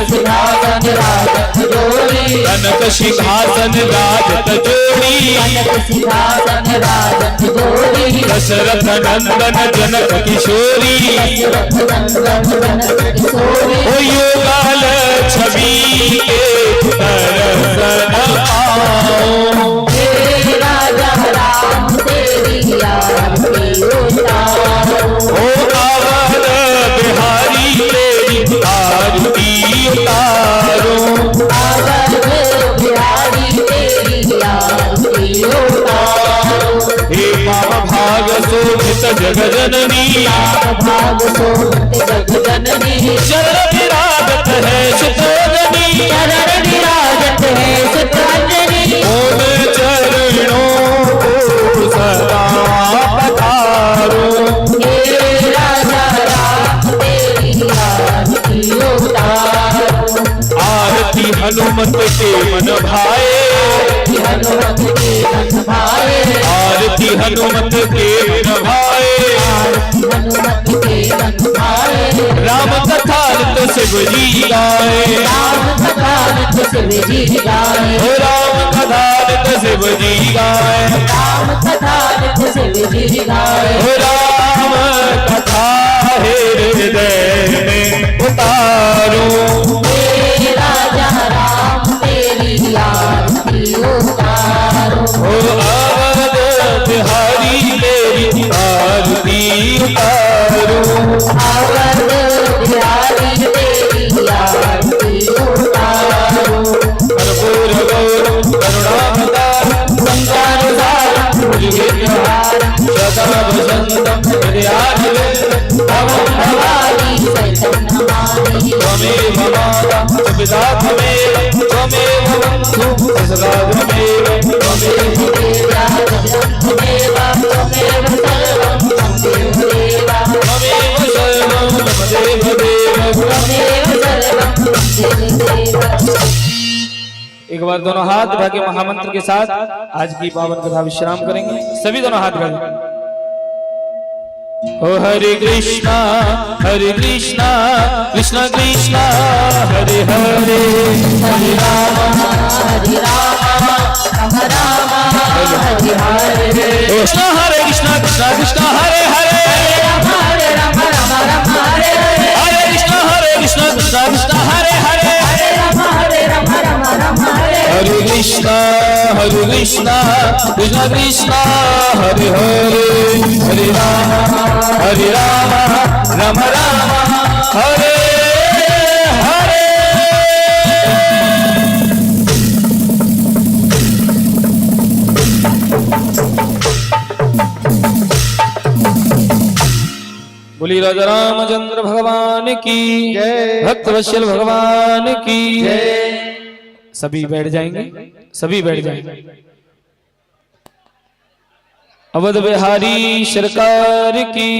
Speaker 2: सिंहासन राजत जोड़ी,
Speaker 1: कनक सिंहासन राजत जोड़ी,
Speaker 2: कनक सिंहासन राजत जोड़ी।
Speaker 1: दशरथ नंदन जनक किशोरी,
Speaker 2: दशरथ नंदन जनक किशोरी।
Speaker 1: ओ युगल छवि के दर्शन आओ,
Speaker 2: हे राजा राम तेरी आरती उतारो।
Speaker 1: ओ अवध बिहारी तेरी आरती उतारो,
Speaker 2: अवध बिहारी तेरी आरती उतारो।
Speaker 1: हे माम भाग शोभित जगजननी,
Speaker 2: भाग सोमत जगजननी,
Speaker 1: चरण विराजत है सुतोजनी,
Speaker 2: चरण विराजत है सुतंजनी।
Speaker 1: ओम चरणों को सदा पधारो,
Speaker 2: हे राजा राम तेरी आरती उतारो।
Speaker 1: आरती हनुमत के मन भाए,
Speaker 2: हनुमत के मन भाए,
Speaker 1: आरती हनुमत के मन भाए,
Speaker 2: हनुमत के मन भाए।
Speaker 1: राम कथा नित शिव जी गाए,
Speaker 2: राम कथा नित शिव जी गाए,
Speaker 1: ओ राम कथा नित शिव जी गाए,
Speaker 2: राम कथा नित शिव जी गाए।
Speaker 1: ओ राम कथा हृदय में उतारो,
Speaker 2: हे राजा राम तेरी आरती उतारो।
Speaker 1: ओ अवध बिहारी तेरी आरती उतारो,
Speaker 2: अवध बिहारी तेरी आरती उतारो।
Speaker 1: कर्पूर गौरम करुणावतारम संसारसारम भुजगेन्द्रहारम सदा वसंतम हृदयारविंदम तवं
Speaker 2: भवानी चैतन्यमानी,
Speaker 1: त्वमेव माता पिता त्वमेव, त्वमेव बन्धुः सदा त्वमेव, त्वमेव
Speaker 2: देवा त्वमेव, त्वमेव सर्वं त्वमेव देवा,
Speaker 1: त्वमेव सर्वं त्वमेव देव।
Speaker 2: त्वमेव सर्वं त्वमेव देवा।
Speaker 1: एक बार दोनों हाथ उठा के महामंत्र के साथ आज की पावन कथा विश्राम करेंगे। सभी दोनों हाथ उठाएं। ओ हरे कृष्णा कृष्णा कृष्णा हरे हरे,
Speaker 2: हरे राम हरे राम, राम राम हरे हरे।
Speaker 1: कृष्णा हरे कृष्णा कृष्णा कृष्णा हरे हरे,
Speaker 2: राम हरे राम, राम राम हरे हरे।
Speaker 1: हरे कृष्णा कृष्णा कृष्णा हरे हरे,
Speaker 2: हरे राम, राम राम, राम हरे।
Speaker 1: हरे कृष्णा हरे कृष्णा कृष्ण कृष्ण हरे हरे हरे राम राम राम हरे हरे। बोली राजा रामचंद्र भगवान की जय, भक्त वत्सल भगवान की जय। सभी बैठ जाएंगे, सभी बैठ जाएंगे। अवध बिहारी सरकार की